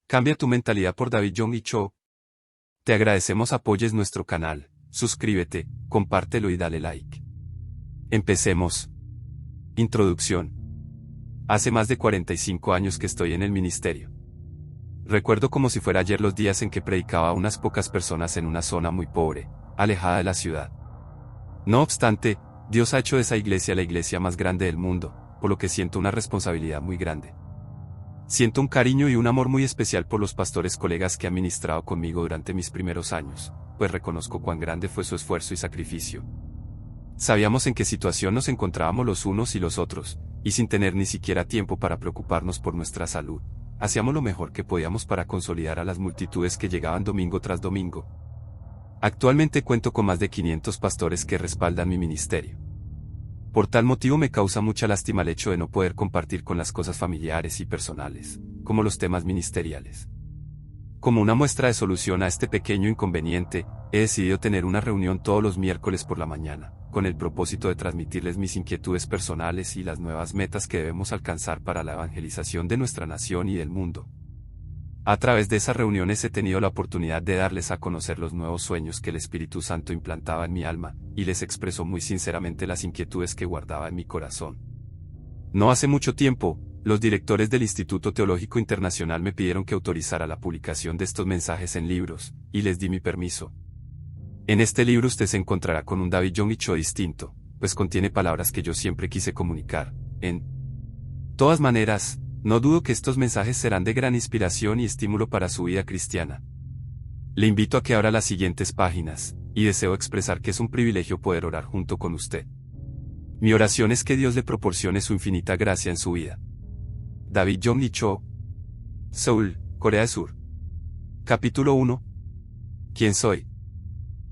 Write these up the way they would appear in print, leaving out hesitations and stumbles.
Cambia tu mentalidad por David Young y Cho. Te agradecemos apoyes nuestro canal, suscríbete, compártelo y dale like. Empecemos. Introducción. Hace más de 45 años que estoy en el ministerio. Recuerdo como si fuera ayer los días en que predicaba a unas pocas personas en una zona muy pobre, alejada de la ciudad. No obstante, Dios ha hecho de esa iglesia la iglesia más grande del mundo, por lo que siento una responsabilidad muy grande. Siento un cariño y un amor muy especial por los pastores colegas que han ministrado conmigo durante mis primeros años, pues reconozco cuán grande fue su esfuerzo y sacrificio. Sabíamos en qué situación nos encontrábamos los unos y los otros, y sin tener ni siquiera tiempo para preocuparnos por nuestra salud, hacíamos lo mejor que podíamos para consolidar a las multitudes que llegaban domingo tras domingo. Actualmente cuento con más de 500 pastores que respaldan mi ministerio. Por tal motivo me causa mucha lástima el hecho de no poder compartir con las cosas familiares y personales, como los temas ministeriales. Como una muestra de solución a este pequeño inconveniente, he decidido tener una reunión todos los miércoles por la mañana, con el propósito de transmitirles mis inquietudes personales y las nuevas metas que debemos alcanzar para la evangelización de nuestra nación y del mundo. A través de esas reuniones he tenido la oportunidad de darles a conocer los nuevos sueños que el Espíritu Santo implantaba en mi alma, y les expresó muy sinceramente las inquietudes que guardaba en mi corazón. No hace mucho tiempo, los directores del Instituto Teológico Internacional me pidieron que autorizara la publicación de estos mensajes en libros, y les di mi permiso. En este libro usted se encontrará con un David Young y Cho distinto, pues contiene palabras que yo siempre quise comunicar. En todas maneras, no dudo que estos mensajes serán de gran inspiración y estímulo para su vida cristiana. Le invito a que abra las siguientes páginas, y deseo expresar que es un privilegio poder orar junto con usted. Mi oración es que Dios le proporcione su infinita gracia en su vida. David Young y Cho. Seúl, Corea del Sur. Capítulo 1. ¿Quién soy?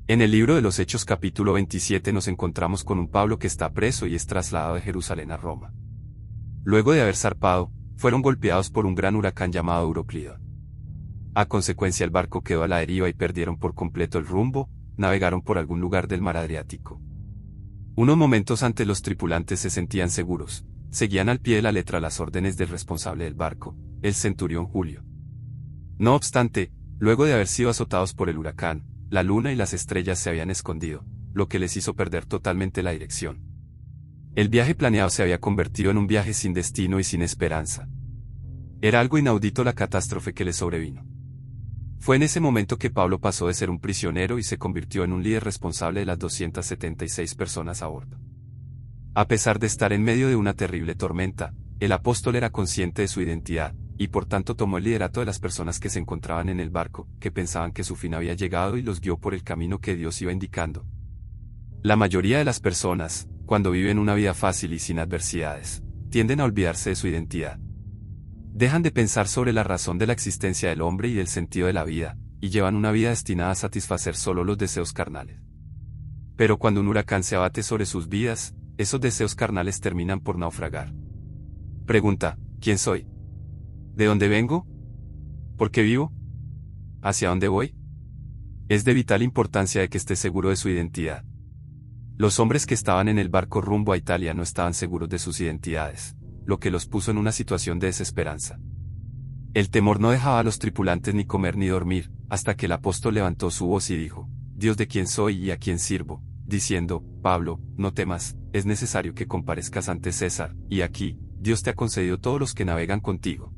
En el libro de los Hechos capítulo 27 nos encontramos con un Pablo que está preso y es trasladado de Jerusalén a Roma. Luego de haber zarpado, fueron golpeados por un gran huracán llamado Euroclydon. A consecuencia el barco quedó a la deriva y perdieron por completo el rumbo, navegaron por algún lugar del mar Adriático. Unos momentos antes los tripulantes se sentían seguros, seguían al pie de la letra las órdenes del responsable del barco, el centurión Julio. No obstante, luego de haber sido azotados por el huracán, la luna y las estrellas se habían escondido, lo que les hizo perder totalmente la dirección. El viaje planeado se había convertido en un viaje sin destino y sin esperanza. Era algo inaudito la catástrofe que le sobrevino. Fue en ese momento que Pablo pasó de ser un prisionero y se convirtió en un líder responsable de las 276 personas a bordo. A pesar de estar en medio de una terrible tormenta, el apóstol era consciente de su identidad, y por tanto tomó el liderato de las personas que se encontraban en el barco, que pensaban que su fin había llegado y los guió por el camino que Dios iba indicando. La mayoría de las personas, cuando viven una vida fácil y sin adversidades, tienden a olvidarse de su identidad. Dejan de pensar sobre la razón de la existencia del hombre y del sentido de la vida, y llevan una vida destinada a satisfacer solo los deseos carnales. Pero cuando un huracán se abate sobre sus vidas, esos deseos carnales terminan por naufragar. Pregunta: ¿quién soy? ¿De dónde vengo? ¿Por qué vivo? ¿Hacia dónde voy? Es de vital importancia de que esté seguro de su identidad. Los hombres que estaban en el barco rumbo a Italia no estaban seguros de sus identidades, lo que los puso en una situación de desesperanza. El temor no dejaba a los tripulantes ni comer ni dormir, hasta que el apóstol levantó su voz y dijo: Dios de quién soy y a quién sirvo, diciendo: Pablo, no temas, es necesario que comparezcas ante César, y aquí, Dios te ha concedido todos los que navegan contigo.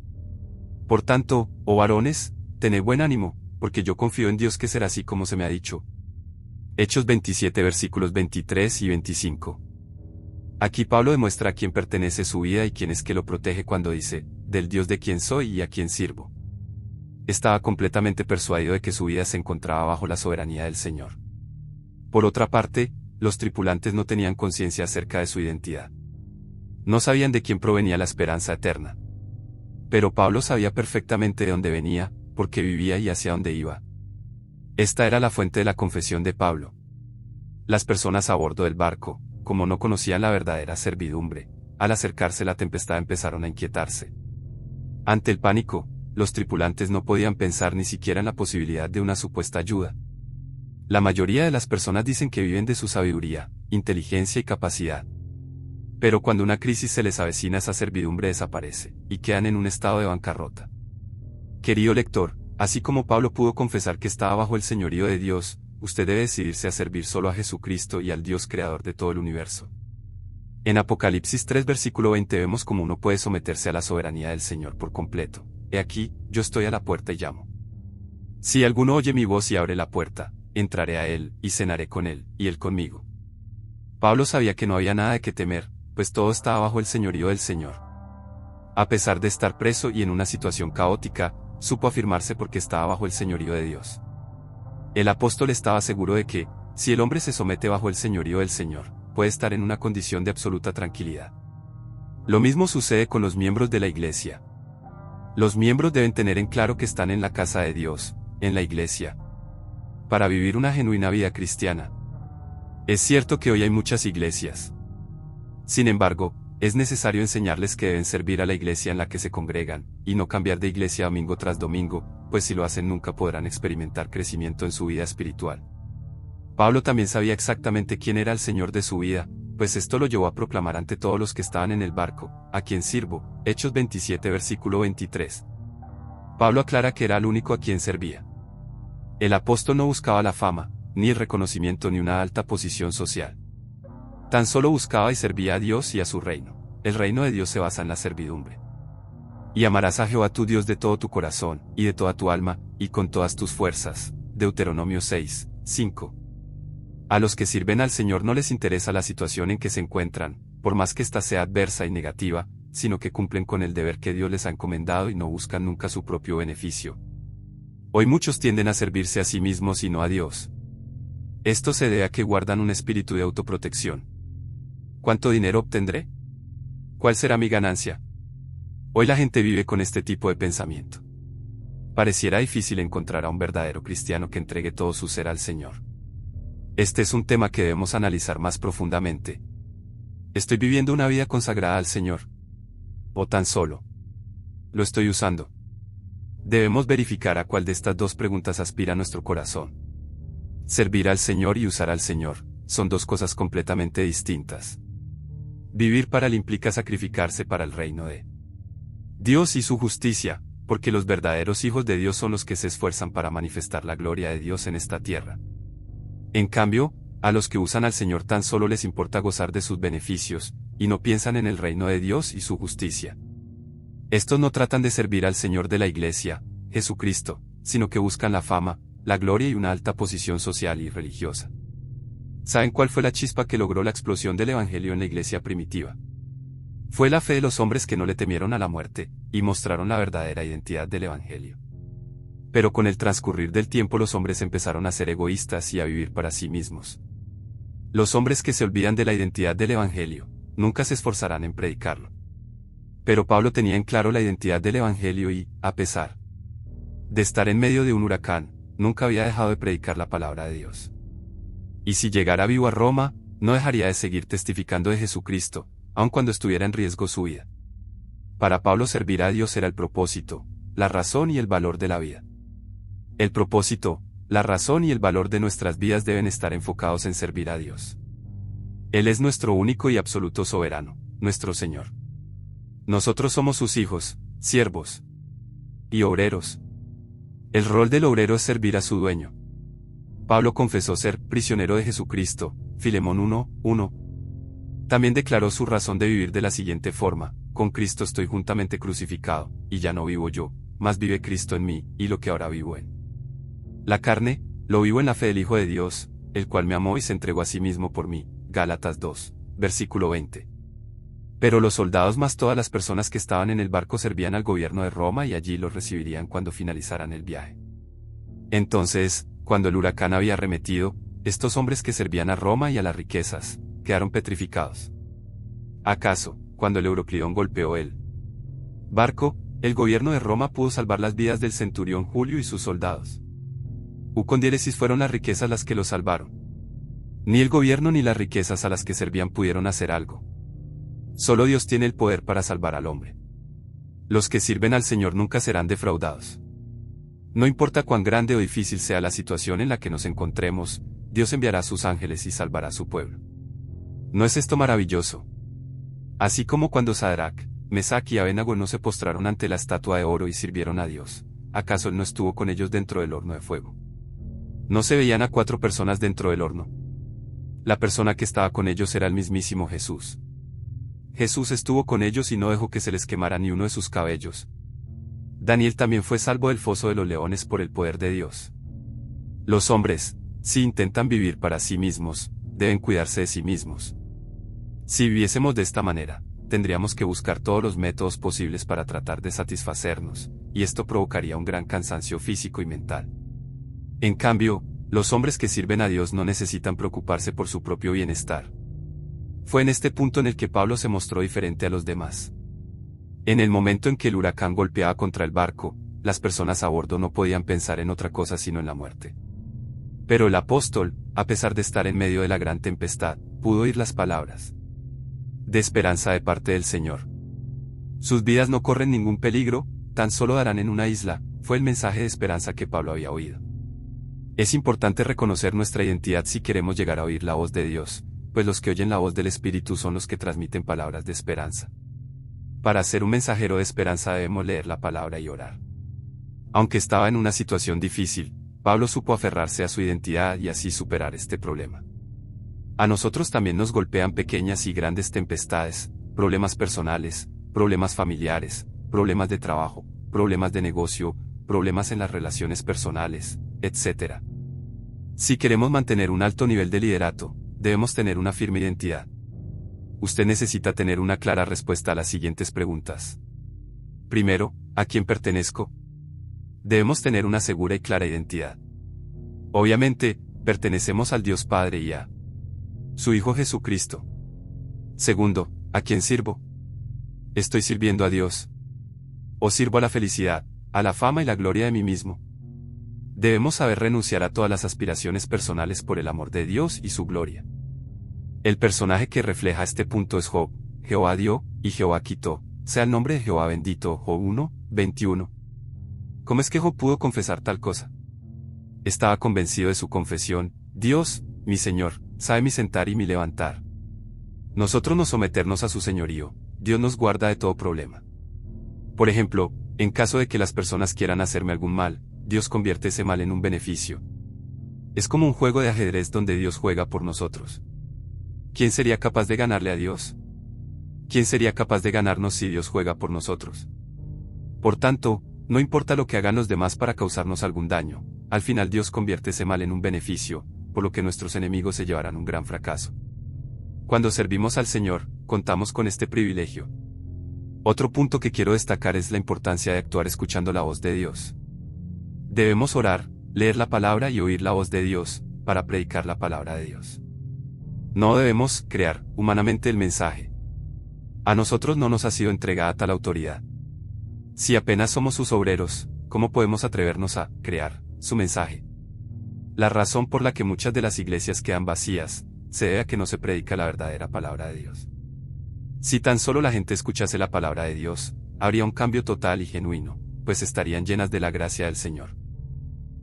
Por tanto, oh varones, tened buen ánimo, porque yo confío en Dios que será así como se me ha dicho. Hechos 27 versículos 23 y 25. Aquí Pablo demuestra a quién pertenece su vida y quién es que lo protege cuando dice: del Dios de quién soy y a quién sirvo. Estaba completamente persuadido de que su vida se encontraba bajo la soberanía del Señor. Por otra parte, los tripulantes no tenían conciencia acerca de su identidad. No sabían de quién provenía la esperanza eterna. Pero Pablo sabía perfectamente de dónde venía, por qué vivía y hacia dónde iba. Esta era la fuente de la confesión de Pablo. Las personas a bordo del barco, como no conocían la verdadera servidumbre, al acercarse la tempestad empezaron a inquietarse. Ante el pánico, los tripulantes no podían pensar ni siquiera en la posibilidad de una supuesta ayuda. La mayoría de las personas dicen que viven de su sabiduría, inteligencia y capacidad. Pero cuando una crisis se les avecina, esa servidumbre desaparece, y quedan en un estado de bancarrota. Querido lector, así como Pablo pudo confesar que estaba bajo el señorío de Dios, usted debe decidirse a servir solo a Jesucristo y al Dios creador de todo el universo. En Apocalipsis 3 versículo 20 vemos cómo uno puede someterse a la soberanía del Señor por completo. He aquí, yo estoy a la puerta y llamo. Si alguno oye mi voz y abre la puerta, entraré a él, y cenaré con él, y él conmigo. Pablo sabía que no había nada de qué temer, pues todo estaba bajo el señorío del Señor. A pesar de estar preso y en una situación caótica, supo afirmarse porque estaba bajo el señorío de Dios. El apóstol estaba seguro de que, si el hombre se somete bajo el señorío del Señor, puede estar en una condición de absoluta tranquilidad. Lo mismo sucede con los miembros de la iglesia. Los miembros deben tener en claro que están en la casa de Dios, en la iglesia, para vivir una genuina vida cristiana. Es cierto que hoy hay muchas iglesias. Sin embargo, es necesario enseñarles que deben servir a la iglesia en la que se congregan, y no cambiar de iglesia domingo tras domingo, pues si lo hacen nunca podrán experimentar crecimiento en su vida espiritual. Pablo también sabía exactamente quién era el Señor de su vida, pues esto lo llevó a proclamar ante todos los que estaban en el barco, a quien sirvo, Hechos 27 versículo 23. Pablo aclara que era el único a quien servía. El apóstol no buscaba la fama, ni el reconocimiento ni una alta posición social. Tan solo buscaba y servía a Dios y a su reino. El reino de Dios se basa en la servidumbre. Y amarás a Jehová tu Dios de todo tu corazón, y de toda tu alma, y con todas tus fuerzas. Deuteronomio 6, 5. A los que sirven al Señor no les interesa la situación en que se encuentran, por más que ésta sea adversa y negativa, sino que cumplen con el deber que Dios les ha encomendado y no buscan nunca su propio beneficio. Hoy muchos tienden a servirse a sí mismos y no a Dios. Esto se debe a que guardan un espíritu de autoprotección. ¿Cuánto dinero obtendré? ¿Cuál será mi ganancia? Hoy la gente vive con este tipo de pensamiento. Pareciera difícil encontrar a un verdadero cristiano que entregue todo su ser al Señor. Este es un tema que debemos analizar más profundamente. ¿Estoy viviendo una vida consagrada al Señor? ¿O tan solo lo estoy usando? Debemos verificar a cuál de estas dos preguntas aspira nuestro corazón. Servir al Señor y usar al Señor son dos cosas completamente distintas. Vivir para Él implica sacrificarse para el reino de Dios y su justicia, porque los verdaderos hijos de Dios son los que se esfuerzan para manifestar la gloria de Dios en esta tierra. En cambio, a los que usan al Señor tan solo les importa gozar de sus beneficios, y no piensan en el reino de Dios y su justicia. Estos no tratan de servir al Señor de la iglesia, Jesucristo, sino que buscan la fama, la gloria y una alta posición social y religiosa. ¿Saben cuál fue la chispa que logró la explosión del Evangelio en la iglesia primitiva? Fue la fe de los hombres que no le temieron a la muerte, y mostraron la verdadera identidad del Evangelio. Pero con el transcurrir del tiempo los hombres empezaron a ser egoístas y a vivir para sí mismos. Los hombres que se olvidan de la identidad del Evangelio, nunca se esforzarán en predicarlo. Pero Pablo tenía en claro la identidad del Evangelio y, a pesar de estar en medio de un huracán, nunca había dejado de predicar la palabra de Dios. Y si llegara vivo a Roma, no dejaría de seguir testificando de Jesucristo, aun cuando estuviera en riesgo su vida. Para Pablo servir a Dios era el propósito, la razón y el valor de la vida. El propósito, la razón y el valor de nuestras vidas deben estar enfocados en servir a Dios. Él es nuestro único y absoluto soberano, nuestro Señor. Nosotros somos sus hijos, siervos y obreros. El rol del obrero es servir a su dueño. Pablo confesó ser prisionero de Jesucristo, Filemón 1:1. También declaró su razón de vivir de la siguiente forma: con Cristo estoy juntamente crucificado, y ya no vivo yo, mas vive Cristo en mí, y lo que ahora vivo en la carne, lo vivo en la fe del Hijo de Dios, el cual me amó y se entregó a sí mismo por mí. Gálatas 2, versículo 20. Pero los soldados más todas las personas que estaban en el barco servían al gobierno de Roma y allí los recibirían cuando finalizaran el viaje. Entonces, cuando el huracán había arremetido, estos hombres que servían a Roma y a las riquezas, quedaron petrificados. ¿Acaso, cuando el Euroclidón golpeó el barco, el gobierno de Roma pudo salvar las vidas del centurión Julio y sus soldados? Con diéresis fueron las riquezas las que los salvaron. Ni el gobierno ni las riquezas a las que servían pudieron hacer algo. Solo Dios tiene el poder para salvar al hombre. Los que sirven al Señor nunca serán defraudados. No importa cuán grande o difícil sea la situación en la que nos encontremos, Dios enviará a sus ángeles y salvará a su pueblo. ¿No es esto maravilloso? Así como cuando Sadrac, Mesac y Abednego no se postraron ante la estatua de oro y sirvieron a Dios, ¿acaso él no estuvo con ellos dentro del horno de fuego? No se veían a 4 personas dentro del horno. La persona que estaba con ellos era el mismísimo Jesús. Jesús estuvo con ellos y no dejó que se les quemara ni uno de sus cabellos. Daniel también fue salvo del foso de los leones por el poder de Dios. Los hombres, si intentan vivir para sí mismos, deben cuidarse de sí mismos. Si viviésemos de esta manera, tendríamos que buscar todos los métodos posibles para tratar de satisfacernos, y esto provocaría un gran cansancio físico y mental. En cambio, los hombres que sirven a Dios no necesitan preocuparse por su propio bienestar. Fue en este punto en el que Pablo se mostró diferente a los demás. En el momento en que el huracán golpeaba contra el barco, las personas a bordo no podían pensar en otra cosa sino en la muerte. Pero el apóstol, a pesar de estar en medio de la gran tempestad, pudo oír las palabras de esperanza de parte del Señor. Sus vidas no corren ningún peligro, tan solo darán en una isla, fue el mensaje de esperanza que Pablo había oído. Es importante reconocer nuestra identidad si queremos llegar a oír la voz de Dios, pues los que oyen la voz del Espíritu son los que transmiten palabras de esperanza. Para ser un mensajero de esperanza debemos leer la palabra y orar. Aunque estaba en una situación difícil, Pablo supo aferrarse a su identidad y así superar este problema. A nosotros también nos golpean pequeñas y grandes tempestades, problemas personales, problemas familiares, problemas de trabajo, problemas de negocio, problemas en las relaciones personales, etc. Si queremos mantener un alto nivel de liderato, debemos tener una firme identidad. Usted necesita tener una clara respuesta a las siguientes preguntas. Primero, ¿a quién pertenezco? Debemos tener una segura y clara identidad. Obviamente, pertenecemos al Dios Padre y a su Hijo Jesucristo. Segundo, ¿a quién sirvo? ¿Estoy sirviendo a Dios? ¿O sirvo a la felicidad, a la fama y la gloria de mí mismo? Debemos saber renunciar a todas las aspiraciones personales por el amor de Dios y su gloria. El personaje que refleja este punto es Job. Jehová dio, y Jehová quitó, sea el nombre de Jehová bendito. Job 1, 21. ¿Cómo es que Job pudo confesar tal cosa? Estaba convencido de su confesión: Dios, mi Señor, sabe mi sentar y mi levantar. Nosotros nos someternos a su señorío, Dios nos guarda de todo problema. Por ejemplo, en caso de que las personas quieran hacerme algún mal, Dios convierte ese mal en un beneficio. Es como un juego de ajedrez donde Dios juega por nosotros. ¿Quién sería capaz de ganarle a Dios? ¿Quién sería capaz de ganarnos si Dios juega por nosotros? Por tanto, no importa lo que hagan los demás para causarnos algún daño, al final Dios convierte ese mal en un beneficio, por lo que nuestros enemigos se llevarán un gran fracaso. Cuando servimos al Señor, contamos con este privilegio. Otro punto que quiero destacar es la importancia de actuar escuchando la voz de Dios. Debemos orar, leer la palabra y oír la voz de Dios, para predicar la palabra de Dios. No debemos crear humanamente el mensaje. A nosotros no nos ha sido entregada tal autoridad. Si apenas somos sus obreros, ¿cómo podemos atrevernos a crear su mensaje? La razón por la que muchas de las iglesias quedan vacías, se debe a que no se predica la verdadera palabra de Dios. Si tan solo la gente escuchase la palabra de Dios, habría un cambio total y genuino, pues estarían llenas de la gracia del Señor.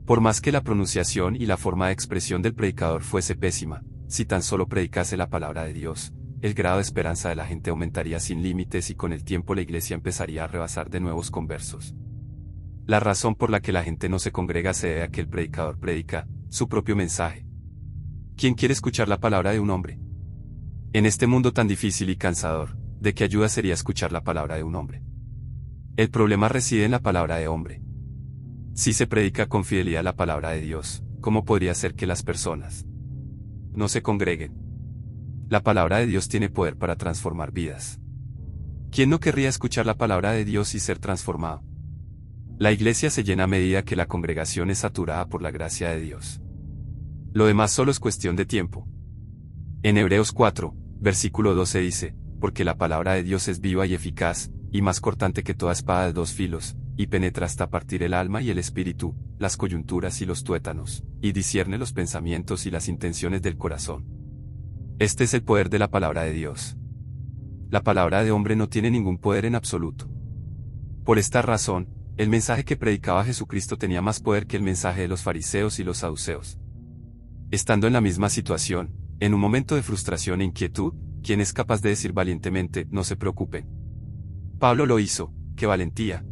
Por más que la pronunciación y la forma de expresión del predicador fuese pésima, si tan solo predicase la palabra de Dios, el grado de esperanza de la gente aumentaría sin límites y con el tiempo la iglesia empezaría a rebasar de nuevos conversos. La razón por la que la gente no se congrega se debe a que el predicador predica su propio mensaje. ¿Quién quiere escuchar la palabra de un hombre? En este mundo tan difícil y cansador, ¿de qué ayuda sería escuchar la palabra de un hombre? El problema reside en la palabra de hombre. Si se predica con fidelidad la palabra de Dios, ¿cómo podría ser que las personas no se congreguen? La palabra de Dios tiene poder para transformar vidas. ¿Quién no querría escuchar la palabra de Dios y ser transformado? La iglesia se llena a medida que la congregación es saturada por la gracia de Dios. Lo demás solo es cuestión de tiempo. En Hebreos 4, versículo 12 dice: porque la palabra de Dios es viva y eficaz, y más cortante que toda espada de 2 filos, y penetra hasta partir el alma y el espíritu, las coyunturas y los tuétanos, y discierne los pensamientos y las intenciones del corazón. Este es el poder de la palabra de Dios. La palabra de hombre no tiene ningún poder en absoluto. Por esta razón, el mensaje que predicaba Jesucristo tenía más poder que el mensaje de los fariseos y los saduceos. Estando en la misma situación, en un momento de frustración e inquietud, ¿quién es capaz de decir valientemente, no se preocupen? Pablo lo hizo? ¡Qué valentía!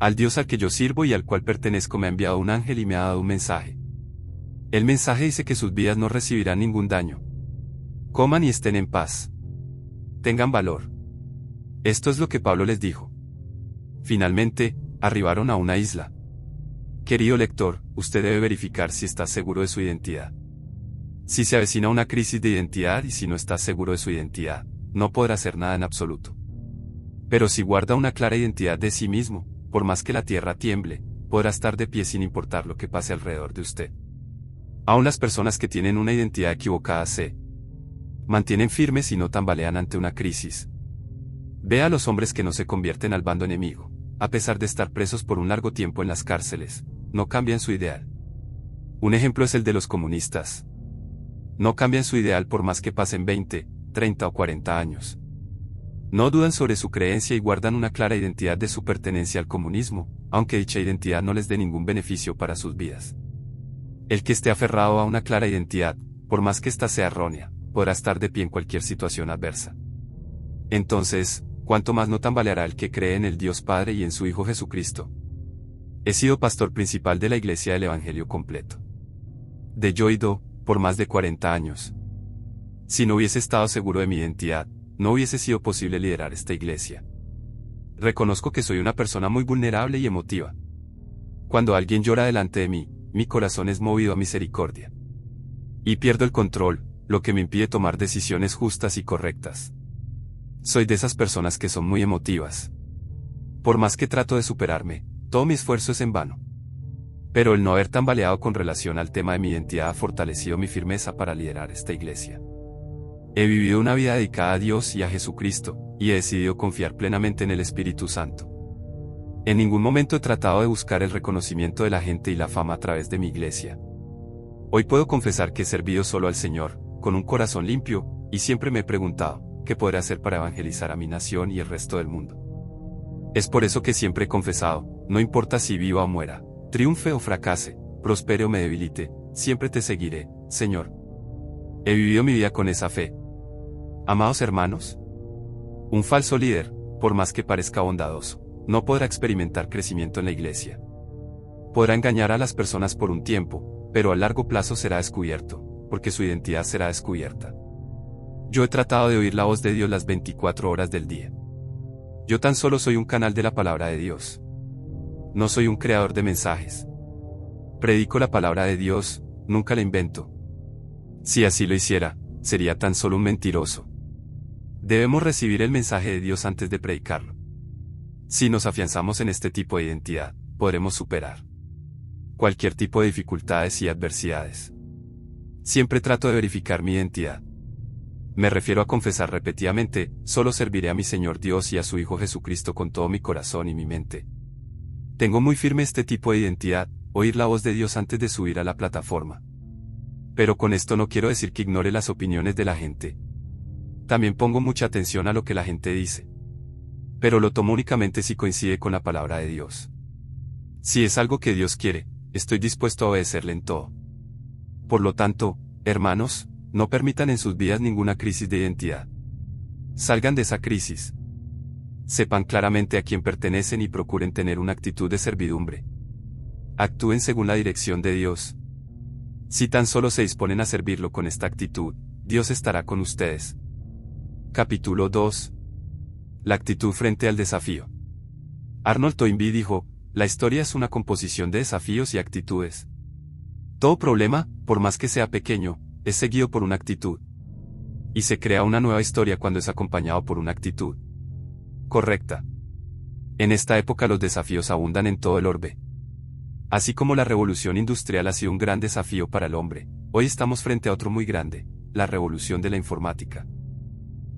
Al Dios al que yo sirvo y al cual pertenezco me ha enviado un ángel y me ha dado un mensaje. El mensaje dice que sus vidas no recibirán ningún daño. Coman y estén en paz. Tengan valor. Esto es lo que Pablo les dijo. Finalmente, arribaron a una isla. Querido lector, usted debe verificar si está seguro de su identidad. Si se avecina una crisis de identidad y si no está seguro de su identidad, no podrá hacer nada en absoluto. Pero si guarda una clara identidad de sí mismo, por más que la tierra tiemble, podrá estar de pie sin importar lo que pase alrededor de usted. Aún las personas que tienen una identidad equivocada se mantienen firmes y no tambalean ante una crisis. Ve a los hombres que no se convierten al bando enemigo, a pesar de estar presos por un largo tiempo en las cárceles, no cambian su ideal. Un ejemplo es el de los comunistas. No cambian su ideal por más que pasen 20, 30 o 40 años. No dudan sobre su creencia y guardan una clara identidad de su pertenencia al comunismo, aunque dicha identidad no les dé ningún beneficio para sus vidas. El que esté aferrado a una clara identidad, por más que ésta sea errónea, podrá estar de pie en cualquier situación adversa. Entonces, ¿cuánto más no tambaleará el que cree en el Dios Padre y en su Hijo Jesucristo? He sido pastor principal de la Iglesia del Evangelio Completo de Yoido, por más de 40 años. Si no hubiese estado seguro de mi identidad, no hubiese sido posible liderar esta iglesia. Reconozco que soy una persona muy vulnerable y emotiva. Cuando alguien llora delante de mí, mi corazón es movido a misericordia. Y pierdo el control, lo que me impide tomar decisiones justas y correctas. Soy de esas personas que son muy emotivas. Por más que trato de superarme, todo mi esfuerzo es en vano. Pero el no haber tambaleado con relación al tema de mi identidad ha fortalecido mi firmeza para liderar esta iglesia. He vivido una vida dedicada a Dios y a Jesucristo, y he decidido confiar plenamente en el Espíritu Santo. En ningún momento he tratado de buscar el reconocimiento de la gente y la fama a través de mi iglesia. Hoy puedo confesar que he servido solo al Señor, con un corazón limpio, y siempre me he preguntado, ¿qué podré hacer para evangelizar a mi nación y el resto del mundo? Es por eso que siempre he confesado, no importa si viva o muera, triunfe o fracase, prospere o me debilite, siempre te seguiré, Señor. He vivido mi vida con esa fe. Amados hermanos, un falso líder, por más que parezca bondadoso, no podrá experimentar crecimiento en la iglesia. Podrá engañar a las personas por un tiempo, pero a largo plazo será descubierto, porque su identidad será descubierta. Yo he tratado de oír la voz de Dios las 24 horas del día. Yo tan solo soy un canal de la palabra de Dios. No soy un creador de mensajes. Predico la palabra de Dios, nunca la invento. Si así lo hiciera, sería tan solo un mentiroso. Debemos recibir el mensaje de Dios antes de predicarlo. Si nos afianzamos en este tipo de identidad, podremos superar cualquier tipo de dificultades y adversidades. Siempre trato de verificar mi identidad. Me refiero a confesar repetidamente, solo serviré a mi Señor Dios y a su Hijo Jesucristo con todo mi corazón y mi mente. Tengo muy firme este tipo de identidad, oír la voz de Dios antes de subir a la plataforma. Pero con esto no quiero decir que ignore las opiniones de la gente. También pongo mucha atención a lo que la gente dice. Pero lo tomo únicamente si coincide con la palabra de Dios. Si es algo que Dios quiere, estoy dispuesto a obedecerle en todo. Por lo tanto, hermanos, no permitan en sus vidas ninguna crisis de identidad. Salgan de esa crisis. Sepan claramente a quién pertenecen y procuren tener una actitud de servidumbre. Actúen según la dirección de Dios. Si tan solo se disponen a servirlo con esta actitud, Dios estará con ustedes. Capítulo 2. La actitud frente al desafío. Arnold Toynbee dijo, la historia es una composición de desafíos y actitudes. Todo problema, por más que sea pequeño, es seguido por una actitud. Y se crea una nueva historia cuando es acompañado por una actitud correcta. En esta época los desafíos abundan en todo el orbe. Así como la revolución industrial ha sido un gran desafío para el hombre, hoy estamos frente a otro muy grande, la revolución de la informática.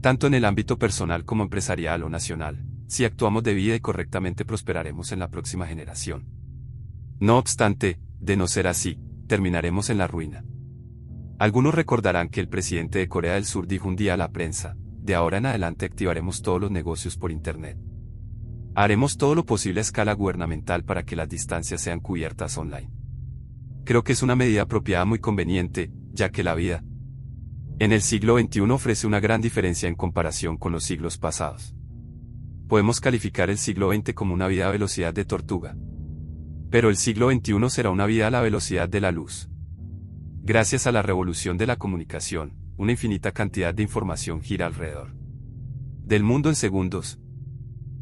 Tanto en el ámbito personal como empresarial o nacional, si actuamos debida y correctamente prosperaremos en la próxima generación. No obstante, de no ser así, terminaremos en la ruina. Algunos recordarán que el presidente de Corea del Sur dijo un día a la prensa, de ahora en adelante activaremos todos los negocios por Internet. Haremos todo lo posible a escala gubernamental para que las distancias sean cubiertas online. Creo que es una medida apropiada muy conveniente, ya que la vida en el siglo XXI ofrece una gran diferencia en comparación con los siglos pasados. Podemos calificar el siglo XX como una vida a velocidad de tortuga. Pero el siglo XXI será una vida a la velocidad de la luz. Gracias a la revolución de la comunicación, una infinita cantidad de información gira alrededor del mundo en segundos.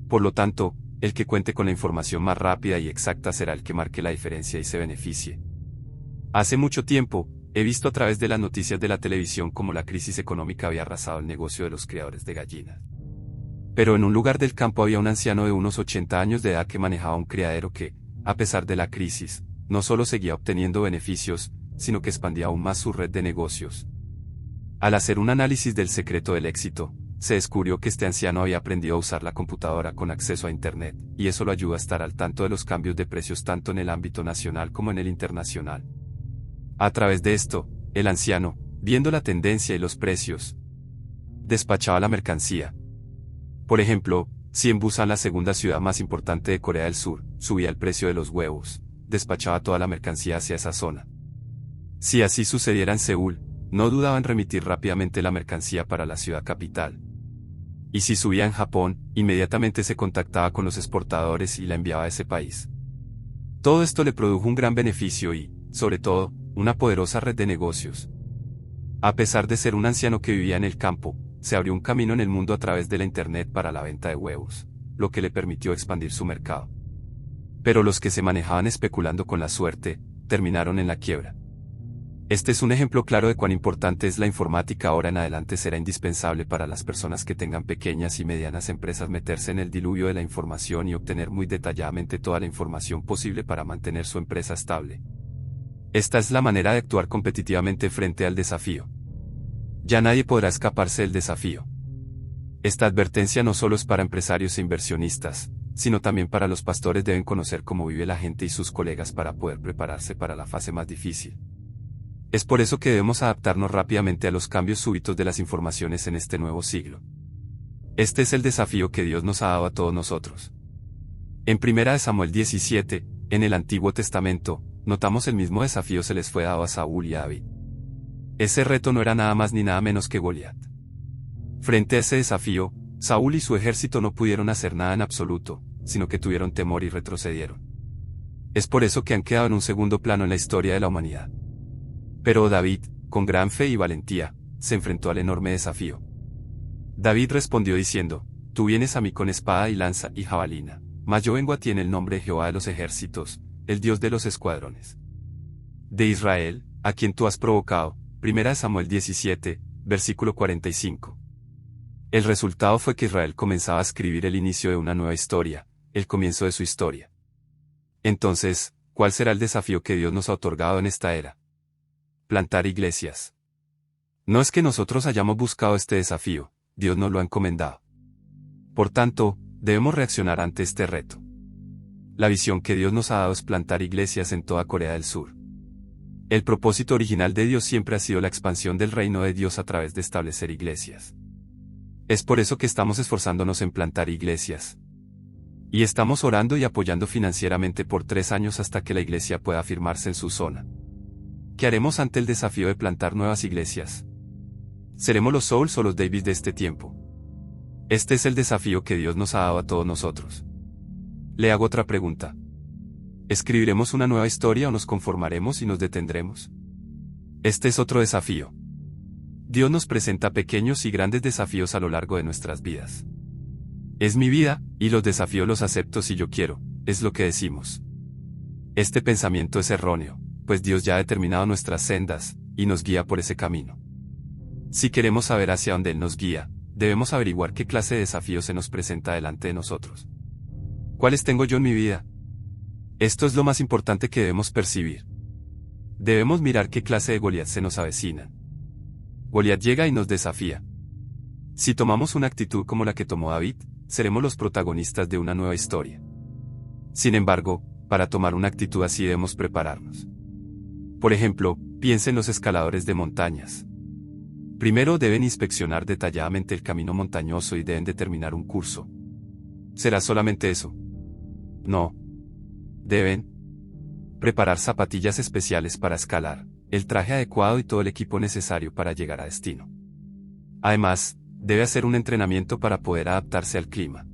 Por lo tanto, el que cuente con la información más rápida y exacta será el que marque la diferencia y se beneficie. Hace mucho tiempo, he visto a través de las noticias de la televisión cómo la crisis económica había arrasado el negocio de los criadores de gallinas. Pero en un lugar del campo había un anciano de unos 80 años de edad que manejaba un criadero que, a pesar de la crisis, no solo seguía obteniendo beneficios, sino que expandía aún más su red de negocios. Al hacer un análisis del secreto del éxito, se descubrió que este anciano había aprendido a usar la computadora con acceso a Internet, y eso lo ayuda a estar al tanto de los cambios de precios tanto en el ámbito nacional como en el internacional. A través de esto, el anciano, viendo la tendencia y los precios, despachaba la mercancía. Por ejemplo, si en Busan, la segunda ciudad más importante de Corea del Sur, subía el precio de los huevos, despachaba toda la mercancía hacia esa zona. Si así sucediera en Seúl, no dudaba en remitir rápidamente la mercancía para la ciudad capital. Y si subía en Japón, inmediatamente se contactaba con los exportadores y la enviaba a ese país. Todo esto le produjo un gran beneficio y, sobre todo, una poderosa red de negocios. A pesar de ser un anciano que vivía en el campo, se abrió un camino en el mundo a través de la Internet para la venta de huevos, lo que le permitió expandir su mercado. Pero los que se manejaban especulando con la suerte, terminaron en la quiebra. Este es un ejemplo claro de cuán importante es la informática. Ahora en adelante será indispensable para las personas que tengan pequeñas y medianas empresas meterse en el diluvio de la información y obtener muy detalladamente toda la información posible para mantener su empresa estable. Esta es la manera de actuar competitivamente frente al desafío. Ya nadie podrá escaparse del desafío. Esta advertencia no solo es para empresarios e inversionistas, sino también para los pastores. Deben conocer cómo vive la gente y sus colegas para poder prepararse para la fase más difícil. Es por eso que debemos adaptarnos rápidamente a los cambios súbitos de las informaciones en este nuevo siglo. Este es el desafío que Dios nos ha dado a todos nosotros. En 1 Samuel 17, en el Antiguo Testamento, notamos el mismo desafío se les fue dado a Saúl y a David. Ese reto no era nada más ni nada menos que Goliat. Frente a ese desafío, Saúl y su ejército no pudieron hacer nada en absoluto, sino que tuvieron temor y retrocedieron. Es por eso que han quedado en un segundo plano en la historia de la humanidad. Pero David, con gran fe y valentía, se enfrentó al enorme desafío. David respondió diciendo: Tú vienes a mí con espada y lanza y jabalina, mas yo vengo a ti en el nombre de Jehová de los ejércitos, el Dios de los escuadrones de Israel, a quien tú has provocado. 1 Samuel 17, versículo 45. El resultado fue que Israel comenzaba a escribir el inicio de una nueva historia, el comienzo de su historia. Entonces, ¿cuál será el desafío que Dios nos ha otorgado en esta era? Plantar iglesias. No es que nosotros hayamos buscado este desafío, Dios nos lo ha encomendado. Por tanto, debemos reaccionar ante este reto. La visión que Dios nos ha dado es plantar iglesias en toda Corea del Sur. El propósito original de Dios siempre ha sido la expansión del reino de Dios a través de establecer iglesias. Es por eso que estamos esforzándonos en plantar iglesias. Y estamos orando y apoyando financieramente por 3 años hasta que la iglesia pueda afirmarse en su zona. ¿Qué haremos ante el desafío de plantar nuevas iglesias? ¿Seremos los Souls o los Davis de este tiempo? Este es el desafío que Dios nos ha dado a todos nosotros. Le hago otra pregunta. ¿Escribiremos una nueva historia o nos conformaremos y nos detendremos? Este es otro desafío. Dios nos presenta pequeños y grandes desafíos a lo largo de nuestras vidas. Es mi vida, y los desafíos los acepto si yo quiero, es lo que decimos. Este pensamiento es erróneo, pues Dios ya ha determinado nuestras sendas, y nos guía por ese camino. Si queremos saber hacia dónde Él nos guía, debemos averiguar qué clase de desafío se nos presenta delante de nosotros. ¿Cuáles tengo yo en mi vida? Esto es lo más importante que debemos percibir. Debemos mirar qué clase de Goliat se nos avecina. Goliat llega y nos desafía. Si tomamos una actitud como la que tomó David, seremos los protagonistas de una nueva historia. Sin embargo, para tomar una actitud así debemos prepararnos. Por ejemplo, piensen en los escaladores de montañas. Primero deben inspeccionar detalladamente el camino montañoso y deben determinar un curso. ¿Será solamente eso? No. Deben preparar zapatillas especiales para escalar, el traje adecuado y todo el equipo necesario para llegar a destino. Además, debe hacer un entrenamiento para poder adaptarse al clima.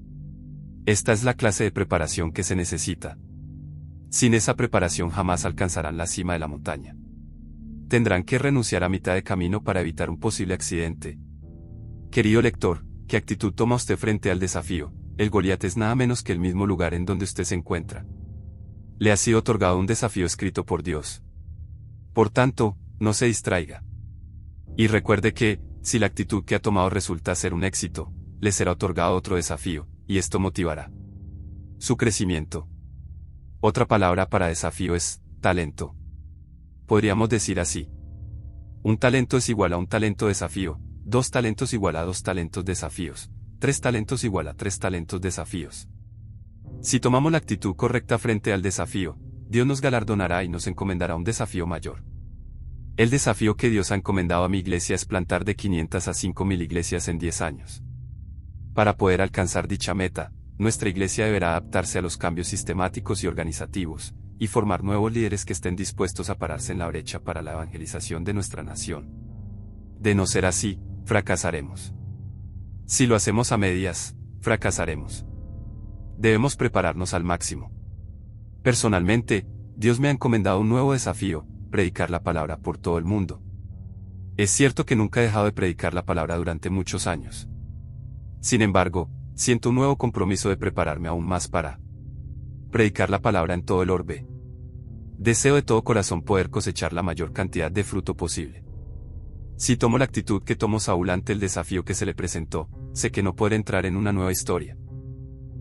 Esta es la clase de preparación que se necesita. Sin esa preparación jamás alcanzarán la cima de la montaña. Tendrán que renunciar a mitad de camino para evitar un posible accidente. Querido lector, ¿qué actitud toma usted frente al desafío? El Goliat es nada menos que el mismo lugar en donde usted se encuentra. Le ha sido otorgado un desafío escrito por Dios. Por tanto, no se distraiga. Y recuerde que, si la actitud que ha tomado resulta ser un éxito, le será otorgado otro desafío, y esto motivará su crecimiento. Otra palabra para desafío es talento. Podríamos decir así: un talento es igual a un talento desafío, 2 talentos igual a 2 talentos desafíos, 3 talentos igual a 3 talentos desafíos. Si tomamos la actitud correcta frente al desafío, Dios nos galardonará y nos encomendará un desafío mayor. El desafío que Dios ha encomendado a mi iglesia es plantar de 500 a 5.000 iglesias en 10 años. Para poder alcanzar dicha meta, nuestra iglesia deberá adaptarse a los cambios sistemáticos y organizativos, y formar nuevos líderes que estén dispuestos a pararse en la brecha para la evangelización de nuestra nación. De no ser así, fracasaremos. Si lo hacemos a medias, fracasaremos. Debemos prepararnos al máximo. Personalmente, Dios me ha encomendado un nuevo desafío: predicar la palabra por todo el mundo. Es cierto que nunca he dejado de predicar la palabra durante muchos años. Sin embargo, siento un nuevo compromiso de prepararme aún más para predicar la palabra en todo el orbe. Deseo de todo corazón poder cosechar la mayor cantidad de fruto posible. Si tomo la actitud que tomó Saúl ante el desafío que se le presentó, sé que no podré entrar en una nueva historia.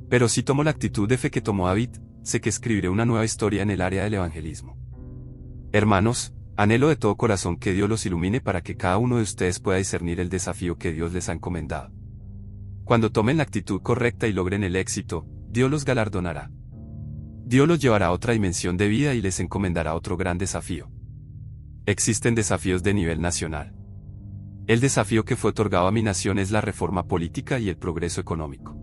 Pero si tomo la actitud de fe que tomó David, sé que escribiré una nueva historia en el área del evangelismo. Hermanos, anhelo de todo corazón que Dios los ilumine para que cada uno de ustedes pueda discernir el desafío que Dios les ha encomendado. Cuando tomen la actitud correcta y logren el éxito, Dios los galardonará. Dios los llevará a otra dimensión de vida y les encomendará otro gran desafío. Existen desafíos de nivel nacional. El desafío que fue otorgado a mi nación es la reforma política y el progreso económico.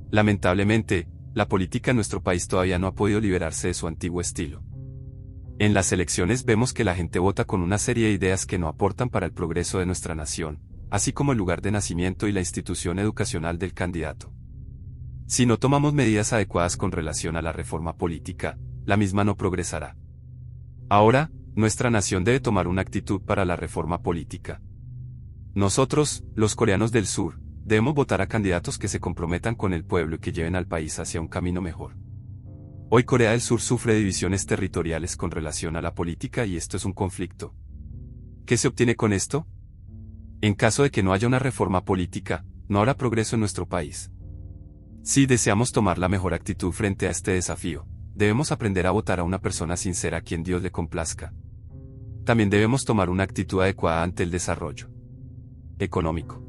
Lamentablemente, la política en nuestro país todavía no ha podido liberarse de su antiguo estilo. En las elecciones vemos que la gente vota con una serie de ideas que no aportan para el progreso de nuestra nación, así como el lugar de nacimiento y la institución educacional del candidato. Si no tomamos medidas adecuadas con relación a la reforma política, la misma no progresará. Ahora, nuestra nación debe tomar una actitud para la reforma política. Nosotros, los coreanos del sur, debemos votar a candidatos que se comprometan con el pueblo y que lleven al país hacia un camino mejor. Hoy Corea del Sur sufre divisiones territoriales con relación a la política y esto es un conflicto. ¿Qué se obtiene con esto? En caso de que no haya una reforma política, no habrá progreso en nuestro país. Si deseamos tomar la mejor actitud frente a este desafío, debemos aprender a votar a una persona sincera a quien Dios le complazca. También debemos tomar una actitud adecuada ante el desarrollo económico.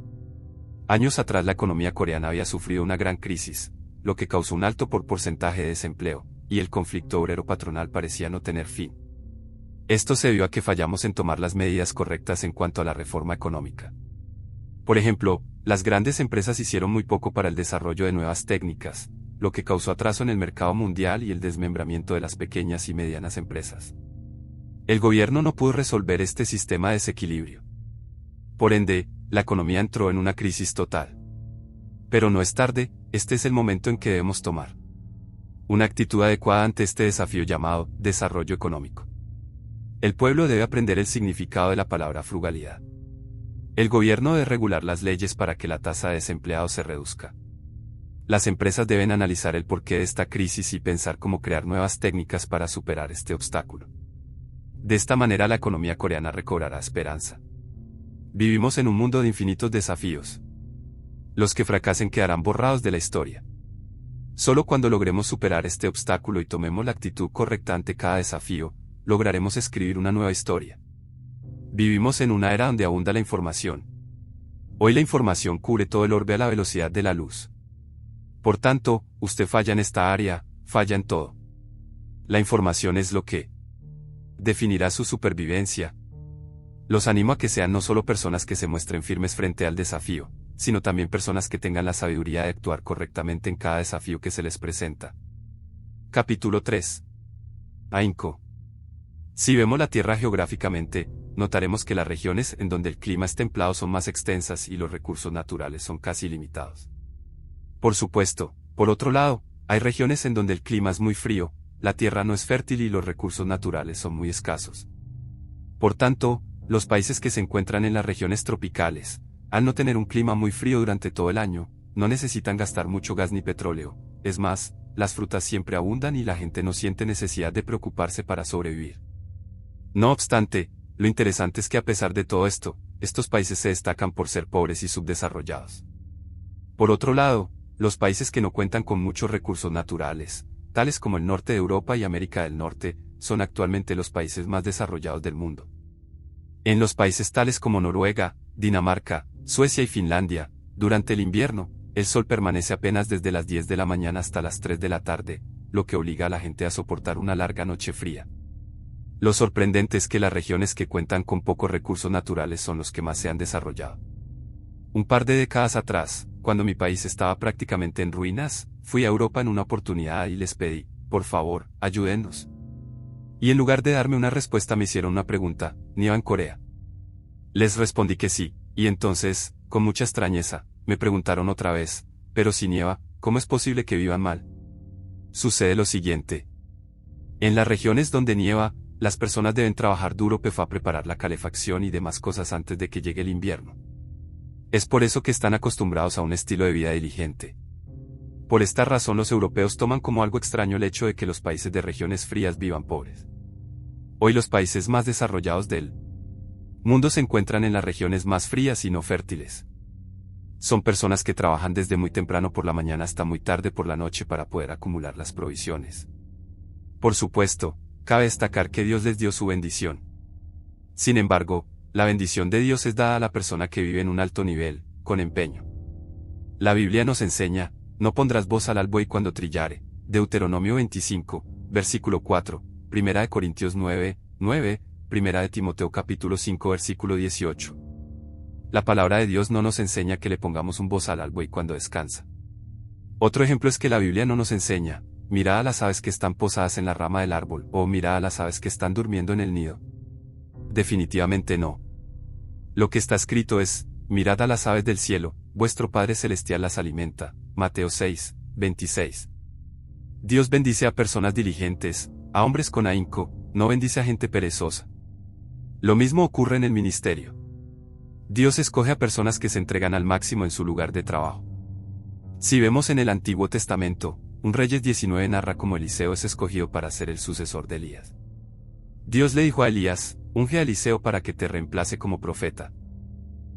Años atrás la economía coreana había sufrido una gran crisis, lo que causó un alto porcentaje de desempleo, y el conflicto obrero-patronal parecía no tener fin. Esto se debió a que fallamos en tomar las medidas correctas en cuanto a la reforma económica. Por ejemplo, las grandes empresas hicieron muy poco para el desarrollo de nuevas técnicas, lo que causó atraso en el mercado mundial y el desmembramiento de las pequeñas y medianas empresas. El gobierno no pudo resolver este sistema de desequilibrio. Por ende, la economía entró en una crisis total. Pero no es tarde, este es el momento en que debemos tomar una actitud adecuada ante este desafío llamado desarrollo económico. El pueblo debe aprender el significado de la palabra frugalidad. El gobierno debe regular las leyes para que la tasa de desempleados se reduzca. Las empresas deben analizar el porqué de esta crisis y pensar cómo crear nuevas técnicas para superar este obstáculo. De esta manera la economía coreana recobrará esperanza. Vivimos en un mundo de infinitos desafíos. Los que fracasen quedarán borrados de la historia. Solo cuando logremos superar este obstáculo y tomemos la actitud correcta ante cada desafío, lograremos escribir una nueva historia. Vivimos en una era donde abunda la información. Hoy la información cubre todo el orbe a la velocidad de la luz. Por tanto, usted falla en esta área, falla en todo. La información es lo que definirá su supervivencia. Los animo a que sean no solo personas que se muestren firmes frente al desafío, sino también personas que tengan la sabiduría de actuar correctamente en cada desafío que se les presenta. Capítulo 3. AINCO. Si vemos la Tierra geográficamente, notaremos que las regiones en donde el clima es templado son más extensas y los recursos naturales son casi ilimitados. Por supuesto, Por otro lado, hay regiones en donde el clima es muy frío, la tierra no es fértil y los recursos naturales son muy escasos. Por tanto, los países que se encuentran en las regiones tropicales, al no tener un clima muy frío durante todo el año, no necesitan gastar mucho gas ni petróleo. Es más, las frutas siempre abundan y la gente no siente necesidad de preocuparse para sobrevivir. No obstante, lo interesante es que a pesar de todo esto, estos países se destacan por ser pobres y subdesarrollados. Por otro lado, los países que no cuentan con muchos recursos naturales, tales como el norte de Europa y América del Norte, son actualmente los países más desarrollados del mundo. En los países tales como Noruega, Dinamarca, Suecia y Finlandia, durante el invierno, el sol permanece apenas desde las 10 de la mañana hasta las 3 de la tarde, lo que obliga a la gente a soportar una larga noche fría. Lo sorprendente es que las regiones que cuentan con pocos recursos naturales son los que más se han desarrollado. Un par de décadas atrás, cuando mi país estaba prácticamente en ruinas, fui a Europa en una oportunidad y les pedí, por favor, ayúdennos. Y en lugar de darme una respuesta me hicieron una pregunta: ¿nieva en Corea? Les respondí que sí, y entonces, con mucha extrañeza, me preguntaron otra vez, pero si nieva, ¿cómo es posible que vivan mal? Sucede lo siguiente. En las regiones donde nieva, las personas deben trabajar duro para preparar la calefacción y demás cosas antes de que llegue el invierno. Es por eso que están acostumbrados a un estilo de vida diligente. Por esta razón los europeos toman como algo extraño el hecho de que los países de regiones frías vivan pobres. Hoy los países más desarrollados del mundo se encuentran en las regiones más frías y no fértiles. Son personas que trabajan desde muy temprano por la mañana hasta muy tarde por la noche para poder acumular las provisiones. Por supuesto, cabe destacar que Dios les dio su bendición. Sin embargo, la bendición de Dios es dada a la persona que vive en un alto nivel, con empeño. La Biblia nos enseña: no pondrás bozal al buey cuando trillare. Deuteronomio 25, versículo 4, 1 Corintios 9, 9, 1 Timoteo capítulo 5 versículo 18. La palabra de Dios no nos enseña que le pongamos un bozal al buey cuando descansa. Otro ejemplo es que la Biblia no nos enseña: mirad a las aves que están posadas en la rama del árbol, o mirad a las aves que están durmiendo en el nido. Definitivamente no. Lo que está escrito es: mirad a las aves del cielo, vuestro Padre Celestial las alimenta. Mateo 6, 26. Dios bendice a personas diligentes, a hombres con ahínco, no bendice a gente perezosa. Lo mismo ocurre en el ministerio. Dios escoge a personas que se entregan al máximo en su lugar de trabajo. Si vemos en el Antiguo Testamento, un Reyes 19 narra cómo Eliseo es escogido para ser el sucesor de Elías. Dios le dijo a Elías: unge a Eliseo para que te reemplace como profeta.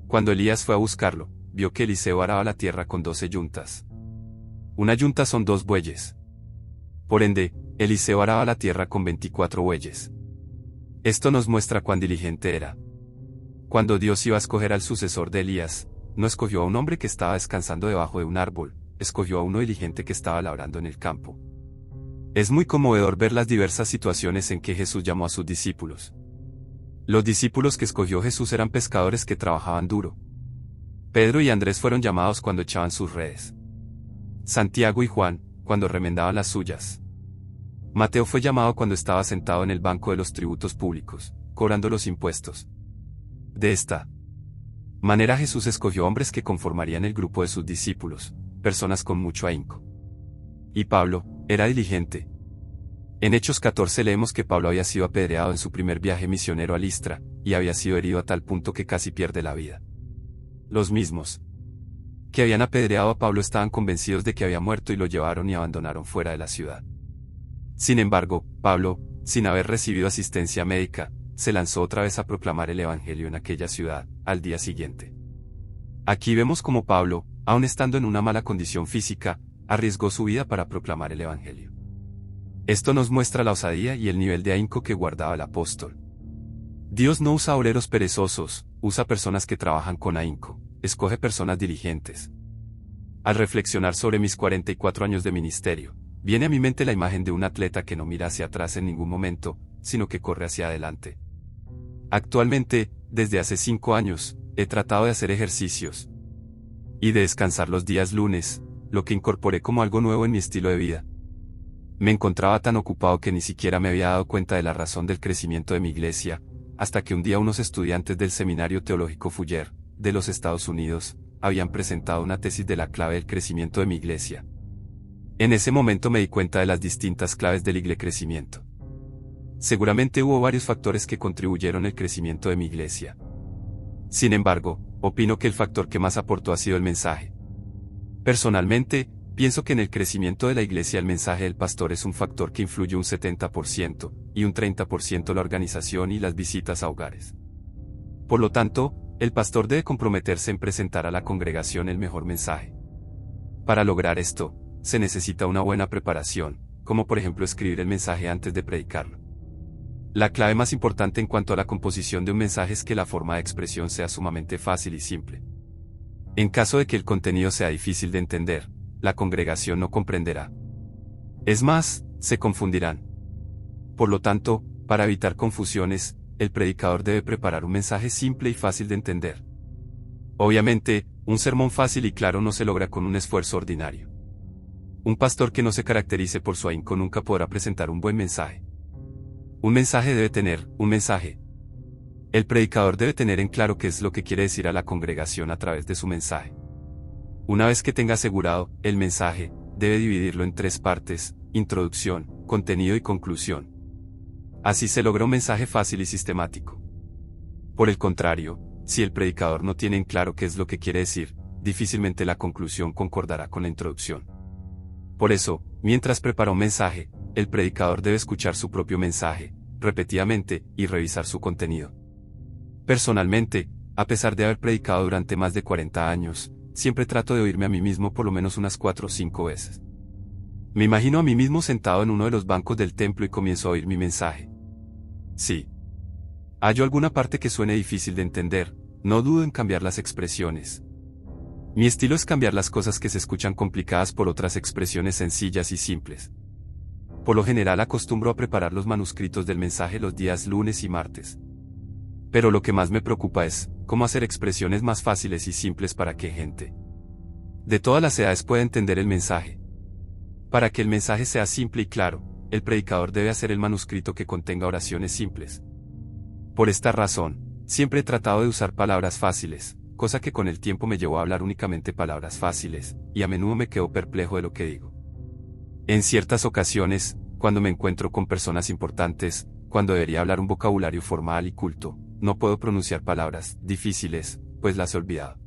Cuando Elías fue a buscarlo, vio que Eliseo araba la tierra con 12 yuntas. Una yunta son 2 bueyes. Por ende, Eliseo araba la tierra con 24 bueyes. Esto nos muestra cuán diligente era. Cuando Dios iba a escoger al sucesor de Elías, no escogió a un hombre que estaba descansando debajo de un árbol, escogió a uno diligente que estaba labrando en el campo. Es muy conmovedor ver las diversas situaciones en que Jesús llamó a sus discípulos. Los discípulos que escogió Jesús eran pescadores que trabajaban duro. Pedro y Andrés fueron llamados cuando echaban sus redes. Santiago y Juan, cuando remendaban las suyas. Mateo fue llamado cuando estaba sentado en el banco de los tributos públicos, cobrando los impuestos. De esta manera Jesús escogió hombres que conformarían el grupo de sus discípulos, personas con mucho ahínco. Y Pablo era diligente. En Hechos 14 leemos que Pablo había sido apedreado en su primer viaje misionero a Listra, y había sido herido a tal punto que casi pierde la vida. Los mismos que habían apedreado a Pablo estaban convencidos de que había muerto y lo llevaron y abandonaron fuera de la ciudad. Sin embargo, Pablo, sin haber recibido asistencia médica, se lanzó otra vez a proclamar el Evangelio en aquella ciudad, al día siguiente. Aquí vemos cómo Pablo, aun estando en una mala condición física, arriesgó su vida para proclamar el Evangelio. Esto nos muestra la osadía y el nivel de ahínco que guardaba el apóstol. Dios no usa obreros perezosos, usa personas que trabajan con ahínco, escoge personas diligentes. Al reflexionar sobre mis 44 años de ministerio, viene a mi mente la imagen de un atleta que no mira hacia atrás en ningún momento, sino que corre hacia adelante. Actualmente, desde hace 5 años, he tratado de hacer ejercicios y de descansar los días lunes, lo que incorporé como algo nuevo en mi estilo de vida. Me encontraba tan ocupado que ni siquiera me había dado cuenta de la razón del crecimiento de mi iglesia, hasta que un día unos estudiantes del Seminario Teológico Fuller, de los Estados Unidos, habían presentado una tesis de la clave del crecimiento de mi iglesia. En ese momento me di cuenta de las distintas claves del crecimiento. Seguramente hubo varios factores que contribuyeron al crecimiento de mi iglesia. Sin embargo, opino que el factor que más aportó ha sido el mensaje. Personalmente, pienso que en el crecimiento de la iglesia el mensaje del pastor es un factor que influye un 70% y un 30% la organización y las visitas a hogares. Por lo tanto, el pastor debe comprometerse en presentar a la congregación el mejor mensaje. Para lograr esto, se necesita una buena preparación, como por ejemplo escribir el mensaje antes de predicarlo. La clave más importante en cuanto a la composición de un mensaje es que la forma de expresión sea sumamente fácil y simple. En caso de que el contenido sea difícil de entender, la congregación no comprenderá. Es más, se confundirán. Por lo tanto, para evitar confusiones, el predicador debe preparar un mensaje simple y fácil de entender. Obviamente, un sermón fácil y claro no se logra con un esfuerzo ordinario. Un pastor que no se caracterice por su ahínco nunca podrá presentar un buen mensaje. Un mensaje debe tener un mensaje. El predicador debe tener en claro qué es lo que quiere decir a la congregación a través de su mensaje. Una vez que tenga asegurado el mensaje, debe dividirlo en 3 partes: introducción, contenido y conclusión. Así se logra un mensaje fácil y sistemático. Por el contrario, si el predicador no tiene en claro qué es lo que quiere decir, difícilmente la conclusión concordará con la introducción. Por eso, mientras prepara un mensaje, el predicador debe escuchar su propio mensaje, repetidamente, y revisar su contenido. Personalmente, a pesar de haber predicado durante más de 40 años, siempre trato de oírme a mí mismo por lo menos unas 4 o 5 veces. Me imagino a mí mismo sentado en uno de los bancos del templo y comienzo a oír mi mensaje. Sí. Hallo alguna parte que suene difícil de entender, no dudo en cambiar las expresiones. Mi estilo es cambiar las cosas que se escuchan complicadas por otras expresiones sencillas y simples. Por lo general acostumbro a preparar los manuscritos del mensaje los días lunes y martes. Pero lo que más me preocupa es cómo hacer expresiones más fáciles y simples para que gente de todas las edades pueda entender el mensaje. Para que el mensaje sea simple y claro, el predicador debe hacer el manuscrito que contenga oraciones simples. Por esta razón, siempre he tratado de usar palabras fáciles, cosa que con el tiempo me llevó a hablar únicamente palabras fáciles, y a menudo me quedo perplejo de lo que digo. En ciertas ocasiones, cuando me encuentro con personas importantes, cuando debería hablar un vocabulario formal y culto, no puedo pronunciar palabras difíciles, pues las he olvidado.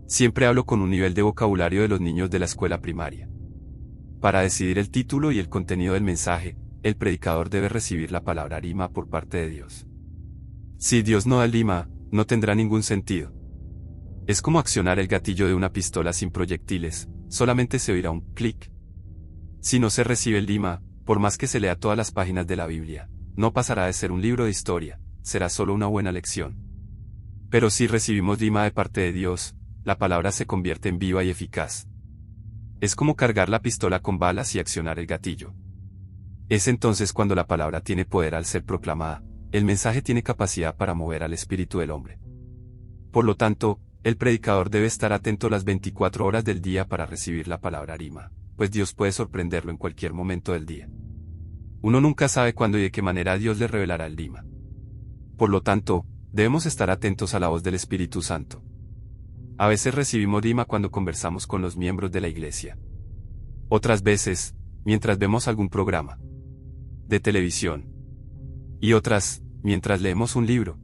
Siempre hablo con un nivel de vocabulario de los niños de la escuela primaria. Para decidir el título y el contenido del mensaje, el predicador debe recibir la palabra rima por parte de Dios. Si Dios no da rima, no tendrá ningún sentido. Es como accionar el gatillo de una pistola sin proyectiles, solamente se oirá un clic. Si no se recibe el rima, por más que se lea todas las páginas de la Biblia, no pasará de ser un libro de historia, será solo una buena lección. Pero si recibimos rima de parte de Dios, la palabra se convierte en viva y eficaz. Es como cargar la pistola con balas y accionar el gatillo. Es entonces cuando la palabra tiene poder al ser proclamada, el mensaje tiene capacidad para mover al espíritu del hombre. Por lo tanto, el predicador debe estar atento las 24 horas del día para recibir la palabra rima, pues Dios puede sorprenderlo en cualquier momento del día. Uno nunca sabe cuándo y de qué manera Dios le revelará el rima. Por lo tanto, debemos estar atentos a la voz del Espíritu Santo. A veces recibimos rima cuando conversamos con los miembros de la iglesia. Otras veces, mientras vemos algún programa de televisión. Y otras, mientras leemos un libro.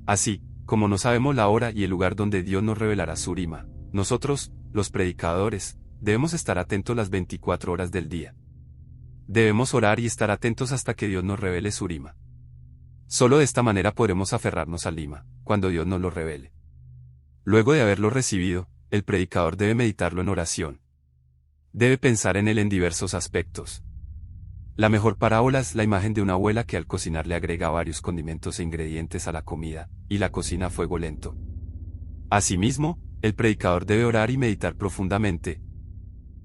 Así, como no sabemos la hora y el lugar donde Dios nos revelará su rima, nosotros, los predicadores, debemos estar atentos las 24 horas del día. Debemos orar y estar atentos hasta que Dios nos revele su rima. Solo de esta manera podremos aferrarnos al rima, cuando Dios nos lo revele. Luego de haberlo recibido, el predicador debe meditarlo en oración. Debe pensar en él en diversos aspectos. La mejor parábola es la imagen de una abuela que al cocinar le agrega varios condimentos e ingredientes a la comida, y la cocina a fuego lento. Asimismo, el predicador debe orar y meditar profundamente,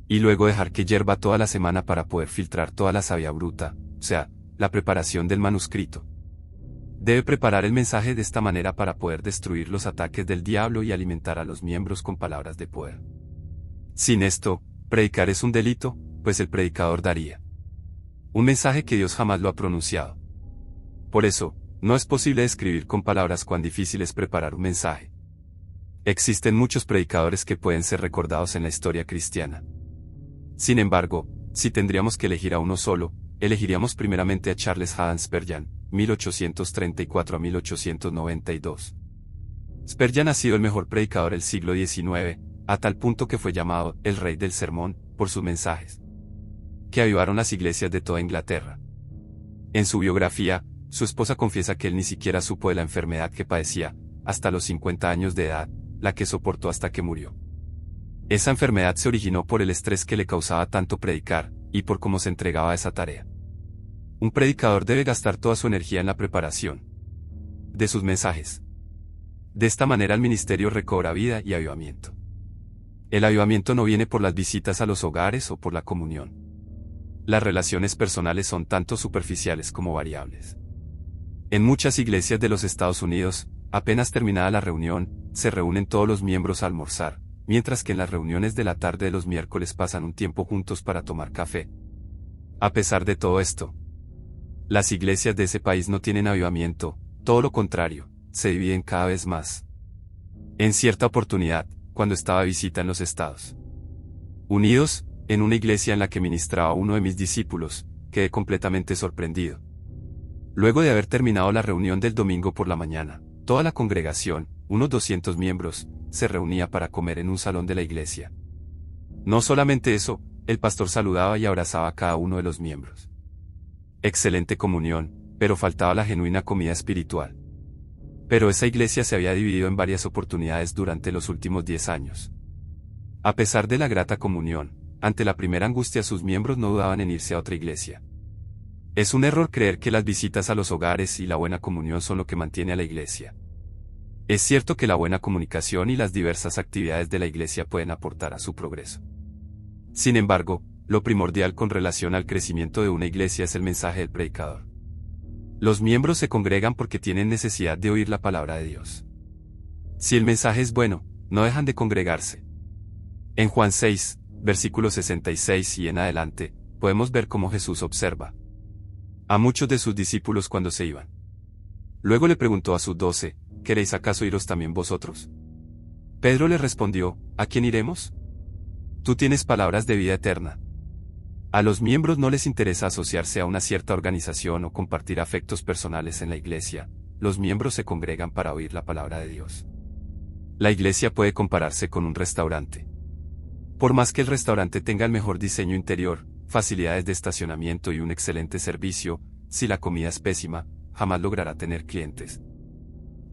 y luego dejar que hierva toda la semana para poder filtrar toda la savia bruta, o sea, la preparación del manuscrito. Debe preparar el mensaje de esta manera para poder destruir los ataques del diablo y alimentar a los miembros con palabras de poder. Sin esto, predicar es un delito, pues el predicador daría un mensaje que Dios jamás lo ha pronunciado. Por eso, no es posible describir con palabras cuán difícil es preparar un mensaje. Existen muchos predicadores que pueden ser recordados en la historia cristiana. Sin embargo, si tendríamos que elegir a uno solo, elegiríamos primeramente a Charles Haddon Spurgeon, 1834 a 1892. Spurgeon ha sido el mejor predicador del siglo XIX, a tal punto que fue llamado el rey del sermón, por sus mensajes, que avivaron las iglesias de toda Inglaterra. En su biografía, su esposa confiesa que él ni siquiera supo de la enfermedad que padecía, hasta los 50 años de edad, la que soportó hasta que murió. Esa enfermedad se originó por el estrés que le causaba tanto predicar, y por cómo se entregaba a esa tarea. Un predicador debe gastar toda su energía en la preparación de sus mensajes. De esta manera el ministerio recobra vida y avivamiento. El avivamiento no viene por las visitas a los hogares o por la comunión. Las relaciones personales son tanto superficiales como variables. En muchas iglesias de los Estados Unidos, apenas terminada la reunión, se reúnen todos los miembros a almorzar, mientras que en las reuniones de la tarde de los miércoles pasan un tiempo juntos para tomar café. A pesar de todo esto, las iglesias de ese país no tienen avivamiento, todo lo contrario, se dividen cada vez más. En cierta oportunidad, cuando estaba de visita en los Estados Unidos, en una iglesia en la que ministraba uno de mis discípulos, quedé completamente sorprendido. Luego de haber terminado la reunión del domingo por la mañana, toda la congregación, unos 200 miembros, se reunía para comer en un salón de la iglesia. No solamente eso, el pastor saludaba y abrazaba a cada uno de los miembros. Excelente comunión, pero faltaba la genuina comida espiritual. Pero esa iglesia se había dividido en varias oportunidades durante los últimos 10 años. A pesar de la grata comunión, ante la primera angustia sus miembros no dudaban en irse a otra iglesia. Es un error creer que las visitas a los hogares y la buena comunión son lo que mantiene a la iglesia. Es cierto que la buena comunicación y las diversas actividades de la iglesia pueden aportar a su progreso. Sin embargo, lo primordial con relación al crecimiento de una iglesia es el mensaje del predicador. Los miembros se congregan porque tienen necesidad de oír la palabra de Dios. Si el mensaje es bueno, no dejan de congregarse. En Juan 6, versículo 66 y en adelante, podemos ver cómo Jesús observa a muchos de sus discípulos cuando se iban. Luego le preguntó a sus 12, ¿queréis acaso iros también vosotros? Pedro le respondió, ¿a quién iremos? Tú tienes palabras de vida eterna. A los miembros no les interesa asociarse a una cierta organización o compartir afectos personales en la iglesia, los miembros se congregan para oír la palabra de Dios. La iglesia puede compararse con un restaurante. Por más que el restaurante tenga el mejor diseño interior, facilidades de estacionamiento y un excelente servicio, si la comida es pésima, jamás logrará tener clientes.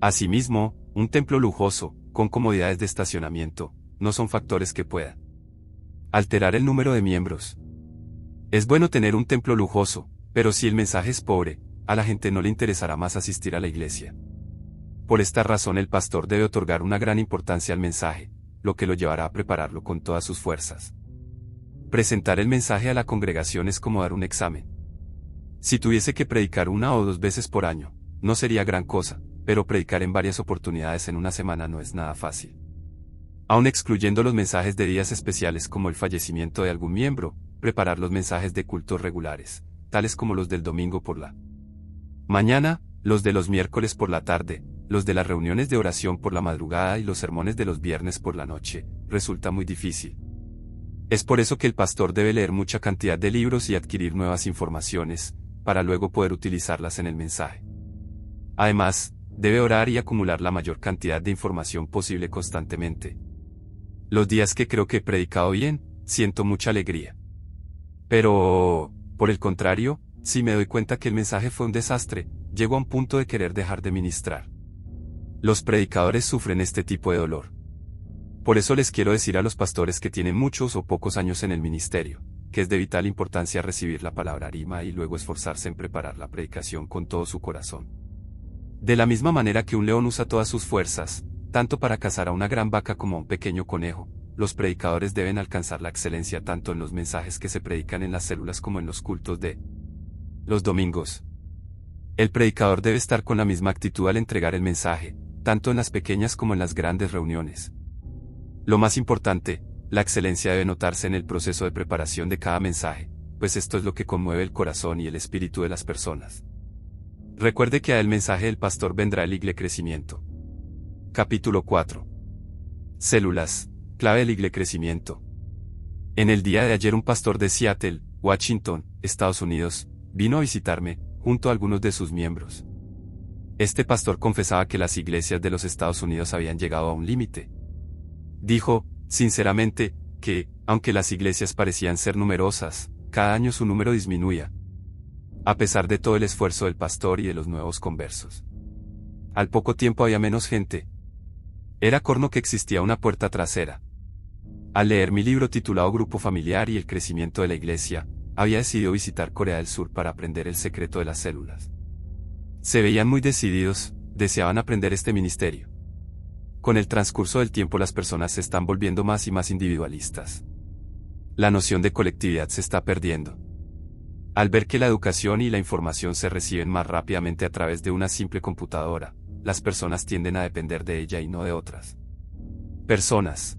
Asimismo, un templo lujoso, con comodidades de estacionamiento, no son factores que puedan alterar el número de miembros. Es bueno tener un templo lujoso, pero si el mensaje es pobre, a la gente no le interesará más asistir a la iglesia. Por esta razón el pastor debe otorgar una gran importancia al mensaje, lo que lo llevará a prepararlo con todas sus fuerzas. Presentar el mensaje a la congregación es como dar un examen. Si tuviese que predicar 1 o 2 veces por año, no sería gran cosa, pero predicar en varias oportunidades en una semana no es nada fácil. Aun excluyendo los mensajes de días especiales como el fallecimiento de algún miembro, preparar los mensajes de cultos regulares, tales como los del domingo por la mañana, los de los miércoles por la tarde, los de las reuniones de oración por la madrugada y los sermones de los viernes por la noche, resulta muy difícil. Es por eso que el pastor debe leer mucha cantidad de libros y adquirir nuevas informaciones, para luego poder utilizarlas en el mensaje. Además, debe orar y acumular la mayor cantidad de información posible constantemente. Los días que creo que he predicado bien, siento mucha alegría. Pero, por el contrario, si me doy cuenta que el mensaje fue un desastre, llego a un punto de querer dejar de ministrar. Los predicadores sufren este tipo de dolor. Por eso les quiero decir a los pastores que tienen muchos o pocos años en el ministerio, que es de vital importancia recibir la palabra rima y luego esforzarse en preparar la predicación con todo su corazón. De la misma manera que un león usa todas sus fuerzas, tanto para cazar a una gran vaca como a un pequeño conejo, los predicadores deben alcanzar la excelencia tanto en los mensajes que se predican en las células como en los cultos de los domingos. El predicador debe estar con la misma actitud al entregar el mensaje, tanto en las pequeñas como en las grandes reuniones. Lo más importante, la excelencia debe notarse en el proceso de preparación de cada mensaje, pues esto es lo que conmueve el corazón y el espíritu de las personas. Recuerde que al mensaje del pastor vendrá el igle crecimiento. Capítulo 4. Células, clave del igle crecimiento. En el día de ayer un pastor de Seattle, Washington, Estados Unidos, vino a visitarme, junto a algunos de sus miembros. Este pastor confesaba que las iglesias de los Estados Unidos habían llegado a un límite. Dijo, sinceramente, que, aunque las iglesias parecían ser numerosas, cada año su número disminuía. A pesar de todo el esfuerzo del pastor y de los nuevos conversos. Al poco tiempo había menos gente. Era corno que existía una puerta trasera. Al leer mi libro titulado Grupo Familiar y el crecimiento de la iglesia, había decidido visitar Corea del Sur para aprender el secreto de las células. Se veían muy decididos, deseaban aprender este ministerio. Con el transcurso del tiempo las personas se están volviendo más y más individualistas. La noción de colectividad se está perdiendo. Al ver que la educación y la información se reciben más rápidamente a través de una simple computadora, las personas tienden a depender de ella y no de otras personas.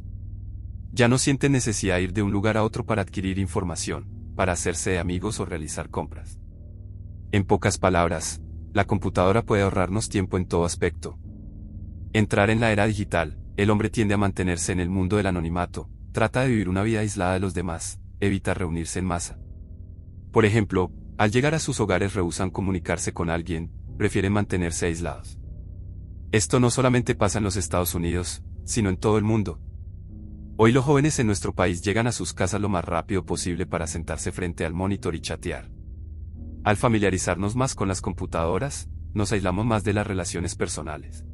Ya no sienten necesidad de ir de un lugar a otro para adquirir información, para hacerse de amigos o realizar compras. En pocas palabras, la computadora puede ahorrarnos tiempo en todo aspecto. Entrar en la era digital, el hombre tiende a mantenerse en el mundo del anonimato, trata de vivir una vida aislada de los demás, evita reunirse en masa. Por ejemplo, al llegar a sus hogares rehúsan comunicarse con alguien, prefieren mantenerse aislados. Esto no solamente pasa en los Estados Unidos, sino en todo el mundo. Hoy los jóvenes en nuestro país llegan a sus casas lo más rápido posible para sentarse frente al monitor y chatear. Al familiarizarnos más con las computadoras, nos aislamos más de las relaciones personales.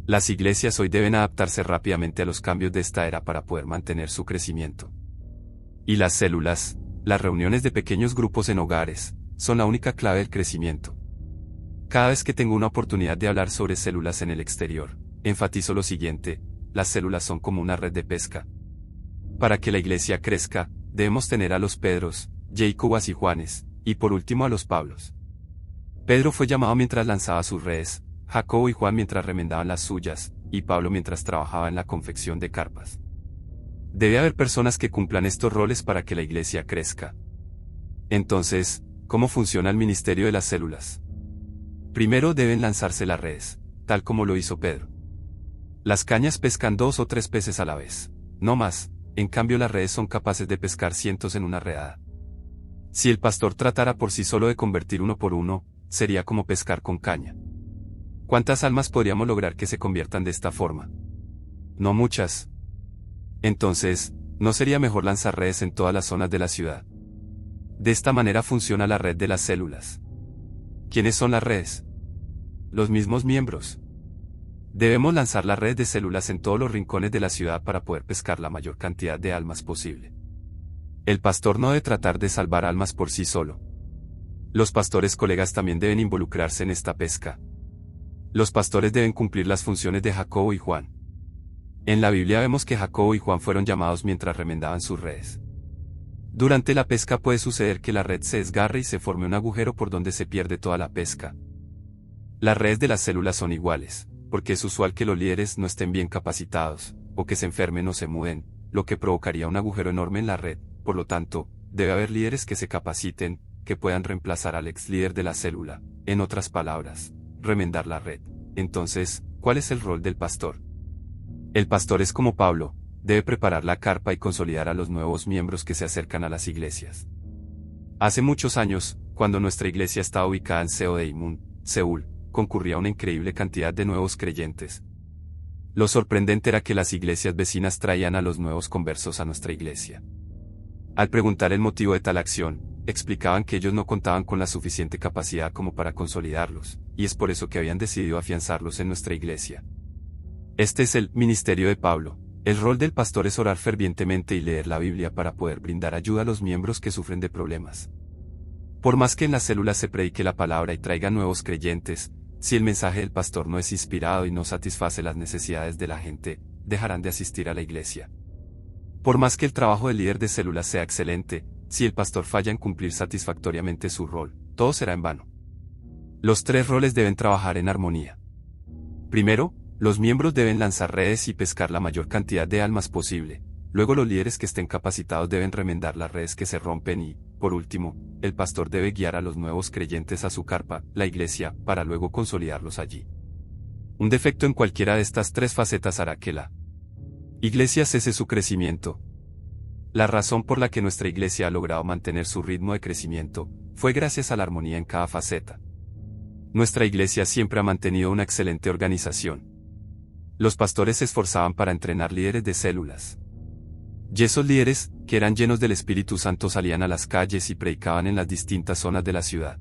Las iglesias hoy deben adaptarse rápidamente a los cambios de esta era para poder mantener su crecimiento. Y las células, las reuniones de pequeños grupos en hogares, son la única clave del crecimiento. Cada vez que tengo una oportunidad de hablar sobre células en el exterior, enfatizo lo siguiente: las células son como una red de pesca. Para que la iglesia crezca, debemos tener a los Pedros, Jacobas y Juanes, y por último a los Pablos. Pedro fue llamado mientras lanzaba sus redes, Jacobo y Juan mientras remendaban las suyas, y Pablo mientras trabajaba en la confección de carpas. Debe haber personas que cumplan estos roles para que la iglesia crezca. Entonces, ¿cómo funciona el ministerio de las células? Primero deben lanzarse las redes, tal como lo hizo Pedro. Las cañas pescan 2 o 3 peces a la vez, no más, en cambio las redes son capaces de pescar cientos en una redada. Si el pastor tratara por sí solo de convertir uno por uno, sería como pescar con caña. ¿Cuántas almas podríamos lograr que se conviertan de esta forma? No muchas. Entonces, ¿no sería mejor lanzar redes en todas las zonas de la ciudad? De esta manera funciona la red de las células. ¿Quiénes son las redes? Los mismos miembros. Debemos lanzar la red de células en todos los rincones de la ciudad para poder pescar la mayor cantidad de almas posible. El pastor no debe tratar de salvar almas por sí solo. Los pastores colegas también deben involucrarse en esta pesca. Los pastores deben cumplir las funciones de Jacobo y Juan. En la Biblia vemos que Jacobo y Juan fueron llamados mientras remendaban sus redes. Durante la pesca puede suceder que la red se desgarre y se forme un agujero por donde se pierde toda la pesca. Las redes de las células son iguales, porque es usual que los líderes no estén bien capacitados, o que se enfermen o se muden, lo que provocaría un agujero enorme en la red. Por lo tanto, debe haber líderes que se capaciten, que puedan reemplazar al ex líder de la célula, en otras palabras, remendar la red. Entonces, ¿cuál es el rol del pastor? El pastor es como Pablo, debe preparar la carpa y consolidar a los nuevos miembros que se acercan a las iglesias. Hace muchos años, cuando nuestra iglesia estaba ubicada en Seodaemun, Seúl, concurría una increíble cantidad de nuevos creyentes. Lo sorprendente era que las iglesias vecinas traían a los nuevos conversos a nuestra iglesia. Al preguntar el motivo de tal acción, explicaban que ellos no contaban con la suficiente capacidad como para consolidarlos, y es por eso que habían decidido afianzarlos en nuestra iglesia. Este es el ministerio de Pablo. El rol del pastor es orar fervientemente y leer la Biblia para poder brindar ayuda a los miembros que sufren de problemas. Por más que en las células se predique la palabra y traiga nuevos creyentes, si el mensaje del pastor no es inspirado y no satisface las necesidades de la gente, dejarán de asistir a la iglesia. Por más que el trabajo del líder de células sea excelente, si el pastor falla en cumplir satisfactoriamente su rol, todo será en vano. Los 3 roles deben trabajar en armonía. Primero, los miembros deben lanzar redes y pescar la mayor cantidad de almas posible. Luego los líderes que estén capacitados deben remendar las redes que se rompen y, por último, el pastor debe guiar a los nuevos creyentes a su carpa, la iglesia, para luego consolidarlos allí. Un defecto en cualquiera de estas 3 facetas hará que la iglesia cese su crecimiento. La razón por la que nuestra iglesia ha logrado mantener su ritmo de crecimiento fue gracias a la armonía en cada faceta. Nuestra iglesia siempre ha mantenido una excelente organización. Los pastores se esforzaban para entrenar líderes de células. Y esos líderes, que eran llenos del Espíritu Santo, salían a las calles y predicaban en las distintas zonas de la ciudad.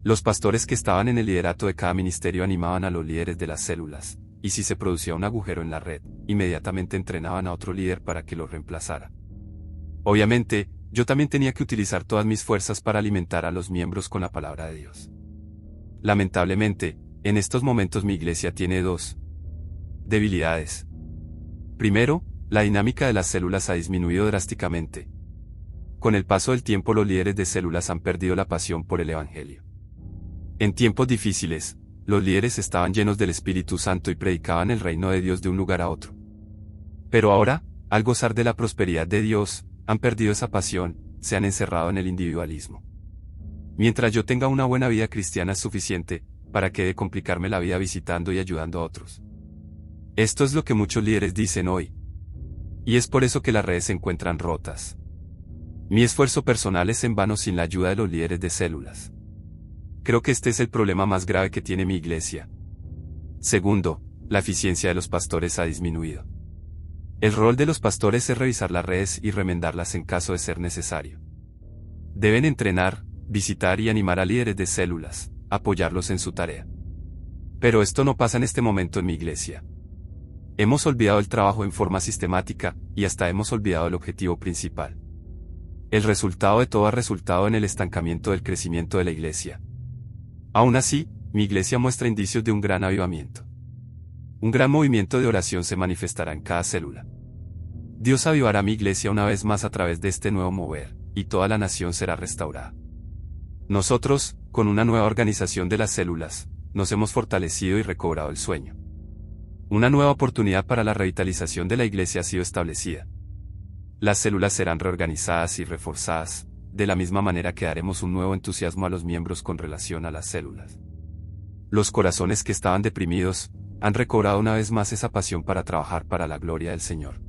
Los pastores que estaban en el liderato de cada ministerio animaban a los líderes de las células, y si se producía un agujero en la red, inmediatamente entrenaban a otro líder para que lo reemplazara. Obviamente, yo también tenía que utilizar todas mis fuerzas para alimentar a los miembros con la palabra de Dios. Lamentablemente, en estos momentos mi iglesia tiene dos debilidades. Primero, la dinámica de las células ha disminuido drásticamente. Con el paso del tiempo los líderes de células han perdido la pasión por el Evangelio. En tiempos difíciles, los líderes estaban llenos del Espíritu Santo y predicaban el reino de Dios de un lugar a otro. Pero ahora, al gozar de la prosperidad de Dios, han perdido esa pasión, se han encerrado en el individualismo. Mientras yo tenga una buena vida cristiana es suficiente, para que de complicarme la vida visitando y ayudando a otros. Esto es lo que muchos líderes dicen hoy. Y es por eso que las redes se encuentran rotas. Mi esfuerzo personal es en vano sin la ayuda de los líderes de células. Creo que este es el problema más grave que tiene mi iglesia. Segundo, la eficiencia de los pastores ha disminuido. El rol de los pastores es revisar las redes y remendarlas en caso de ser necesario. Deben entrenar, visitar y animar a líderes de células, apoyarlos en su tarea. Pero esto no pasa en este momento en mi iglesia. Hemos olvidado el trabajo en forma sistemática, y hasta hemos olvidado el objetivo principal. El resultado de todo ha resultado en el estancamiento del crecimiento de la iglesia. Aún así, mi iglesia muestra indicios de un gran avivamiento. Un gran movimiento de oración se manifestará en cada célula. Dios avivará mi iglesia una vez más a través de este nuevo mover, y toda la nación será restaurada. Nosotros, con una nueva organización de las células, nos hemos fortalecido y recobrado el sueño. Una nueva oportunidad para la revitalización de la iglesia ha sido establecida. Las células serán reorganizadas y reforzadas, de la misma manera que daremos un nuevo entusiasmo a los miembros con relación a las células. Los corazones que estaban deprimidos, han recobrado una vez más esa pasión para trabajar para la gloria del Señor.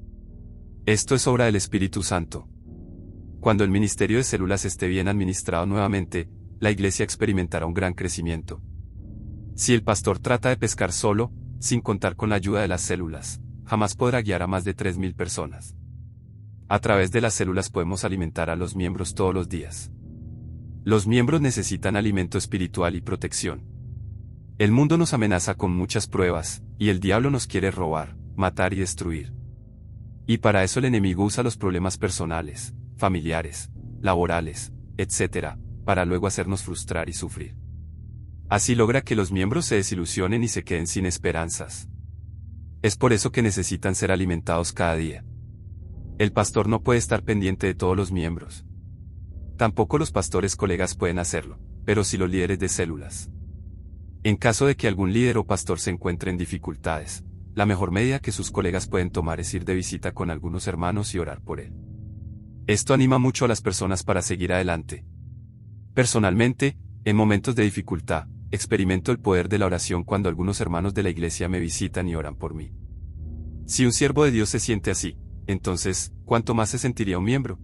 Esto es obra del Espíritu Santo. Cuando el ministerio de células esté bien administrado nuevamente, la iglesia experimentará un gran crecimiento. Si el pastor trata de pescar solo, sin contar con la ayuda de las células, jamás podrá guiar a más de 3.000 personas. A través de las células podemos alimentar a los miembros todos los días. Los miembros necesitan alimento espiritual y protección. El mundo nos amenaza con muchas pruebas, y el diablo nos quiere robar, matar y destruir. Y para eso el enemigo usa los problemas personales, familiares, laborales, etc., para luego hacernos frustrar y sufrir. Así logra que los miembros se desilusionen y se queden sin esperanzas. Es por eso que necesitan ser alimentados cada día. El pastor no puede estar pendiente de todos los miembros. Tampoco los pastores colegas pueden hacerlo, pero sí los líderes de células. En caso de que algún líder o pastor se encuentre en dificultades, la mejor medida que sus colegas pueden tomar es ir de visita con algunos hermanos y orar por él. Esto anima mucho a las personas para seguir adelante. Personalmente, en momentos de dificultad, experimento el poder de la oración cuando algunos hermanos de la iglesia me visitan y oran por mí. Si un siervo de Dios se siente así, entonces, ¿cuánto más se sentiría un miembro?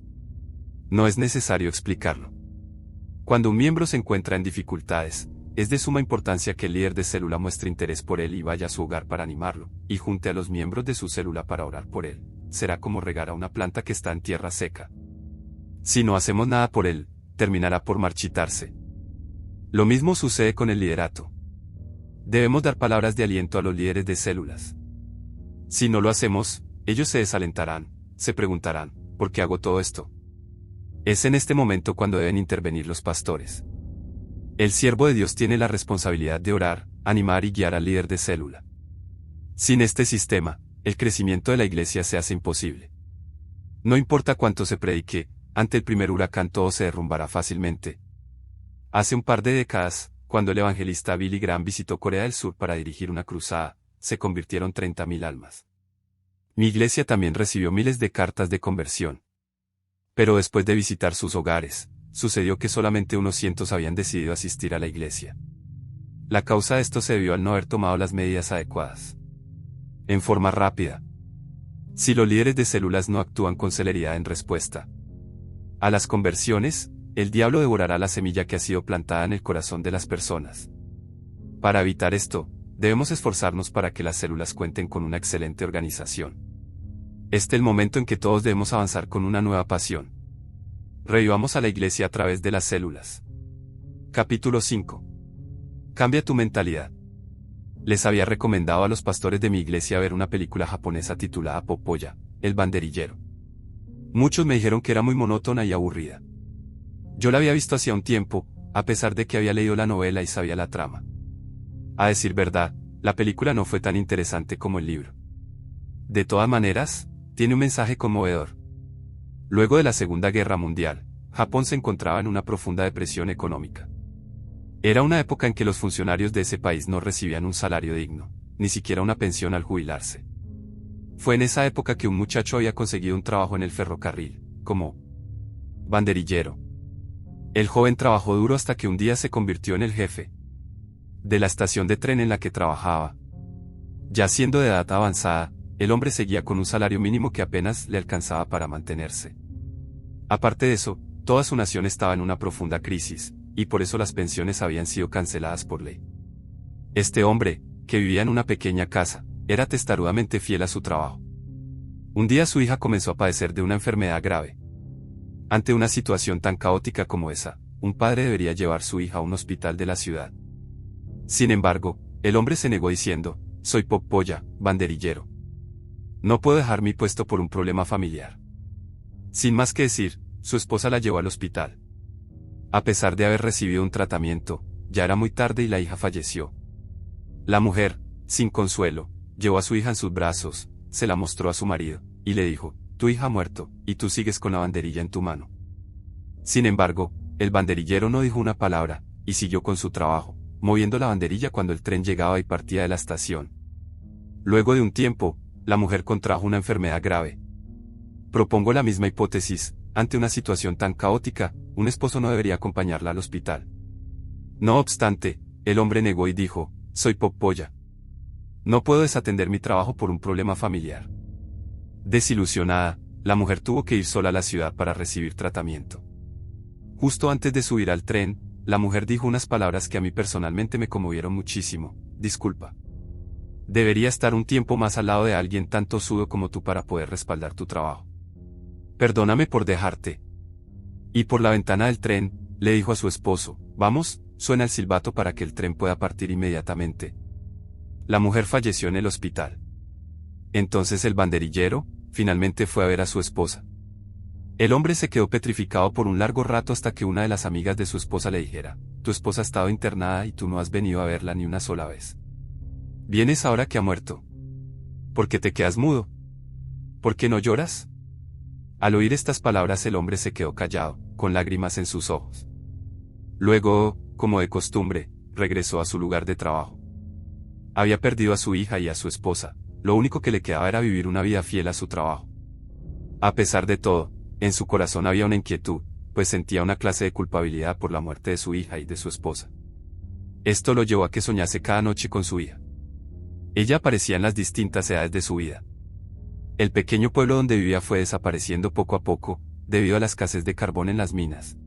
No es necesario explicarlo. Cuando un miembro se encuentra en dificultades, es de suma importancia que el líder de célula muestre interés por él y vaya a su hogar para animarlo, y junte a los miembros de su célula para orar por él. Será como regar a una planta que está en tierra seca. Si no hacemos nada por él, terminará por marchitarse. Lo mismo sucede con el liderato. Debemos dar palabras de aliento a los líderes de células. Si no lo hacemos, ellos se desalentarán, se preguntarán, ¿por qué hago todo esto? Es en este momento cuando deben intervenir los pastores. El siervo de Dios tiene la responsabilidad de orar, animar y guiar al líder de célula. Sin este sistema, el crecimiento de la iglesia se hace imposible. No importa cuánto se predique, ante el primer huracán todo se derrumbará fácilmente. Hace un par de décadas, cuando el evangelista Billy Graham visitó Corea del Sur para dirigir una cruzada, se convirtieron 30.000 almas. Mi iglesia también recibió miles de cartas de conversión. Pero después de visitar sus hogares, sucedió que solamente unos cientos habían decidido asistir a la iglesia. La causa de esto se debió al no haber tomado las medidas adecuadas. En forma rápida. Si los líderes de células no actúan con celeridad en respuesta a las conversiones, el diablo devorará la semilla que ha sido plantada en el corazón de las personas. Para evitar esto, debemos esforzarnos para que las células cuenten con una excelente organización. Este es el momento en que todos debemos avanzar con una nueva pasión. Revivamos a la iglesia a través de las células. Capítulo 5. Cambia tu mentalidad. Les había recomendado a los pastores de mi iglesia ver una película japonesa titulada Popoya, el banderillero. Muchos me dijeron que era muy monótona y aburrida. Yo la había visto hacía un tiempo, a pesar de que había leído la novela y sabía la trama. A decir verdad, la película no fue tan interesante como el libro. De todas maneras, tiene un mensaje conmovedor. Luego de la Segunda Guerra Mundial, Japón se encontraba en una profunda depresión económica. Era una época en que los funcionarios de ese país no recibían un salario digno, ni siquiera una pensión al jubilarse. Fue en esa época que un muchacho había conseguido un trabajo en el ferrocarril, como banderillero. El joven trabajó duro hasta que un día se convirtió en el jefe de la estación de tren en la que trabajaba. Ya siendo de edad avanzada, el hombre seguía con un salario mínimo que apenas le alcanzaba para mantenerse. Aparte de eso, toda su nación estaba en una profunda crisis, y por eso las pensiones habían sido canceladas por ley. Este hombre, que vivía en una pequeña casa, era testarudamente fiel a su trabajo. Un día su hija comenzó a padecer de una enfermedad grave. Ante una situación tan caótica como esa, un padre debería llevar su hija a un hospital de la ciudad. Sin embargo, el hombre se negó diciendo, «Soy Popoya, banderillero. No puedo dejar mi puesto por un problema familiar». Sin más que decir, su esposa la llevó al hospital. A pesar de haber recibido un tratamiento, ya era muy tarde y la hija falleció. La mujer, sin consuelo, llevó a su hija en sus brazos, se la mostró a su marido, y le dijo, «Tu hija ha muerto, y tú sigues con la banderilla en tu mano». Sin embargo, el banderillero no dijo una palabra, y siguió con su trabajo, moviendo la banderilla cuando el tren llegaba y partía de la estación. Luego de un tiempo, la mujer contrajo una enfermedad grave. Propongo la misma hipótesis, ante una situación tan caótica, un esposo no debería acompañarla al hospital. No obstante, el hombre negó y dijo, «Soy Popoya. No puedo desatender mi trabajo por un problema familiar». Desilusionada, la mujer tuvo que ir sola a la ciudad para recibir tratamiento. Justo antes de subir al tren, la mujer dijo unas palabras que a mí personalmente me conmovieron muchísimo, «Disculpa. Debería estar un tiempo más al lado de alguien tan tosudo como tú para poder respaldar tu trabajo. Perdóname por dejarte». Y por la ventana del tren, le dijo a su esposo, «Vamos, suena el silbato para que el tren pueda partir inmediatamente». La mujer falleció en el hospital. Entonces el banderillero, finalmente fue a ver a su esposa. El hombre se quedó petrificado por un largo rato hasta que una de las amigas de su esposa le dijera, «Tu esposa ha estado internada y tú no has venido a verla ni una sola vez. ¿Vienes ahora que ha muerto? ¿Por qué te quedas mudo? ¿Por qué no lloras?». Al oír estas palabras el hombre se quedó callado, con lágrimas en sus ojos. Luego, como de costumbre, regresó a su lugar de trabajo. Había perdido a su hija y a su esposa, lo único que le quedaba era vivir una vida fiel a su trabajo. A pesar de todo, en su corazón había una inquietud, pues sentía una clase de culpabilidad por la muerte de su hija y de su esposa. Esto lo llevó a que soñase cada noche con su hija. Ella aparecía en las distintas edades de su vida. El pequeño pueblo donde vivía fue desapareciendo poco a poco, debido a la escasez de carbón en las minas.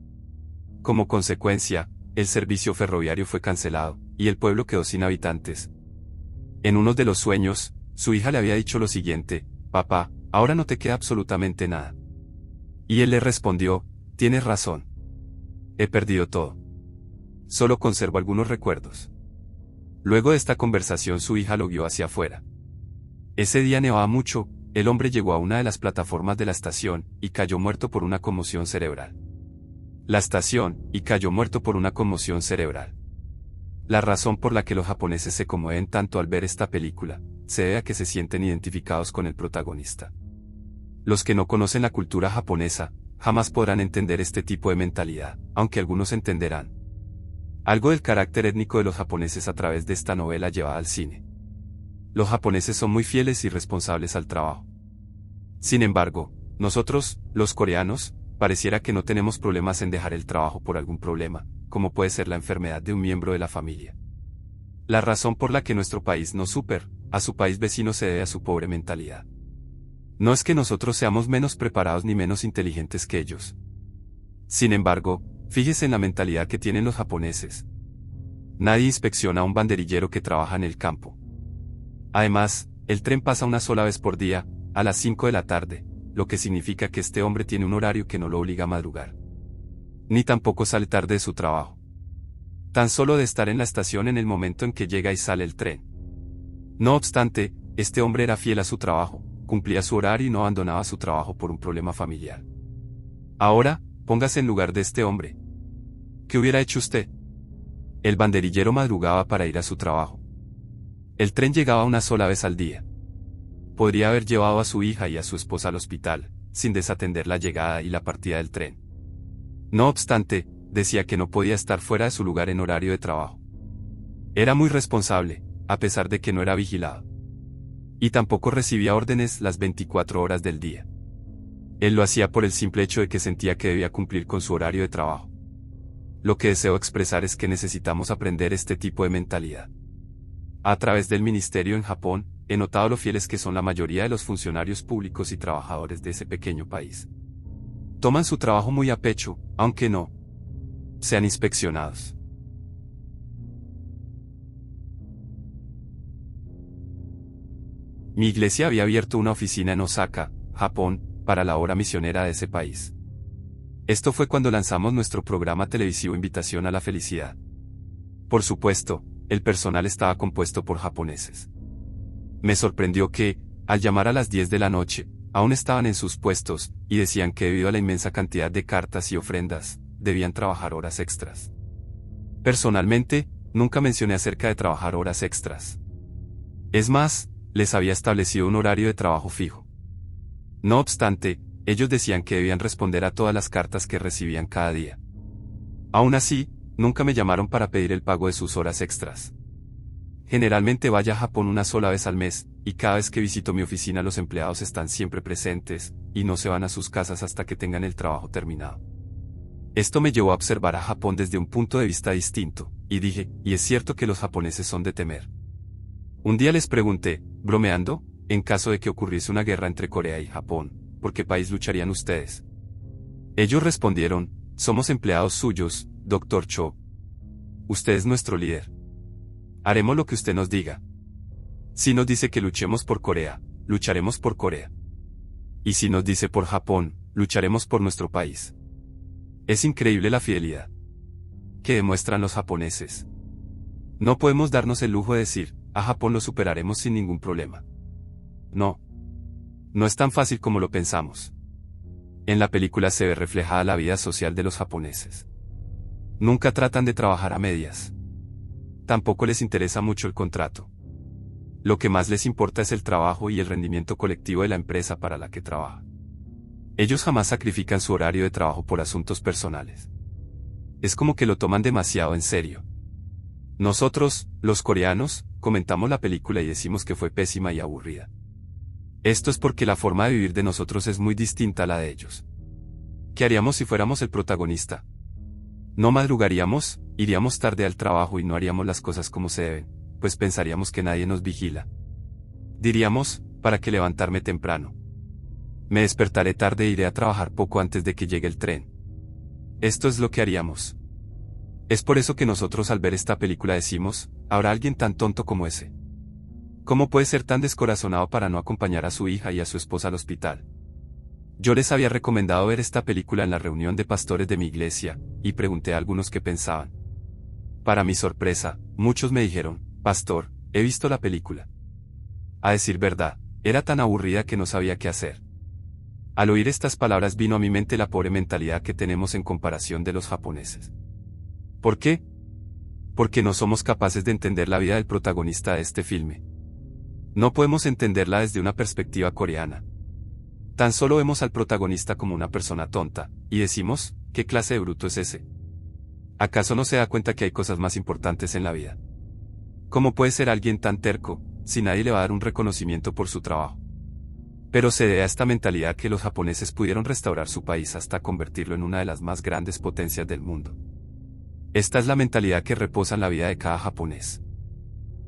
Como consecuencia, el servicio ferroviario fue cancelado, y el pueblo quedó sin habitantes. En uno de los sueños, su hija le había dicho lo siguiente, «Papá, ahora no te queda absolutamente nada». Y él le respondió, «Tienes razón. He perdido todo. Solo conservo algunos recuerdos». Luego de esta conversación su hija lo guió hacia afuera. Ese día nevaba mucho, el hombre llegó a una de las plataformas de la estación, y cayó muerto por una conmoción cerebral. La estación, y cayó muerto por una conmoción cerebral. La razón por la que los japoneses se conmueven tanto al ver esta película, se debe a que se sienten identificados con el protagonista. Los que no conocen la cultura japonesa, jamás podrán entender este tipo de mentalidad, aunque algunos entenderán algo del carácter étnico de los japoneses a través de esta novela llevada al cine. Los japoneses son muy fieles y responsables al trabajo. Sin embargo, nosotros, los coreanos, pareciera que no tenemos problemas en dejar el trabajo por algún problema, como puede ser la enfermedad de un miembro de la familia. La razón por la que nuestro país no supera a su país vecino se debe a su pobre mentalidad. No es que nosotros seamos menos preparados ni menos inteligentes que ellos. Sin embargo, fíjese en la mentalidad que tienen los japoneses. Nadie inspecciona a un banderillero que trabaja en el campo. Además, el tren pasa una sola vez por día, a las 5 de la tarde, lo que significa que este hombre tiene un horario que no lo obliga a madrugar. Ni tampoco sale tarde de su trabajo. Tan solo de estar en la estación en el momento en que llega y sale el tren. No obstante, este hombre era fiel a su trabajo, cumplía su horario y no abandonaba su trabajo por un problema familiar. Ahora, póngase en lugar de este hombre. ¿Qué hubiera hecho usted? El banderillero madrugaba para ir a su trabajo. El tren llegaba una sola vez al día. Podría haber llevado a su hija y a su esposa al hospital, sin desatender la llegada y la partida del tren. No obstante, decía que no podía estar fuera de su lugar en horario de trabajo. Era muy responsable, a pesar de que no era vigilado. Y tampoco recibía órdenes las 24 horas del día. Él lo hacía por el simple hecho de que sentía que debía cumplir con su horario de trabajo. Lo que deseo expresar es que necesitamos aprender este tipo de mentalidad. A través del ministerio en Japón, he notado lo fieles que son la mayoría de los funcionarios públicos y trabajadores de ese pequeño país. Toman su trabajo muy a pecho, aunque no sean inspeccionados. Mi iglesia había abierto una oficina en Osaka, Japón, para la obra misionera de ese país. Esto fue cuando lanzamos nuestro programa televisivo Invitación a la Felicidad. Por supuesto, el personal estaba compuesto por japoneses. Me sorprendió que, al llamar a las 10 de la noche, aún estaban en sus puestos, y decían que debido a la inmensa cantidad de cartas y ofrendas, debían trabajar horas extras. Personalmente, nunca mencioné acerca de trabajar horas extras. Es más, les había establecido un horario de trabajo fijo. No obstante, ellos decían que debían responder a todas las cartas que recibían cada día. Aún así, nunca me llamaron para pedir el pago de sus horas extras. Generalmente vaya a Japón una sola vez al mes, y cada vez que visito mi oficina los empleados están siempre presentes, y no se van a sus casas hasta que tengan el trabajo terminado. Esto me llevó a observar a Japón desde un punto de vista distinto, y dije, y es cierto que los japoneses son de temer. Un día les pregunté, bromeando, en caso de que ocurriese una guerra entre Corea y Japón, ¿por qué país lucharían ustedes? Ellos respondieron, somos empleados suyos, Dr. Cho. Usted es nuestro líder. Haremos lo que usted nos diga. Si nos dice que luchemos por Corea, lucharemos por Corea. Y si nos dice por Japón, lucharemos por nuestro país. Es increíble la fidelidad que demuestran los japoneses. No podemos darnos el lujo de decir, a Japón lo superaremos sin ningún problema. No. No es tan fácil como lo pensamos. En la película se ve reflejada la vida social de los japoneses. Nunca tratan de trabajar a medias. Tampoco les interesa mucho el contrato. Lo que más les importa es el trabajo y el rendimiento colectivo de la empresa para la que trabajan. Ellos jamás sacrifican su horario de trabajo por asuntos personales. Es como que lo toman demasiado en serio. Nosotros, los coreanos, comentamos la película y decimos que fue pésima y aburrida. Esto es porque la forma de vivir de nosotros es muy distinta a la de ellos. ¿Qué haríamos si fuéramos el protagonista? No madrugaríamos, iríamos tarde al trabajo y no haríamos las cosas como se deben, pues pensaríamos que nadie nos vigila. Diríamos, ¿para qué levantarme temprano? Me despertaré tarde e iré a trabajar poco antes de que llegue el tren. Esto es lo que haríamos. Es por eso que nosotros al ver esta película decimos, ¿habrá alguien tan tonto como ese? ¿Cómo puede ser tan descorazonado para no acompañar a su hija y a su esposa al hospital? Yo les había recomendado ver esta película en la reunión de pastores de mi iglesia, y pregunté a algunos qué pensaban. Para mi sorpresa, muchos me dijeron, pastor, he visto la película. A decir verdad, era tan aburrida que no sabía qué hacer. Al oír estas palabras vino a mi mente la pobre mentalidad que tenemos en comparación de los japoneses. ¿Por qué? Porque no somos capaces de entender la vida del protagonista de este filme. No podemos entenderla desde una perspectiva coreana. Tan solo vemos al protagonista como una persona tonta, y decimos, ¿qué clase de bruto es ese? ¿Acaso no se da cuenta que hay cosas más importantes en la vida? ¿Cómo puede ser alguien tan terco, si nadie le va a dar un reconocimiento por su trabajo? Pero se debe a esta mentalidad que los japoneses pudieron restaurar su país hasta convertirlo en una de las más grandes potencias del mundo. Esta es la mentalidad que reposa en la vida de cada japonés.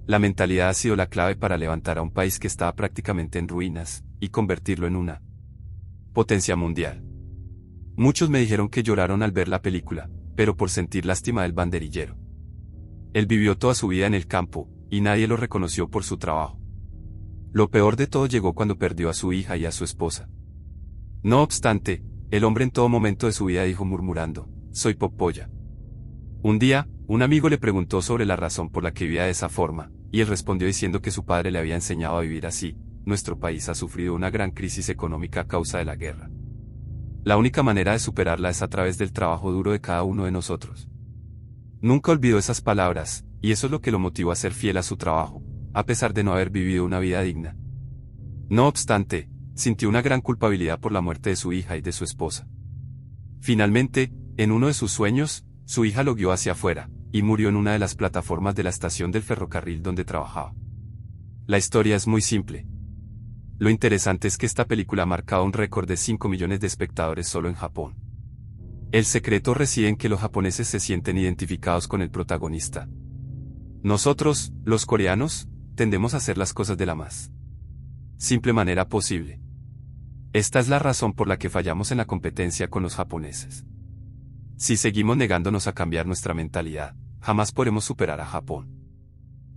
La mentalidad ha sido la clave para levantar a un país que estaba prácticamente en ruinas, y convertirlo en una potencia mundial. Muchos me dijeron que lloraron al ver la película, pero por sentir lástima del banderillero. Él vivió toda su vida en el campo, y nadie lo reconoció por su trabajo. Lo peor de todo llegó cuando perdió a su hija y a su esposa. No obstante, el hombre en todo momento de su vida dijo murmurando, soy Popoya. Un día, un amigo le preguntó sobre la razón por la que vivía de esa forma, y él respondió diciendo que su padre le había enseñado a vivir así. Nuestro país ha sufrido una gran crisis económica a causa de la guerra. La única manera de superarla es a través del trabajo duro de cada uno de nosotros. Nunca olvidó esas palabras, y eso es lo que lo motivó a ser fiel a su trabajo, a pesar de no haber vivido una vida digna. No obstante, sintió una gran culpabilidad por la muerte de su hija y de su esposa. Finalmente, en uno de sus sueños, su hija lo guió hacia afuera, y murió en una de las plataformas de la estación del ferrocarril donde trabajaba. La historia es muy simple. Lo interesante es que esta película ha marcado un récord de 5 millones de espectadores solo en Japón. El secreto reside en que los japoneses se sienten identificados con el protagonista. Nosotros, los coreanos, tendemos a hacer las cosas de la más simple manera posible. Esta es la razón por la que fallamos en la competencia con los japoneses. Si seguimos negándonos a cambiar nuestra mentalidad, jamás podremos superar a Japón.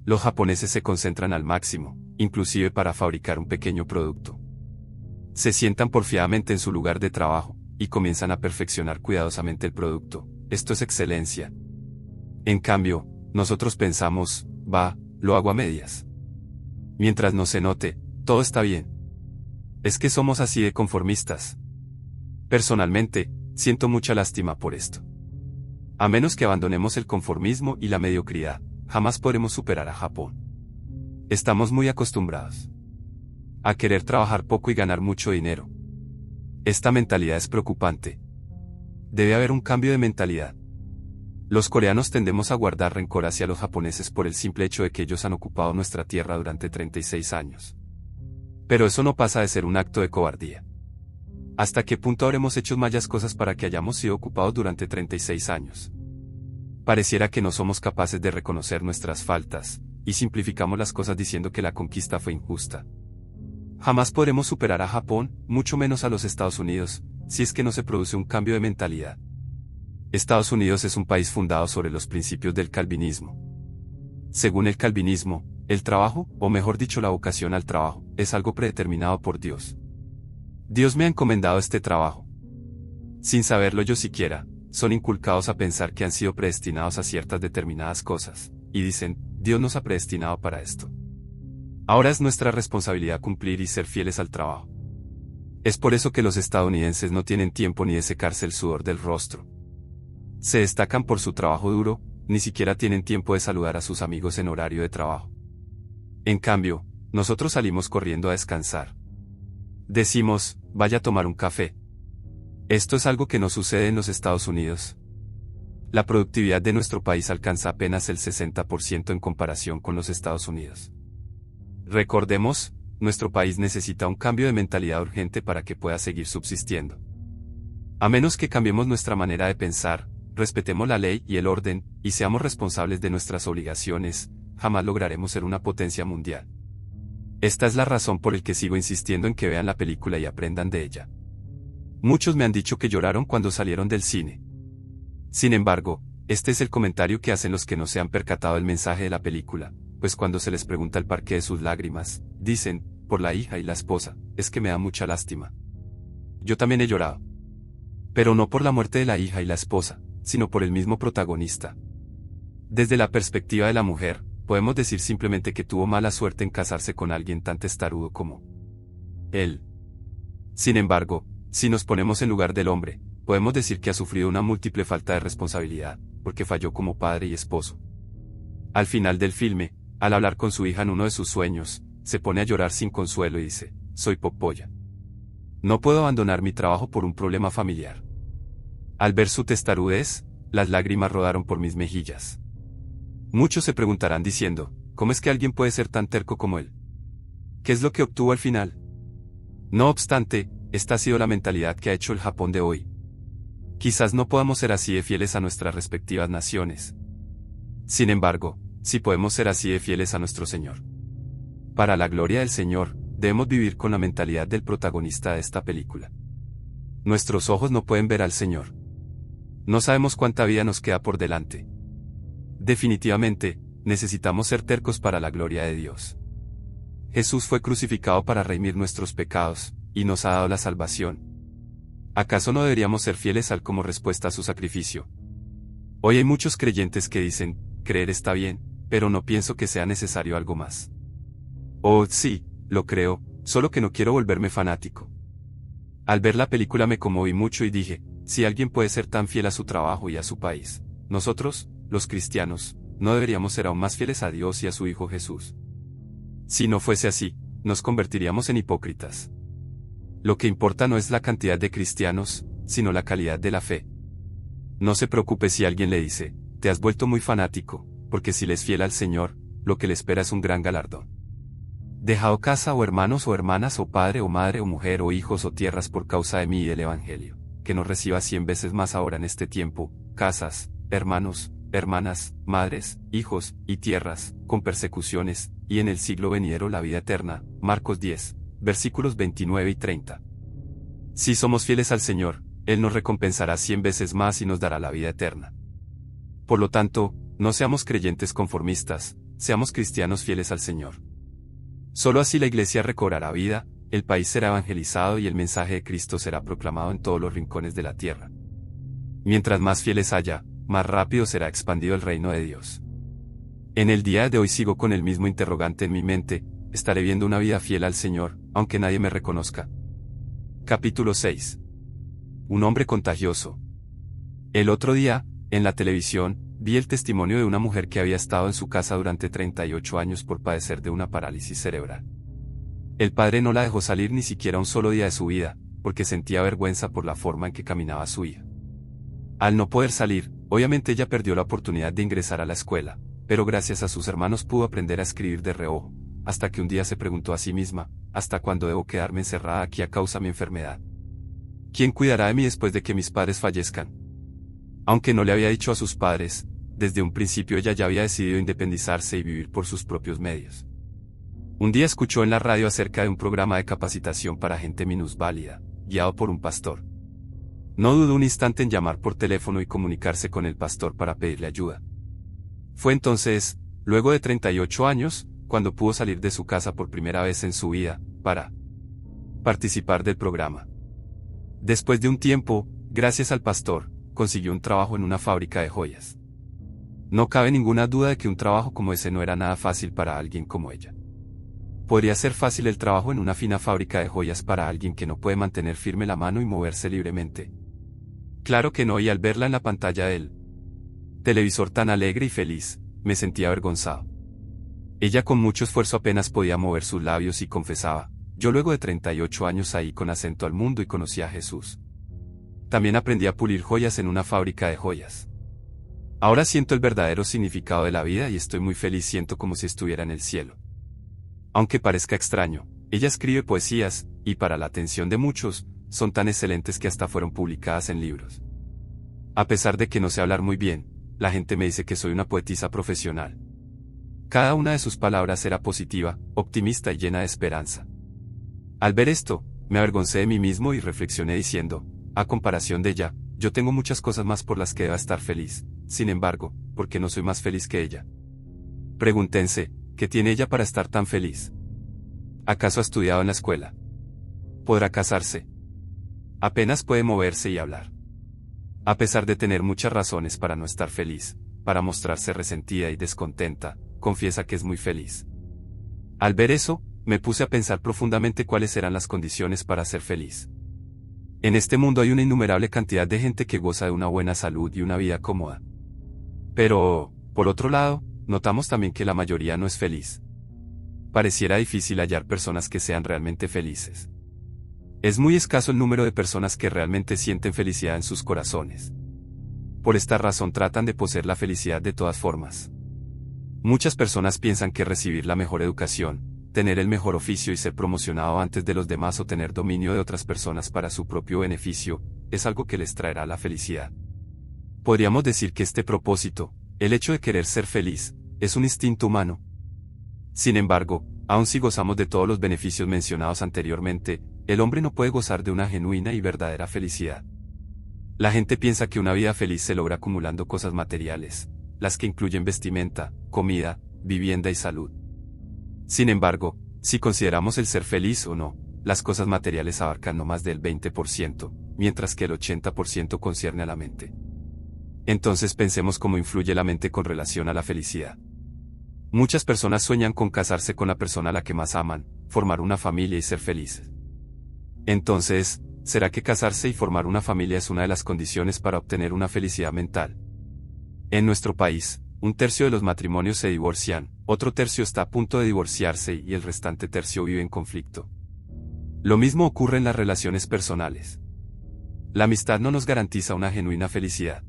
Los japoneses se concentran al máximo, inclusive para fabricar un pequeño producto. Se sientan porfiadamente en su lugar de trabajo, y comienzan a perfeccionar cuidadosamente el producto. Esto es excelencia. En cambio, nosotros pensamos, lo hago a medias. Mientras no se note, todo está bien. Es que somos así de conformistas. Personalmente, siento mucha lástima por esto. A menos que abandonemos el conformismo y la mediocridad, jamás podremos superar a Japón. Estamos muy acostumbrados a querer trabajar poco y ganar mucho dinero. Esta mentalidad es preocupante. Debe haber un cambio de mentalidad. Los coreanos tendemos a guardar rencor hacia los japoneses por el simple hecho de que ellos han ocupado nuestra tierra durante 36 años. Pero eso no pasa de ser un acto de cobardía. ¿Hasta qué punto habremos hecho mayas cosas para que hayamos sido ocupados durante 36 años? Pareciera que no somos capaces de reconocer nuestras faltas, y simplificamos las cosas diciendo que la conquista fue injusta. Jamás podremos superar a Japón, mucho menos a los Estados Unidos, si es que no se produce un cambio de mentalidad. Estados Unidos es un país fundado sobre los principios del calvinismo. Según el calvinismo, el trabajo, o mejor dicho la vocación al trabajo, es algo predeterminado por Dios. Dios me ha encomendado este trabajo. Sin saberlo yo siquiera, son inculcados a pensar que han sido predestinados a ciertas determinadas cosas, y dicen, Dios nos ha predestinado para esto. Ahora es nuestra responsabilidad cumplir y ser fieles al trabajo. Es por eso que los estadounidenses no tienen tiempo ni de secarse el sudor del rostro. Se destacan por su trabajo duro, ni siquiera tienen tiempo de saludar a sus amigos en horario de trabajo. En cambio, nosotros salimos corriendo a descansar. Decimos, vaya a tomar un café. Esto es algo que no sucede en los Estados Unidos. La productividad de nuestro país alcanza apenas el 60% en comparación con los Estados Unidos. Recordemos, nuestro país necesita un cambio de mentalidad urgente para que pueda seguir subsistiendo. A menos que cambiemos nuestra manera de pensar, respetemos la ley y el orden, y seamos responsables de nuestras obligaciones, jamás lograremos ser una potencia mundial. Esta es la razón por la que sigo insistiendo en que vean la película y aprendan de ella. Muchos me han dicho que lloraron cuando salieron del cine. Sin embargo, este es el comentario que hacen los que no se han percatado del mensaje de la película, pues cuando se les pregunta el porqué de sus lágrimas, dicen, por la hija y la esposa, es que me da mucha lástima. Yo también he llorado. Pero no por la muerte de la hija y la esposa, sino por el mismo protagonista. Desde la perspectiva de la mujer, podemos decir simplemente que tuvo mala suerte en casarse con alguien tan testarudo como él. Sin embargo, si nos ponemos en lugar del hombre, podemos decir que ha sufrido una múltiple falta de responsabilidad, porque falló como padre y esposo. Al final del filme, al hablar con su hija en uno de sus sueños, se pone a llorar sin consuelo y dice, soy Popoya. No puedo abandonar mi trabajo por un problema familiar. Al ver su testarudez, las lágrimas rodaron por mis mejillas. Muchos se preguntarán diciendo, ¿cómo es que alguien puede ser tan terco como él? ¿Qué es lo que obtuvo al final? No obstante, esta ha sido la mentalidad que ha hecho el Japón de hoy. Quizás no podamos ser así de fieles a nuestras respectivas naciones. Sin embargo, si podemos ser así de fieles a nuestro Señor. Para la gloria del Señor, debemos vivir con la mentalidad del protagonista de esta película. Nuestros ojos no pueden ver al Señor. No sabemos cuánta vida nos queda por delante. Definitivamente, necesitamos ser tercos para la gloria de Dios. Jesús fue crucificado para redimir nuestros pecados, y nos ha dado la salvación. ¿Acaso no deberíamos ser fieles al como respuesta a su sacrificio? Hoy hay muchos creyentes que dicen, creer está bien, pero no pienso que sea necesario algo más. Oh, sí, lo creo, solo que no quiero volverme fanático. Al ver la película me conmoví mucho y dije, si alguien puede ser tan fiel a su trabajo y a su país, nosotros, los cristianos, ¿no deberíamos ser aún más fieles a Dios y a su Hijo Jesús? Si no fuese así, nos convertiríamos en hipócritas. Lo que importa no es la cantidad de cristianos, sino la calidad de la fe. No se preocupe si alguien le dice, te has vuelto muy fanático, porque si le es fiel al Señor, lo que le espera es un gran galardón. Dejado casa o hermanos o hermanas o padre o madre o mujer o hijos o tierras por causa de mí y del Evangelio, que nos reciba 100 veces más ahora en este tiempo, casas, hermanos, hermanas, madres, hijos, y tierras, con persecuciones, y en el siglo venidero la vida eterna. Marcos 10, versículos 29 y 30. Si somos fieles al Señor, Él nos recompensará 100 veces más y nos dará la vida eterna. Por lo tanto, no seamos creyentes conformistas, seamos cristianos fieles al Señor. Solo así la iglesia recobrará vida, el país será evangelizado y el mensaje de Cristo será proclamado en todos los rincones de la tierra. Mientras más fieles haya, más rápido será expandido el reino de Dios. En el día de hoy sigo con el mismo interrogante en mi mente, ¿estaré viendo una vida fiel al Señor, aunque nadie me reconozca? Capítulo 6. Un hombre contagioso. El otro día, en la televisión, vi el testimonio de una mujer que había estado en su casa durante 38 años por padecer de una parálisis cerebral. El padre no la dejó salir ni siquiera un solo día de su vida, porque sentía vergüenza por la forma en que caminaba su hija. Al no poder salir, obviamente ella perdió la oportunidad de ingresar a la escuela, pero gracias a sus hermanos pudo aprender a escribir de reojo, hasta que un día se preguntó a sí misma, ¿hasta cuándo debo quedarme encerrada aquí a causa de mi enfermedad? ¿Quién cuidará de mí después de que mis padres fallezcan? Aunque no le había dicho a sus padres, desde un principio ella ya había decidido independizarse y vivir por sus propios medios. Un día escuchó en la radio acerca de un programa de capacitación para gente minusválida, guiado por un pastor. No dudó un instante en llamar por teléfono y comunicarse con el pastor para pedirle ayuda. Fue entonces, luego de 38 años, cuando pudo salir de su casa por primera vez en su vida, para participar del programa. Después de un tiempo, gracias al pastor, consiguió un trabajo en una fábrica de joyas. No cabe ninguna duda de que un trabajo como ese no era nada fácil para alguien como ella. Podría ser fácil el trabajo en una fina fábrica de joyas para alguien que no puede mantener firme la mano y moverse libremente. Claro que no, y al verla en la pantalla del televisor tan alegre y feliz, me sentía avergonzado. Ella con mucho esfuerzo apenas podía mover sus labios y confesaba, yo luego de 38 años ahí con acento al mundo y conocí a Jesús. También aprendí a pulir joyas en una fábrica de joyas. Ahora siento el verdadero significado de la vida y estoy muy feliz, siento como si estuviera en el cielo. Aunque parezca extraño, ella escribe poesías, y para la atención de muchos, son tan excelentes que hasta fueron publicadas en libros. A pesar de que no sé hablar muy bien, la gente me dice que soy una poetisa profesional. Cada una de sus palabras era positiva, optimista y llena de esperanza. Al ver esto, me avergoncé de mí mismo y reflexioné diciendo, a comparación de ella, yo tengo muchas cosas más por las que deba estar feliz, sin embargo, ¿por qué no soy más feliz que ella? Pregúntense, ¿qué tiene ella para estar tan feliz? ¿Acaso ha estudiado en la escuela? ¿Podrá casarse? Apenas puede moverse y hablar. A pesar de tener muchas razones para no estar feliz, para mostrarse resentida y descontenta, confiesa que es muy feliz. Al ver eso, me puse a pensar profundamente cuáles eran las condiciones para ser feliz. En este mundo hay una innumerable cantidad de gente que goza de una buena salud y una vida cómoda. Pero, por otro lado, notamos también que la mayoría no es feliz. Pareciera difícil hallar personas que sean realmente felices. Es muy escaso el número de personas que realmente sienten felicidad en sus corazones. Por esta razón tratan de poseer la felicidad de todas formas. Muchas personas piensan que recibir la mejor educación, tener el mejor oficio y ser promocionado antes de los demás o tener dominio de otras personas para su propio beneficio, es algo que les traerá la felicidad. Podríamos decir que este propósito, el hecho de querer ser feliz, es un instinto humano. Sin embargo, aun si gozamos de todos los beneficios mencionados anteriormente, el hombre no puede gozar de una genuina y verdadera felicidad. La gente piensa que una vida feliz se logra acumulando cosas materiales, las que incluyen vestimenta, comida, vivienda y salud. Sin embargo, si consideramos el ser feliz o no, las cosas materiales abarcan no más del 20%, mientras que el 80% concierne a la mente. Entonces pensemos cómo influye la mente con relación a la felicidad. Muchas personas sueñan con casarse con la persona a la que más aman, formar una familia y ser felices. Entonces, ¿será que casarse y formar una familia es una de las condiciones para obtener una felicidad mental? En nuestro país, 1/3 de los matrimonios se divorcian, otro tercio está a punto de divorciarse y el restante tercio vive en conflicto. Lo mismo ocurre en las relaciones personales. La amistad no nos garantiza una genuina felicidad.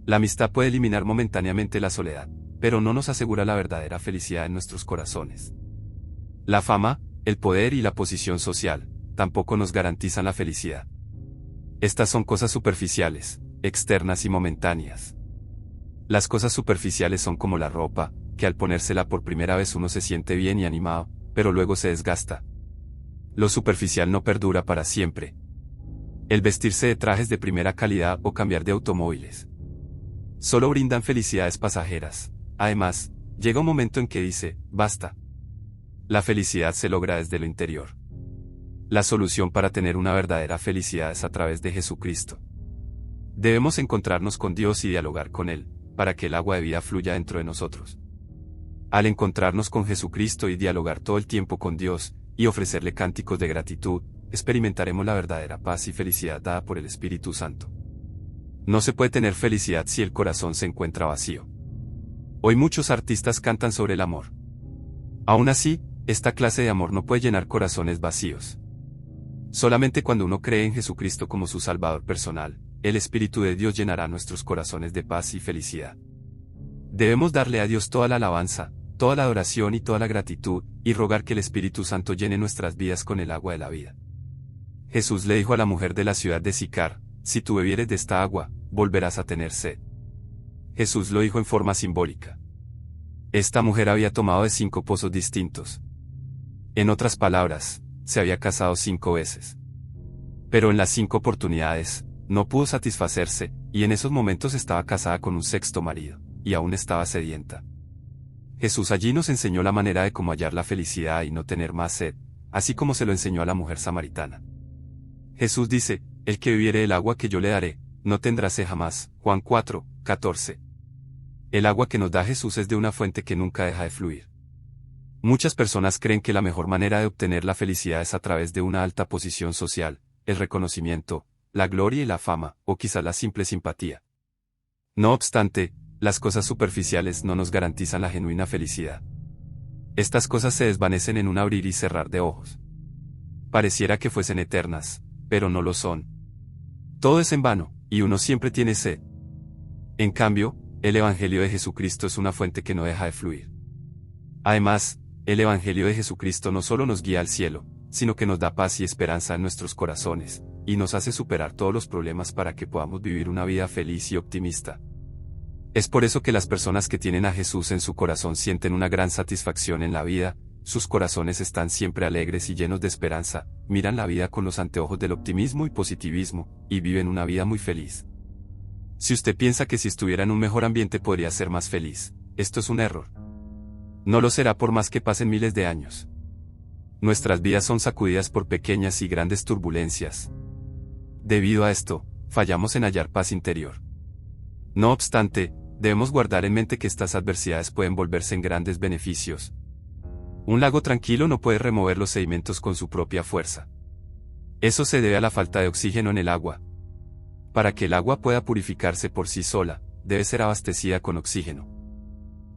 La amistad puede eliminar momentáneamente la soledad, pero no nos asegura la verdadera felicidad en nuestros corazones. La fama, el poder y la posición social, tampoco nos garantizan la felicidad. Estas son cosas superficiales, externas y momentáneas. Las cosas superficiales son como la ropa, que al ponérsela por primera vez uno se siente bien y animado, pero luego se desgasta. Lo superficial no perdura para siempre. El vestirse de trajes de primera calidad o cambiar de automóviles solo brindan felicidades pasajeras. Además, llega un momento en que dice, basta. La felicidad se logra desde lo interior. La solución para tener una verdadera felicidad es a través de Jesucristo. Debemos encontrarnos con Dios y dialogar con Él, para que el agua de vida fluya dentro de nosotros. Al encontrarnos con Jesucristo y dialogar todo el tiempo con Dios, y ofrecerle cánticos de gratitud, experimentaremos la verdadera paz y felicidad dada por el Espíritu Santo. No se puede tener felicidad si el corazón se encuentra vacío. Hoy muchos artistas cantan sobre el amor. Aún así, esta clase de amor no puede llenar corazones vacíos. Solamente cuando uno cree en Jesucristo como su Salvador personal, el Espíritu de Dios llenará nuestros corazones de paz y felicidad. Debemos darle a Dios toda la alabanza, toda la adoración y toda la gratitud, y rogar que el Espíritu Santo llene nuestras vidas con el agua de la vida. Jesús le dijo a la mujer de la ciudad de Sicar, si tú bebieres de esta agua, volverás a tener sed. Jesús lo dijo en forma simbólica. Esta mujer había tomado de 5 pozos distintos. En otras palabras, se había casado 5 veces. Pero en las 5 oportunidades, no pudo satisfacerse, y en esos momentos estaba casada con un 6º marido, y aún estaba sedienta. Jesús allí nos enseñó la manera de cómo hallar la felicidad y no tener más sed, así como se lo enseñó a la mujer samaritana. Jesús dice, el que bebiere del agua que yo le daré, no tendrá sed jamás. Juan 4:14. El agua que nos da Jesús es de una fuente que nunca deja de fluir. Muchas personas creen que la mejor manera de obtener la felicidad es a través de una alta posición social, el reconocimiento, la gloria y la fama, o quizás la simple simpatía. No obstante, las cosas superficiales no nos garantizan la genuina felicidad. Estas cosas se desvanecen en un abrir y cerrar de ojos. Pareciera que fuesen eternas, pero no lo son. Todo es en vano, y uno siempre tiene sed. En cambio, el Evangelio de Jesucristo es una fuente que no deja de fluir. Además, el Evangelio de Jesucristo no solo nos guía al cielo, sino que nos da paz y esperanza en nuestros corazones, y nos hace superar todos los problemas para que podamos vivir una vida feliz y optimista. Es por eso que las personas que tienen a Jesús en su corazón sienten una gran satisfacción en la vida, sus corazones están siempre alegres y llenos de esperanza, miran la vida con los anteojos del optimismo y positivismo, y viven una vida muy feliz. Si usted piensa que si estuviera en un mejor ambiente podría ser más feliz, esto es un error. No lo será por más que pasen miles de años. Nuestras vidas son sacudidas por pequeñas y grandes turbulencias. Debido a esto, fallamos en hallar paz interior. No obstante, debemos guardar en mente que estas adversidades pueden volverse en grandes beneficios. Un lago tranquilo no puede remover los sedimentos con su propia fuerza. Eso se debe a la falta de oxígeno en el agua. Para que el agua pueda purificarse por sí sola, debe ser abastecida con oxígeno.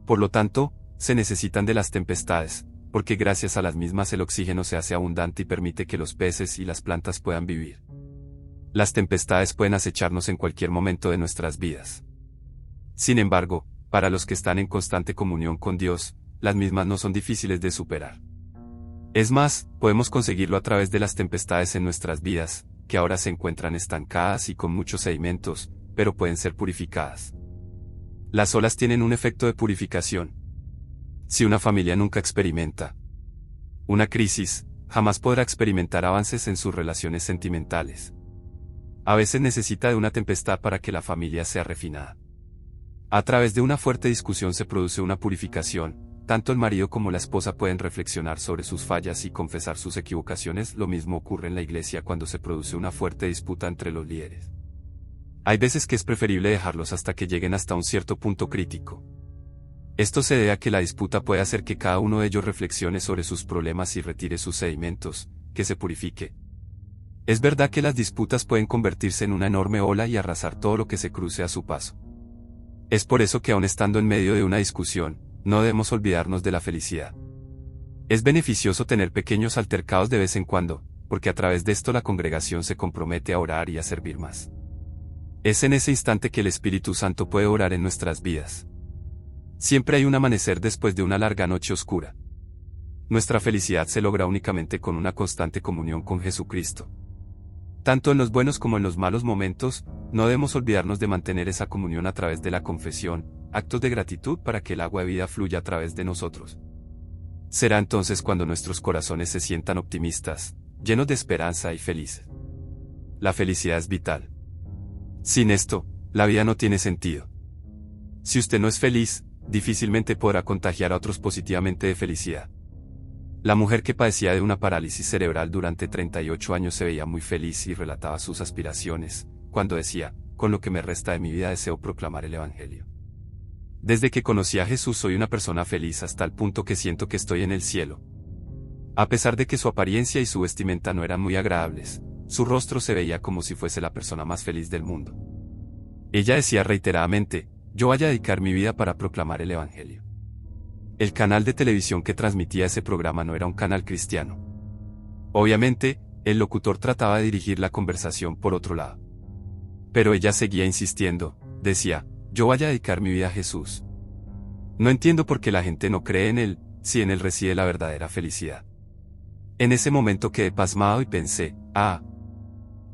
Por lo tanto, se necesitan de las tempestades, porque gracias a las mismas el oxígeno se hace abundante y permite que los peces y las plantas puedan vivir. Las tempestades pueden acecharnos en cualquier momento de nuestras vidas. Sin embargo, para los que están en constante comunión con Dios, las mismas no son difíciles de superar. Es más, podemos conseguirlo a través de las tempestades en nuestras vidas, que ahora se encuentran estancadas y con muchos sedimentos, pero pueden ser purificadas. Las olas tienen un efecto de purificación, Si una familia nunca experimenta una crisis, jamás podrá experimentar avances en sus relaciones sentimentales. A veces necesita de una tempestad para que la familia sea refinada. A través de una fuerte discusión se produce una purificación, tanto el marido como la esposa pueden reflexionar sobre sus fallas y confesar sus equivocaciones. Lo mismo ocurre en la iglesia cuando se produce una fuerte disputa entre los líderes. Hay veces que es preferible dejarlos hasta que lleguen hasta un cierto punto crítico. Esto se debe a que la disputa puede hacer que cada uno de ellos reflexione sobre sus problemas y retire sus sedimentos, que se purifique. Es verdad que las disputas pueden convertirse en una enorme ola y arrasar todo lo que se cruce a su paso. Es por eso que aun estando en medio de una discusión, no debemos olvidarnos de la felicidad. Es beneficioso tener pequeños altercados de vez en cuando, porque a través de esto la congregación se compromete a orar y a servir más. Es en ese instante que el Espíritu Santo puede orar en nuestras vidas. Siempre hay un amanecer después de una larga noche oscura. Nuestra felicidad se logra únicamente con una constante comunión con Jesucristo. Tanto en los buenos como en los malos momentos, no debemos olvidarnos de mantener esa comunión a través de la confesión, actos de gratitud para que el agua de vida fluya a través de nosotros. Será entonces cuando nuestros corazones se sientan optimistas, llenos de esperanza y felices. La felicidad es vital. Sin esto, la vida no tiene sentido. Si usted no es feliz, difícilmente podrá contagiar a otros positivamente de felicidad. La mujer que padecía de una parálisis cerebral durante 38 años se veía muy feliz y relataba sus aspiraciones, cuando decía, con lo que me resta de mi vida deseo proclamar el Evangelio. Desde que conocí a Jesús soy una persona feliz hasta el punto que siento que estoy en el cielo. A pesar de que su apariencia y su vestimenta no eran muy agradables, su rostro se veía como si fuese la persona más feliz del mundo. Ella decía reiteradamente, yo voy a dedicar mi vida para proclamar el Evangelio. El canal de televisión que transmitía ese programa no era un canal cristiano. Obviamente, el locutor trataba de dirigir la conversación por otro lado. Pero ella seguía insistiendo, decía, yo voy a dedicar mi vida a Jesús. No entiendo por qué la gente no cree en Él, si en Él reside la verdadera felicidad. En ese momento quedé pasmado y pensé,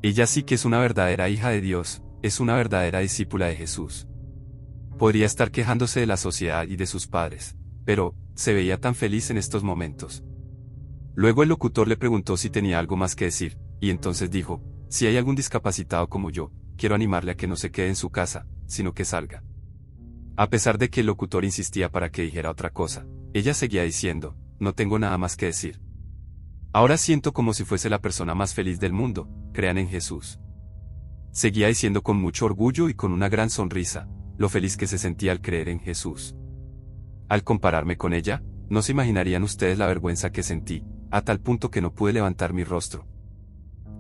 ella sí que es una verdadera hija de Dios, es una verdadera discípula de Jesús. Podría estar quejándose de la sociedad y de sus padres, pero se veía tan feliz en estos momentos. Luego el locutor le preguntó si tenía algo más que decir, y entonces dijo, si hay algún discapacitado como yo, quiero animarle a que no se quede en su casa, sino que salga. A pesar de que el locutor insistía para que dijera otra cosa, ella seguía diciendo, no tengo nada más que decir. Ahora siento como si fuese la persona más feliz del mundo, crean en Jesús. Seguía diciendo con mucho orgullo y con una gran sonrisa, lo feliz que se sentía al creer en Jesús. Al compararme con ella, no se imaginarían ustedes la vergüenza que sentí, a tal punto que no pude levantar mi rostro.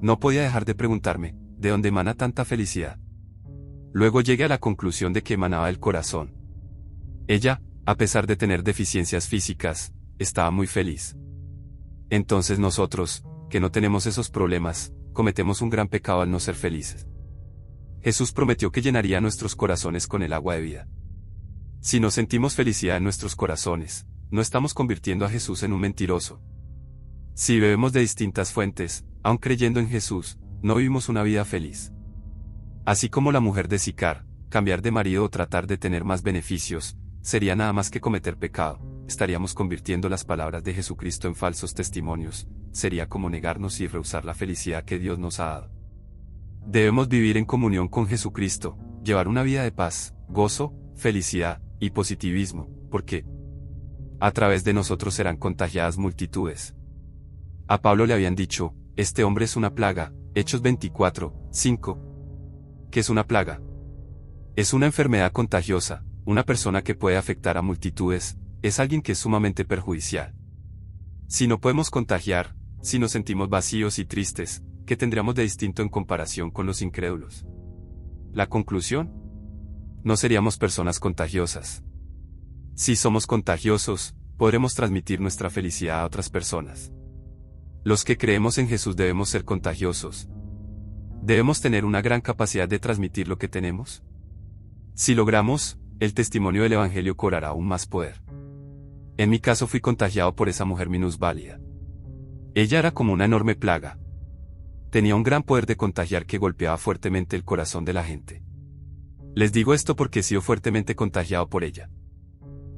No podía dejar de preguntarme, ¿de dónde emana tanta felicidad? Luego llegué a la conclusión de que emanaba del corazón. Ella, a pesar de tener deficiencias físicas, estaba muy feliz. Entonces nosotros, que no tenemos esos problemas, cometemos un gran pecado al no ser felices. Jesús prometió que llenaría nuestros corazones con el agua de vida. Si no sentimos felicidad en nuestros corazones, no estamos convirtiendo a Jesús en un mentiroso. Si bebemos de distintas fuentes, aun creyendo en Jesús, no vivimos una vida feliz. Así como la mujer de Sicar, cambiar de marido o tratar de tener más beneficios, sería nada más que cometer pecado, estaríamos convirtiendo las palabras de Jesucristo en falsos testimonios, sería como negarnos y rehusar la felicidad que Dios nos ha dado. Debemos vivir en comunión con Jesucristo, llevar una vida de paz, gozo, felicidad y positivismo, porque a través de nosotros serán contagiadas multitudes. A Pablo le habían dicho, este hombre es una plaga, Hechos 24:5. ¿Qué es una plaga? Es una enfermedad contagiosa, una persona que puede afectar a multitudes, es alguien que es sumamente perjudicial. Si no podemos contagiar, si nos sentimos vacíos y tristes, ¿qué tendríamos de distinto en comparación con los incrédulos? La conclusión: no seríamos personas contagiosas. Si somos contagiosos, podremos transmitir nuestra felicidad a otras personas. Los que creemos en Jesús debemos ser contagiosos. ¿Debemos tener una gran capacidad de transmitir lo que tenemos? Si logramos, el testimonio del Evangelio cobrará aún más poder. En mi caso fui contagiado por esa mujer minusválida. Ella era como una enorme plaga. Tenía un gran poder de contagiar que golpeaba fuertemente el corazón de la gente. Les digo esto porque he sido fuertemente contagiado por ella.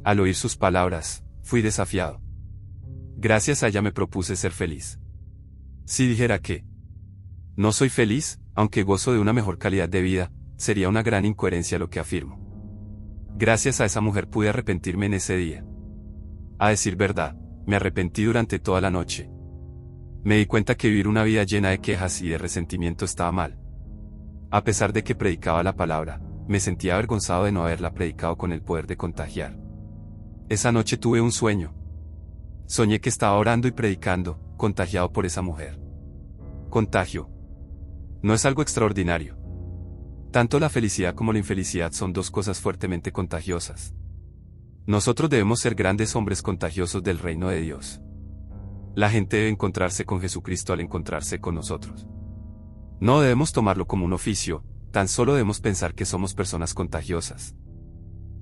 Al oír sus palabras, fui desafiado. Gracias a ella me propuse ser feliz. Si dijera que no soy feliz, aunque gozo de una mejor calidad de vida, sería una gran incoherencia lo que afirmo. Gracias a esa mujer pude arrepentirme en ese día. A decir verdad, me arrepentí durante toda la noche. Me di cuenta que vivir una vida llena de quejas y de resentimiento estaba mal. A pesar de que predicaba la palabra, me sentía avergonzado de no haberla predicado con el poder de contagiar. Esa noche tuve un sueño. Soñé que estaba orando y predicando, contagiado por esa mujer. Contagio. No es algo extraordinario. Tanto la felicidad como la infelicidad son dos cosas fuertemente contagiosas. Nosotros debemos ser grandes hombres contagiosos del reino de Dios. La gente debe encontrarse con Jesucristo al encontrarse con nosotros. No debemos tomarlo como un oficio, tan solo debemos pensar que somos personas contagiosas.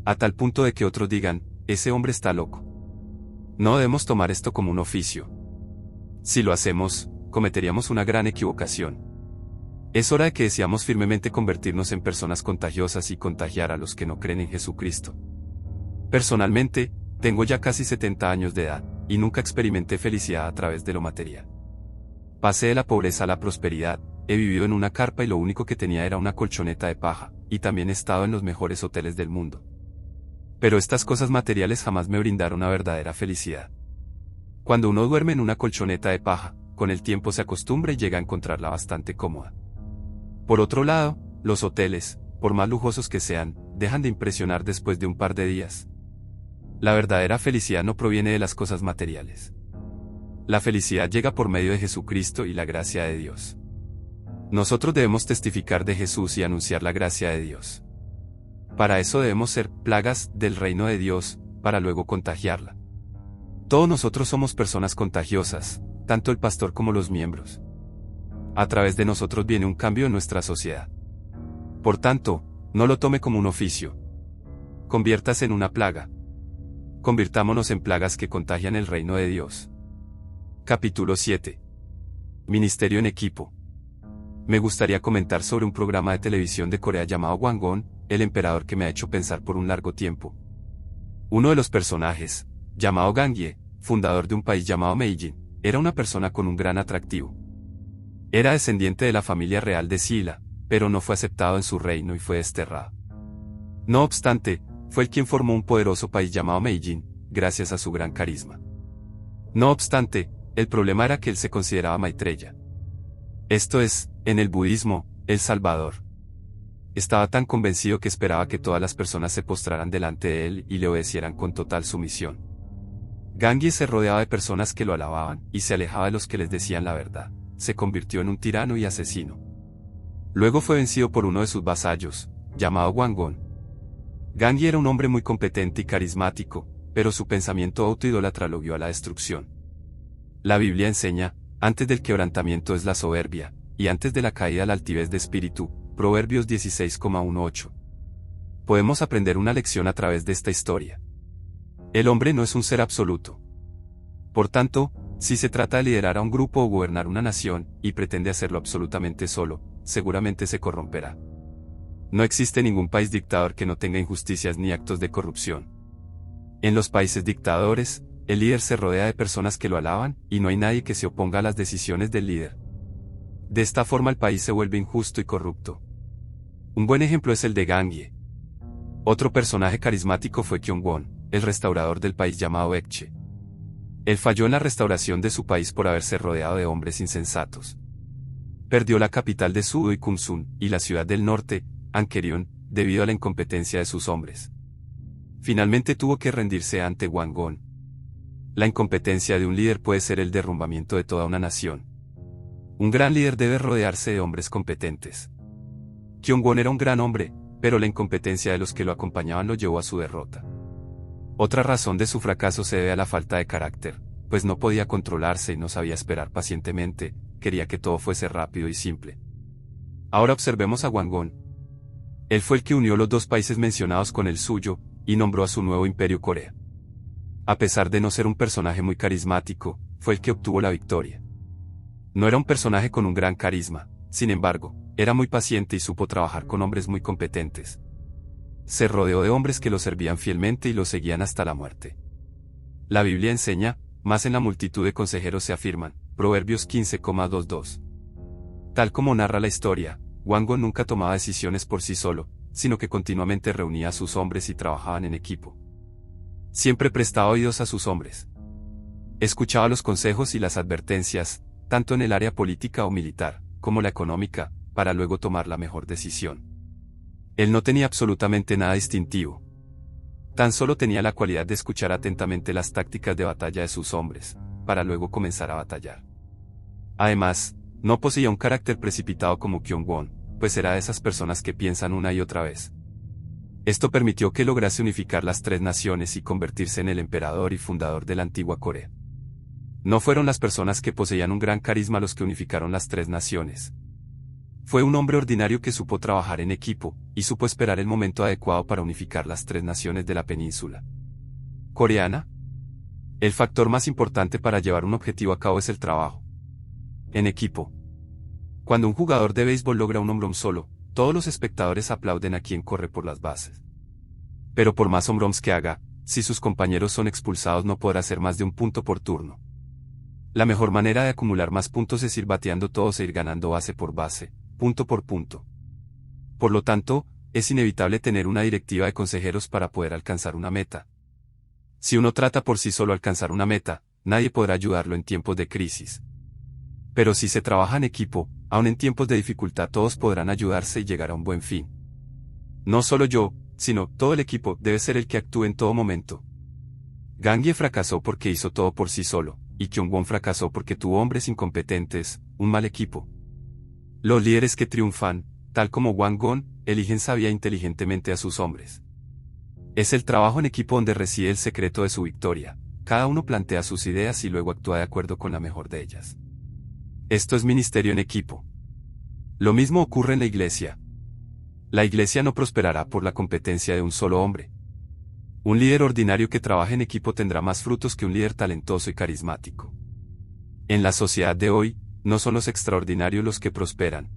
A tal punto de que otros digan, ese hombre está loco. No debemos tomar esto como un oficio. Si lo hacemos, cometeríamos una gran equivocación. Es hora de que deseamos firmemente convertirnos en personas contagiosas y contagiar a los que no creen en Jesucristo. Personalmente, tengo ya casi 70 años de edad, y nunca experimenté felicidad a través de lo material. Pasé de la pobreza a la prosperidad, he vivido en una carpa y lo único que tenía era una colchoneta de paja, y también he estado en los mejores hoteles del mundo. Pero estas cosas materiales jamás me brindaron una verdadera felicidad. Cuando uno duerme en una colchoneta de paja, con el tiempo se acostumbra y llega a encontrarla bastante cómoda. Por otro lado, los hoteles, por más lujosos que sean, dejan de impresionar después de un par de días. La verdadera felicidad no proviene de las cosas materiales. La felicidad llega por medio de Jesucristo y la gracia de Dios. Nosotros debemos testificar de Jesús y anunciar la gracia de Dios. Para eso debemos ser plagas del reino de Dios, para luego contagiarla. Todos nosotros somos personas contagiosas, tanto el pastor como los miembros. A través de nosotros viene un cambio en nuestra sociedad. Por tanto, no lo tome como un oficio. Conviértase en una plaga. Convirtámonos en plagas que contagian el reino de Dios. Capítulo 7. Ministerio en equipo. Me gustaría comentar sobre un programa de televisión de Corea llamado Wangon, el emperador que me ha hecho pensar por un largo tiempo. Uno de los personajes, llamado Gangye, fundador de un país llamado Meijin, era una persona con un gran atractivo. Era descendiente de la familia real de Silla, pero no fue aceptado en su reino y fue desterrado. No obstante, fue el quien formó un poderoso país llamado Meijin, gracias a su gran carisma. No obstante, el problema era que él se consideraba Maitreya. Esto es, en el budismo, el Salvador. Estaba tan convencido que esperaba que todas las personas se postraran delante de él y le obedecieran con total sumisión. Gangye se rodeaba de personas que lo alababan y se alejaba de los que les decían la verdad. Se convirtió en un tirano y asesino. Luego fue vencido por uno de sus vasallos, llamado Wangon. Gangye era un hombre muy competente y carismático, pero su pensamiento autoidólatra lo guió a la destrucción. La Biblia enseña, antes del quebrantamiento es la soberbia, y antes de la caída la altivez de espíritu, Proverbios 16,18. Podemos aprender una lección a través de esta historia. El hombre no es un ser absoluto. Por tanto, si se trata de liderar a un grupo o gobernar una nación, y pretende hacerlo absolutamente solo, seguramente se corromperá. No existe ningún país dictador que no tenga injusticias ni actos de corrupción. En los países dictadores, el líder se rodea de personas que lo alaban, y no hay nadie que se oponga a las decisiones del líder. De esta forma el país se vuelve injusto y corrupto. Un buen ejemplo es el de Gangye. Otro personaje carismático fue Kyung-won, el restaurador del país llamado Baekje. Él falló en la restauración de su país por haberse rodeado de hombres insensatos. Perdió la capital de Sudo y Kumsun, y la ciudad del norte, Ankerion, debido a la incompetencia de sus hombres. Finalmente tuvo que rendirse ante Wangon. La incompetencia de un líder puede ser el derrumbamiento de toda una nación. Un gran líder debe rodearse de hombres competentes. Kyung-won era un gran hombre, pero la incompetencia de los que lo acompañaban lo llevó a su derrota. Otra razón de su fracaso se debe a la falta de carácter, pues no podía controlarse y no sabía esperar pacientemente, quería que todo fuese rápido y simple. Ahora observemos a Wangon. Él fue el que unió los dos países mencionados con el suyo, y nombró a su nuevo imperio Corea. A pesar de no ser un personaje muy carismático, fue el que obtuvo la victoria. No era un personaje con un gran carisma, sin embargo, era muy paciente y supo trabajar con hombres muy competentes. Se rodeó de hombres que lo servían fielmente y lo seguían hasta la muerte. La Biblia enseña, más en la multitud de consejeros se afirman, Proverbios 15,22. Tal como narra la historia, Wango nunca tomaba decisiones por sí solo, sino que continuamente reunía a sus hombres y trabajaban en equipo. Siempre prestaba oídos a sus hombres. Escuchaba los consejos y las advertencias, tanto en el área política o militar, como la económica, para luego tomar la mejor decisión. Él no tenía absolutamente nada distintivo. Tan solo tenía la cualidad de escuchar atentamente las tácticas de batalla de sus hombres, para luego comenzar a batallar. Además, no poseía un carácter precipitado como Kyung-won, pues era de esas personas que piensan una y otra vez. Esto permitió que lograse unificar las tres naciones y convertirse en el emperador y fundador de la antigua Corea. No fueron las personas que poseían un gran carisma los que unificaron las tres naciones. Fue un hombre ordinario que supo trabajar en equipo, y supo esperar el momento adecuado para unificar las tres naciones de la península coreana. El factor más importante para llevar un objetivo a cabo es el trabajo en equipo. Cuando un jugador de béisbol logra un home run solo, todos los espectadores aplauden a quien corre por las bases. Pero por más home runs que haga, si sus compañeros son expulsados no podrá hacer más de un punto por turno. La mejor manera de acumular más puntos es ir bateando todos e ir ganando base por base, punto por punto. Por lo tanto, es inevitable tener una directiva de consejeros para poder alcanzar una meta. Si uno trata por sí solo alcanzar una meta, nadie podrá ayudarlo en tiempos de crisis. Pero si se trabaja en equipo, aun en tiempos de dificultad todos podrán ayudarse y llegar a un buen fin. No solo yo, sino todo el equipo debe ser el que actúe en todo momento. Gang-hye fracasó porque hizo todo por sí solo, y Kyung-won fracasó porque tuvo hombres incompetentes, un mal equipo. Los líderes que triunfan, tal como Wango, eligen sabia e inteligentemente a sus hombres. Es el trabajo en equipo donde reside el secreto de su victoria. Cada uno plantea sus ideas y luego actúa de acuerdo con la mejor de ellas. Esto es ministerio en equipo. Lo mismo ocurre en la iglesia. La iglesia no prosperará por la competencia de un solo hombre. Un líder ordinario que trabaje en equipo tendrá más frutos que un líder talentoso y carismático. En la sociedad de hoy, no son los extraordinarios los que prosperan.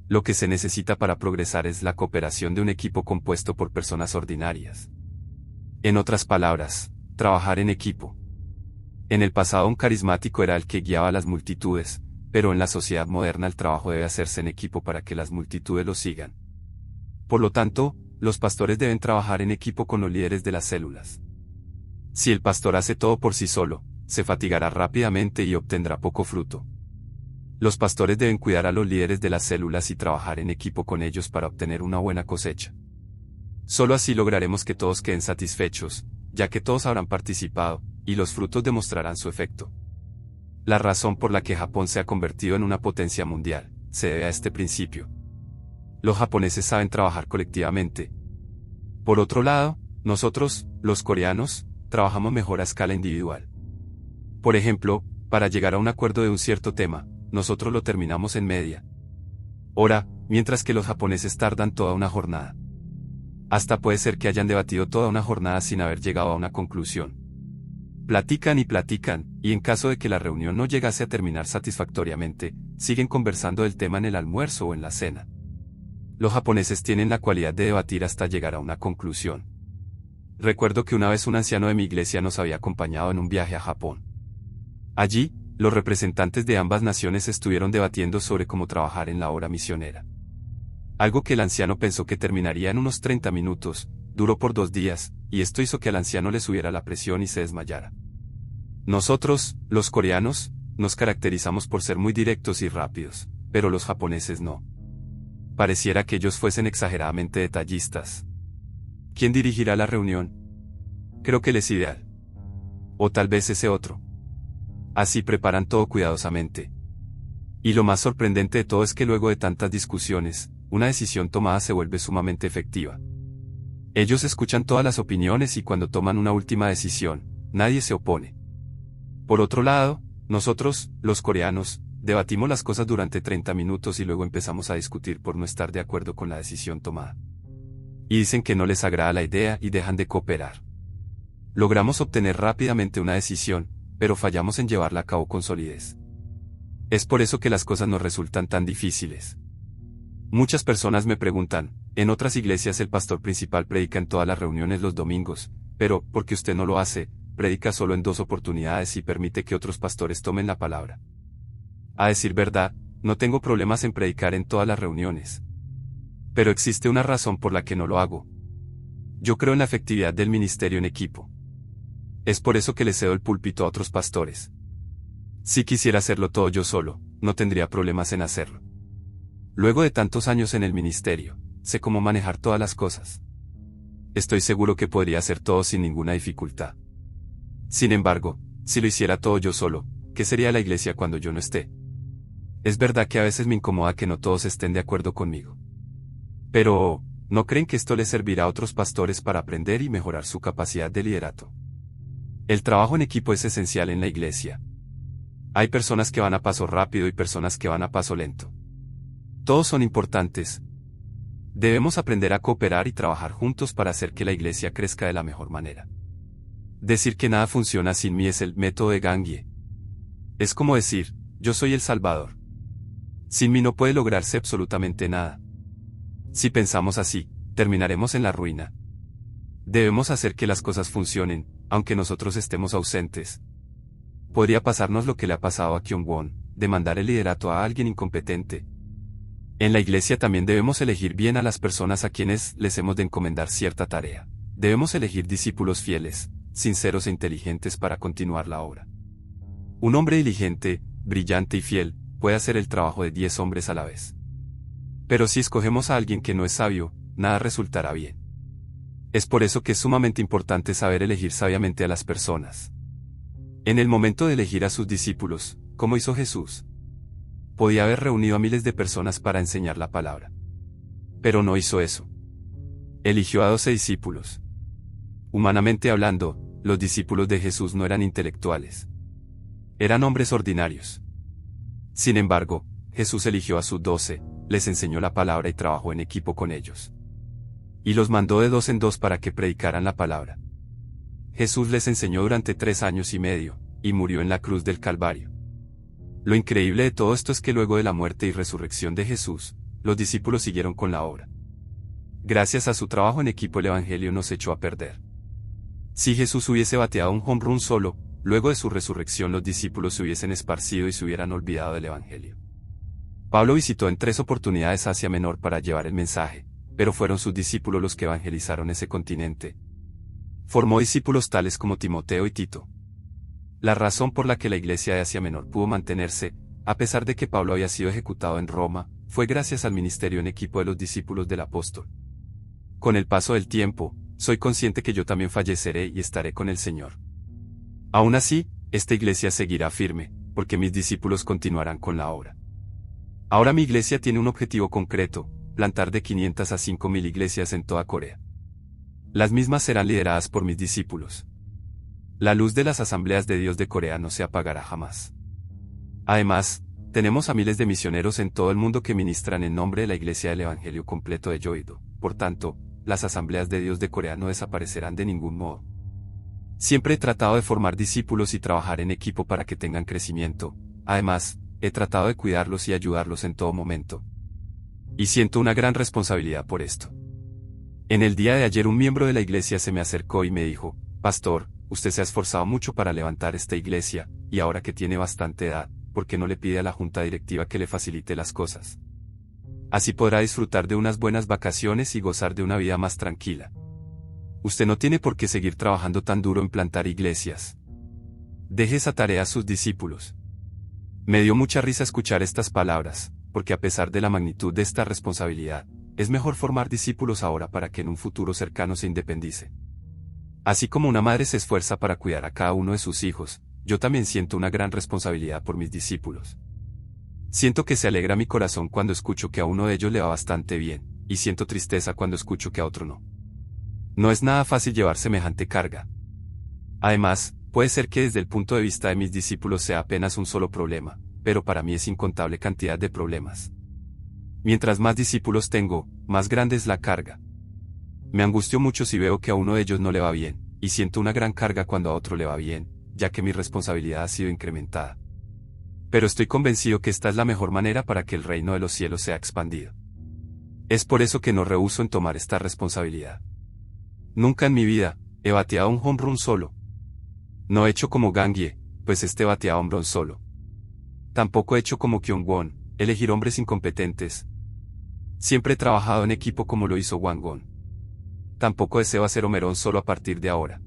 Lo que se necesita para progresar es la cooperación de un equipo compuesto por personas ordinarias. En otras palabras, trabajar en equipo. En el pasado un carismático era el que guiaba a las multitudes, pero en la sociedad moderna el trabajo debe hacerse en equipo para que las multitudes lo sigan. Por lo tanto, los pastores deben trabajar en equipo con los líderes de las células. Si el pastor hace todo por sí solo, se fatigará rápidamente y obtendrá poco fruto. Los pastores deben cuidar a los líderes de las células y trabajar en equipo con ellos para obtener una buena cosecha. Solo así lograremos que todos queden satisfechos, ya que todos habrán participado, y los frutos demostrarán su efecto. La razón por la que Japón se ha convertido en una potencia mundial, se debe a este principio. Los japoneses saben trabajar colectivamente. Por otro lado, nosotros, los coreanos, trabajamos mejor a escala individual. Por ejemplo, para llegar a un acuerdo de un cierto tema, nosotros lo terminamos en media hora, mientras que los japoneses tardan toda una jornada. Hasta puede ser que hayan debatido toda una jornada sin haber llegado a una conclusión. Platican, y en caso de que la reunión no llegase a terminar satisfactoriamente, siguen conversando del tema en el almuerzo o en la cena. Los japoneses tienen la cualidad de debatir hasta llegar a una conclusión. Recuerdo que una vez un anciano de mi iglesia nos había acompañado en un viaje a Japón. Allí, los representantes de ambas naciones estuvieron debatiendo sobre cómo trabajar en la obra misionera. Algo que el anciano pensó que terminaría en unos 30 minutos, duró por 2 días, y esto hizo que al anciano le subiera la presión y se desmayara. Nosotros, los coreanos, nos caracterizamos por ser muy directos y rápidos, pero los japoneses no. Pareciera que ellos fuesen exageradamente detallistas. ¿Quién dirigirá la reunión? Creo que él es ideal. O tal vez ese otro. Así preparan todo cuidadosamente. Y lo más sorprendente de todo es que luego de tantas discusiones, una decisión tomada se vuelve sumamente efectiva. Ellos escuchan todas las opiniones y cuando toman una última decisión, nadie se opone. Por otro lado, nosotros, los coreanos, debatimos las cosas durante 30 minutos y luego empezamos a discutir por no estar de acuerdo con la decisión tomada. Y dicen que no les agrada la idea y dejan de cooperar. Logramos obtener rápidamente una decisión, pero fallamos en llevarla a cabo con solidez. Es por eso que las cosas nos resultan tan difíciles. Muchas personas me preguntan, en otras iglesias el pastor principal predica en todas las reuniones los domingos, pero, ¿por qué usted no lo hace? predica solo en 2 oportunidades y permite que otros pastores tomen la palabra. A decir verdad, no tengo problemas en predicar en todas las reuniones. Pero existe una razón por la que no lo hago. Yo creo en la efectividad del ministerio en equipo. Es por eso que le cedo el púlpito a otros pastores. Si quisiera hacerlo todo yo solo, no tendría problemas en hacerlo. Luego de tantos años en el ministerio, sé cómo manejar todas las cosas. Estoy seguro que podría hacer todo sin ninguna dificultad. Sin embargo, si lo hiciera todo yo solo, ¿qué sería la iglesia cuando yo no esté? Es verdad que a veces me incomoda que no todos estén de acuerdo conmigo. Pero, ¿no creen que esto les servirá a otros pastores para aprender y mejorar su capacidad de liderato? El trabajo en equipo es esencial en la iglesia. Hay personas que van a paso rápido y personas que van a paso lento. Todos son importantes. Debemos aprender a cooperar y trabajar juntos para hacer que la iglesia crezca de la mejor manera. Decir que nada funciona sin mí es el método de Gagne. Es como decir, yo soy el Salvador. Sin mí no puede lograrse absolutamente nada. Si pensamos así, terminaremos en la ruina. Debemos hacer que las cosas funcionen, aunque nosotros estemos ausentes. Podría pasarnos lo que le ha pasado a Kyung-won, de mandar el liderato a alguien incompetente. En la iglesia también debemos elegir bien a las personas a quienes les hemos de encomendar cierta tarea. Debemos elegir discípulos fieles, sinceros e inteligentes para continuar la obra. Un hombre diligente, brillante y fiel, puede hacer el trabajo de 10 hombres a la vez. Pero si escogemos a alguien que no es sabio, nada resultará bien. Es por eso que es sumamente importante saber elegir sabiamente a las personas. En el momento de elegir a sus discípulos, como hizo Jesús, podía haber reunido a miles de personas para enseñar la palabra. Pero no hizo eso. Eligió a 12 discípulos. Humanamente hablando, los discípulos de Jesús no eran intelectuales. Eran hombres ordinarios. Sin embargo, Jesús eligió a sus 12, les enseñó la palabra y trabajó en equipo con ellos. Y los mandó de 2 en 2 para que predicaran la palabra. Jesús les enseñó durante 3 años y medio, y murió en la cruz del Calvario. Lo increíble de todo esto es que luego de la muerte y resurrección de Jesús, los discípulos siguieron con la obra. Gracias a su trabajo en equipo el Evangelio no se echó a perder. Si Jesús hubiese bateado un home run solo, luego de su resurrección los discípulos se hubiesen esparcido y se hubieran olvidado del Evangelio. Pablo visitó en 3 oportunidades Asia Menor para llevar el mensaje, pero fueron sus discípulos los que evangelizaron ese continente. Formó discípulos tales como Timoteo y Tito. La razón por la que la iglesia de Asia Menor pudo mantenerse, a pesar de que Pablo había sido ejecutado en Roma, fue gracias al ministerio en equipo de los discípulos del apóstol. Con el paso del tiempo, soy consciente que yo también falleceré y estaré con el Señor. Aún así, esta iglesia seguirá firme, porque mis discípulos continuarán con la obra. Ahora mi iglesia tiene un objetivo concreto, plantar de 500 a 5.000 iglesias en toda Corea. Las mismas serán lideradas por mis discípulos. La luz de las asambleas de Dios de Corea no se apagará jamás. Además, tenemos a miles de misioneros en todo el mundo que ministran en nombre de la Iglesia del Evangelio completo de Yoido. Por tanto, las asambleas de Dios de Corea no desaparecerán de ningún modo. Siempre he tratado de formar discípulos y trabajar en equipo para que tengan crecimiento. Además, he tratado de cuidarlos y ayudarlos en todo momento. Y siento una gran responsabilidad por esto. En el día de ayer un miembro de la iglesia se me acercó y me dijo, Pastor, usted se ha esforzado mucho para levantar esta iglesia, y ahora que tiene bastante edad, ¿por qué no le pide a la junta directiva que le facilite las cosas? Así podrá disfrutar de unas buenas vacaciones y gozar de una vida más tranquila. Usted no tiene por qué seguir trabajando tan duro en plantar iglesias. Deje esa tarea a sus discípulos. Me dio mucha risa escuchar estas palabras, porque a pesar de la magnitud de esta responsabilidad, es mejor formar discípulos ahora para que en un futuro cercano se independice. Así como una madre se esfuerza para cuidar a cada uno de sus hijos, yo también siento una gran responsabilidad por mis discípulos. Siento que se alegra mi corazón cuando escucho que a uno de ellos le va bastante bien, y siento tristeza cuando escucho que a otro no. No es nada fácil llevar semejante carga. Además, puede ser que desde el punto de vista de mis discípulos sea apenas un solo problema, pero para mí es incontable cantidad de problemas. Mientras más discípulos tengo, más grande es la carga. Me angustio mucho si veo que a uno de ellos no le va bien, y siento una gran carga cuando a otro le va bien, ya que mi responsabilidad ha sido incrementada. Pero estoy convencido que esta es la mejor manera para que el reino de los cielos sea expandido. Es por eso que no rehúso en tomar esta responsabilidad. Nunca en mi vida he bateado un home run solo. No he hecho como Gangye, pues este batea hombrón solo. Tampoco he hecho como Kyung-won, elegir hombres incompetentes. Siempre he trabajado en equipo como lo hizo Wang-won. Tampoco deseo hacer homerón solo a partir de ahora.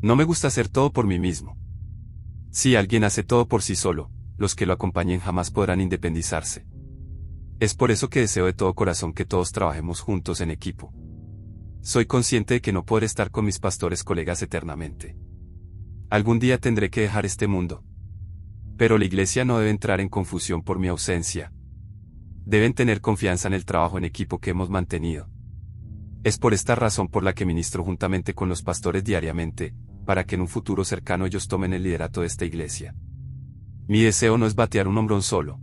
No me gusta hacer todo por mí mismo. Si alguien hace todo por sí solo, los que lo acompañen jamás podrán independizarse. Es por eso que deseo de todo corazón que todos trabajemos juntos en equipo. Soy consciente de que no podré estar con mis pastores colegas eternamente. Algún día tendré que dejar este mundo. Pero la iglesia no debe entrar en confusión por mi ausencia. Deben tener confianza en el trabajo en equipo que hemos mantenido. Es por esta razón por la que ministro juntamente con los pastores diariamente, para que en un futuro cercano ellos tomen el liderato de esta iglesia. Mi deseo no es batear un hombrón solo.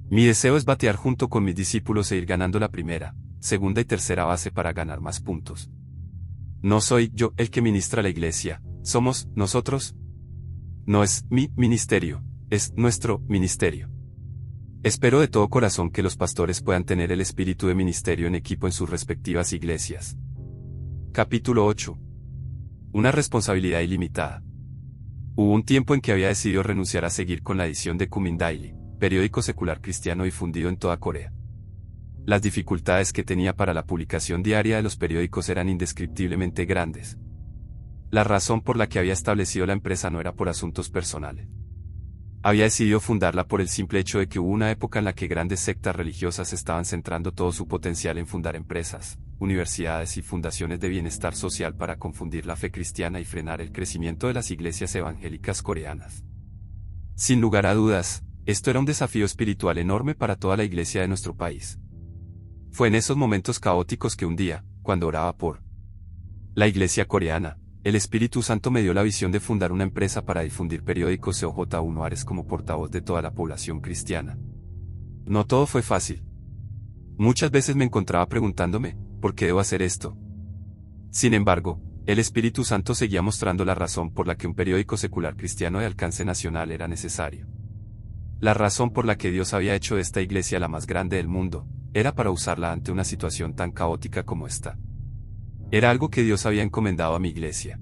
Mi deseo es batear junto con mis discípulos e ir ganando la primera, segunda y tercera base para ganar más puntos. No soy yo el que ministra la iglesia, somos nosotros. No es mi ministerio, es nuestro ministerio. Espero de todo corazón que los pastores puedan tener el espíritu de ministerio en equipo en sus respectivas iglesias. Capítulo 8. Una responsabilidad ilimitada. Hubo un tiempo en que había decidido renunciar a seguir con la edición de Kumin Daily, periódico secular cristiano difundido en toda Corea. Las dificultades que tenía para la publicación diaria de los periódicos eran indescriptiblemente grandes. La razón por la que había establecido la empresa no era por asuntos personales. Había decidido fundarla por el simple hecho de que hubo una época en la que grandes sectas religiosas estaban centrando todo su potencial en fundar empresas, universidades y fundaciones de bienestar social para confundir la fe cristiana y frenar el crecimiento de las iglesias evangélicas coreanas. Sin lugar a dudas, esto era un desafío espiritual enorme para toda la iglesia de nuestro país. Fue en esos momentos caóticos que un día, cuando oraba por la iglesia coreana, el Espíritu Santo me dio la visión de fundar una empresa para difundir periódicos COJ1 Ares como portavoz de toda la población cristiana. No todo fue fácil. Muchas veces me encontraba preguntándome, ¿por qué debo hacer esto? Sin embargo, el Espíritu Santo seguía mostrando la razón por la que un periódico secular cristiano de alcance nacional era necesario. La razón por la que Dios había hecho de esta iglesia la más grande del mundo, era para usarla ante una situación tan caótica como esta. Era algo que Dios había encomendado a mi iglesia.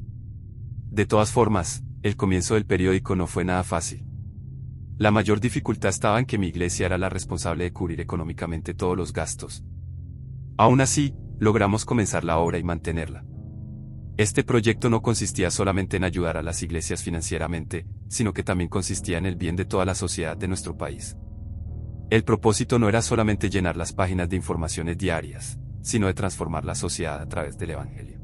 De todas formas, el comienzo del periódico no fue nada fácil. La mayor dificultad estaba en que mi iglesia era la responsable de cubrir económicamente todos los gastos. Aún así, logramos comenzar la obra y mantenerla. Este proyecto no consistía solamente en ayudar a las iglesias financieramente, sino que también consistía en el bien de toda la sociedad de nuestro país. El propósito no era solamente llenar las páginas de informaciones diarias, sino de transformar la sociedad a través del Evangelio.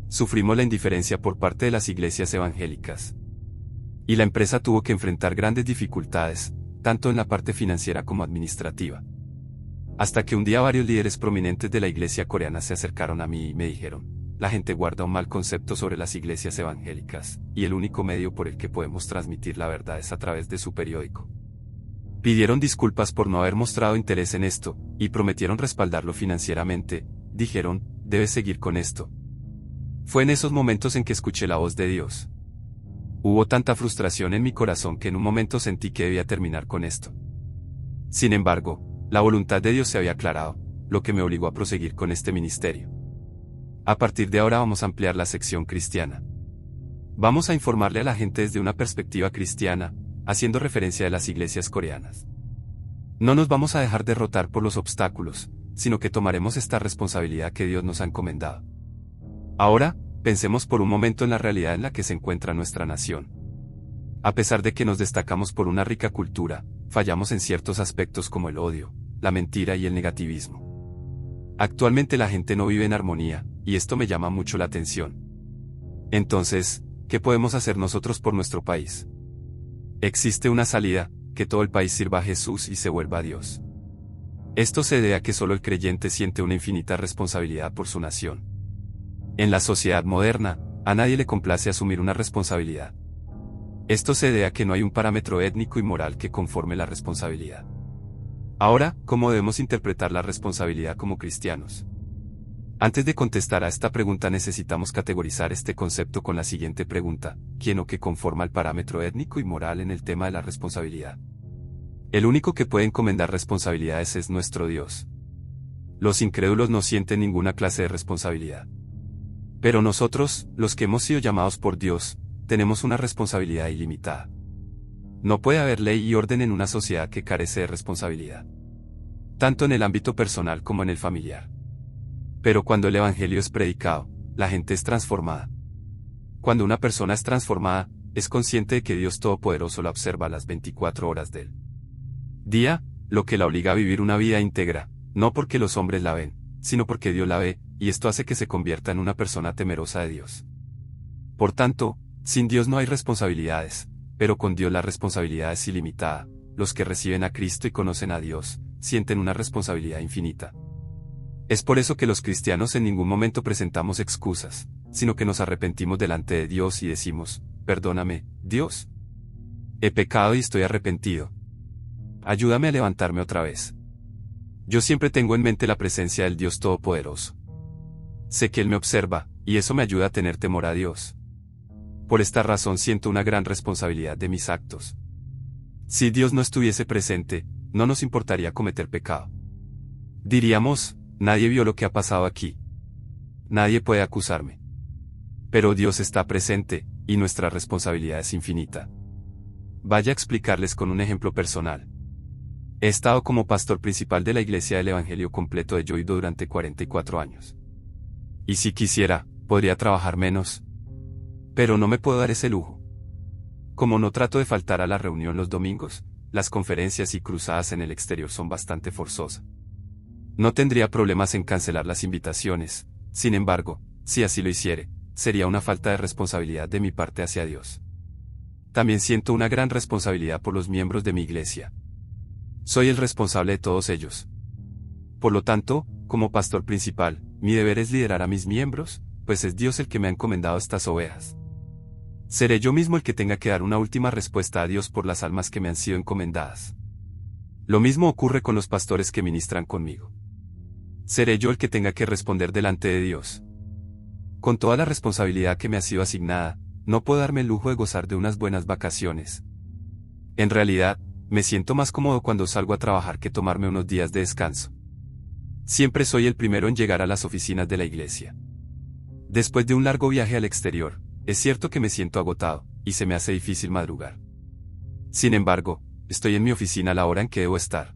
Sufrimos la indiferencia por parte de las iglesias evangélicas. Y la empresa tuvo que enfrentar grandes dificultades, tanto en la parte financiera como administrativa. Hasta que un día varios líderes prominentes de la iglesia coreana se acercaron a mí y me dijeron, la gente guarda un mal concepto sobre las iglesias evangélicas, y el único medio por el que podemos transmitir la verdad es a través de su periódico. Pidieron disculpas por no haber mostrado interés en esto, y prometieron respaldarlo financieramente. Dijeron, debes seguir con esto. Fue en esos momentos en que escuché la voz de Dios. Hubo tanta frustración en mi corazón que en un momento sentí que debía terminar con esto. Sin embargo, la voluntad de Dios se había aclarado, lo que me obligó a proseguir con este ministerio. A partir de ahora vamos a ampliar la sección cristiana. Vamos a informarle a la gente desde una perspectiva cristiana, haciendo referencia a las iglesias coreanas. No nos vamos a dejar derrotar por los obstáculos, sino que tomaremos esta responsabilidad que Dios nos ha encomendado. Ahora, pensemos por un momento en la realidad en la que se encuentra nuestra nación. A pesar de que nos destacamos por una rica cultura, fallamos en ciertos aspectos como el odio, la mentira y el negativismo. Actualmente la gente no vive en armonía, y esto me llama mucho la atención. Entonces, ¿qué podemos hacer nosotros por nuestro país? Existe una salida, que todo el país sirva a Jesús y se vuelva a Dios. Esto se debe a que solo el creyente siente una infinita responsabilidad por su nación. En la sociedad moderna, a nadie le complace asumir una responsabilidad. Esto se debe a que no hay un parámetro étnico y moral que conforme la responsabilidad. Ahora, ¿cómo debemos interpretar la responsabilidad como cristianos? Antes de contestar a esta pregunta necesitamos categorizar este concepto con la siguiente pregunta: ¿quién o qué conforma el parámetro étnico y moral en el tema de la responsabilidad? El único que puede encomendar responsabilidades es nuestro Dios. Los incrédulos no sienten ninguna clase de responsabilidad. Pero nosotros, los que hemos sido llamados por Dios, tenemos una responsabilidad ilimitada. No puede haber ley y orden en una sociedad que carece de responsabilidad, tanto en el ámbito personal como en el familiar. Pero cuando el Evangelio es predicado, la gente es transformada. Cuando una persona es transformada, es consciente de que Dios Todopoderoso la observa las 24 horas del día, lo que la obliga a vivir una vida íntegra, no porque los hombres la ven, sino porque Dios la ve, y esto hace que se convierta en una persona temerosa de Dios. Por tanto, sin Dios no hay responsabilidades, pero con Dios la responsabilidad es ilimitada. Los que reciben a Cristo y conocen a Dios, sienten una responsabilidad infinita. Es por eso que los cristianos en ningún momento presentamos excusas, sino que nos arrepentimos delante de Dios y decimos, perdóname, Dios. He pecado y estoy arrepentido. Ayúdame a levantarme otra vez. Yo siempre tengo en mente la presencia del Dios Todopoderoso. Sé que Él me observa, y eso me ayuda a tener temor a Dios. Por esta razón siento una gran responsabilidad de mis actos. Si Dios no estuviese presente, no nos importaría cometer pecado. Diríamos, nadie vio lo que ha pasado aquí. Nadie puede acusarme. Pero Dios está presente, y nuestra responsabilidad es infinita. Vaya a explicarles con un ejemplo personal. He estado como pastor principal de la Iglesia del Evangelio Completo de Yoido durante 44 años. Y si quisiera, podría trabajar menos. Pero no me puedo dar ese lujo. Como no trato de faltar a la reunión los domingos, las conferencias y cruzadas en el exterior son bastante forzosas. No tendría problemas en cancelar las invitaciones, sin embargo, si así lo hiciere, sería una falta de responsabilidad de mi parte hacia Dios. También siento una gran responsabilidad por los miembros de mi iglesia. Soy el responsable de todos ellos. Por lo tanto, como pastor principal, mi deber es liderar a mis miembros, pues es Dios el que me ha encomendado estas ovejas. Seré yo mismo el que tenga que dar una última respuesta a Dios por las almas que me han sido encomendadas. Lo mismo ocurre con los pastores que ministran conmigo. Seré yo el que tenga que responder delante de Dios. Con toda la responsabilidad que me ha sido asignada, no puedo darme el lujo de gozar de unas buenas vacaciones. En realidad, me siento más cómodo cuando salgo a trabajar que tomarme unos días de descanso. Siempre soy el primero en llegar a las oficinas de la iglesia. Después de un largo viaje al exterior, es cierto que me siento agotado, y se me hace difícil madrugar. Sin embargo, estoy en mi oficina a la hora en que debo estar.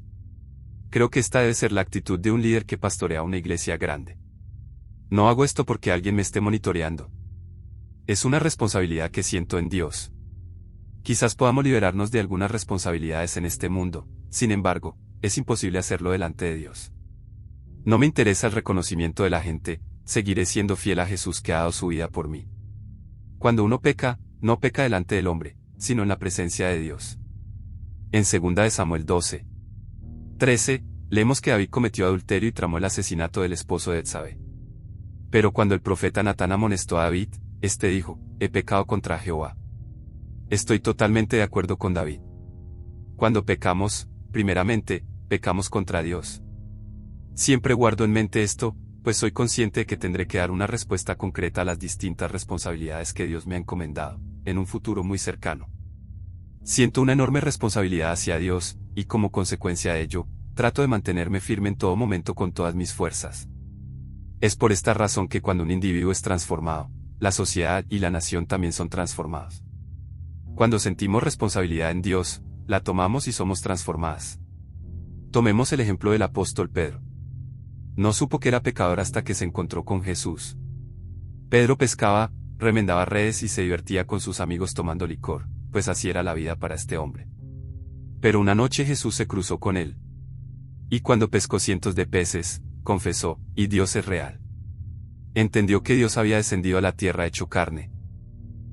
Creo que esta debe ser la actitud de un líder que pastorea una iglesia grande. No hago esto porque alguien me esté monitoreando. Es una responsabilidad que siento en Dios. Quizás podamos liberarnos de algunas responsabilidades en este mundo, sin embargo, es imposible hacerlo delante de Dios. No me interesa el reconocimiento de la gente, seguiré siendo fiel a Jesús que ha dado su vida por mí. Cuando uno peca, no peca delante del hombre, sino en la presencia de Dios. En 2 de Samuel 12:13, leemos que David cometió adulterio y tramó el asesinato del esposo de Betsabé. Pero cuando el profeta Natán amonestó a David, este dijo, he pecado contra Jehová. Estoy totalmente de acuerdo con David. Cuando pecamos, primeramente, pecamos contra Dios. Siempre guardo en mente esto, pues soy consciente de que tendré que dar una respuesta concreta a las distintas responsabilidades que Dios me ha encomendado, en un futuro muy cercano. Siento una enorme responsabilidad hacia Dios, y como consecuencia de ello, trato de mantenerme firme en todo momento con todas mis fuerzas. Es por esta razón que cuando un individuo es transformado, la sociedad y la nación también son transformados. Cuando sentimos responsabilidad en Dios, la tomamos y somos transformadas. Tomemos el ejemplo del apóstol Pedro. No supo que era pecador hasta que se encontró con Jesús. Pedro pescaba, remendaba redes y se divertía con sus amigos tomando licor, pues así era la vida para este hombre. Pero una noche Jesús se cruzó con él. Y cuando pescó cientos de peces, confesó, y Dios es real. Entendió que Dios había descendido a la tierra hecho carne.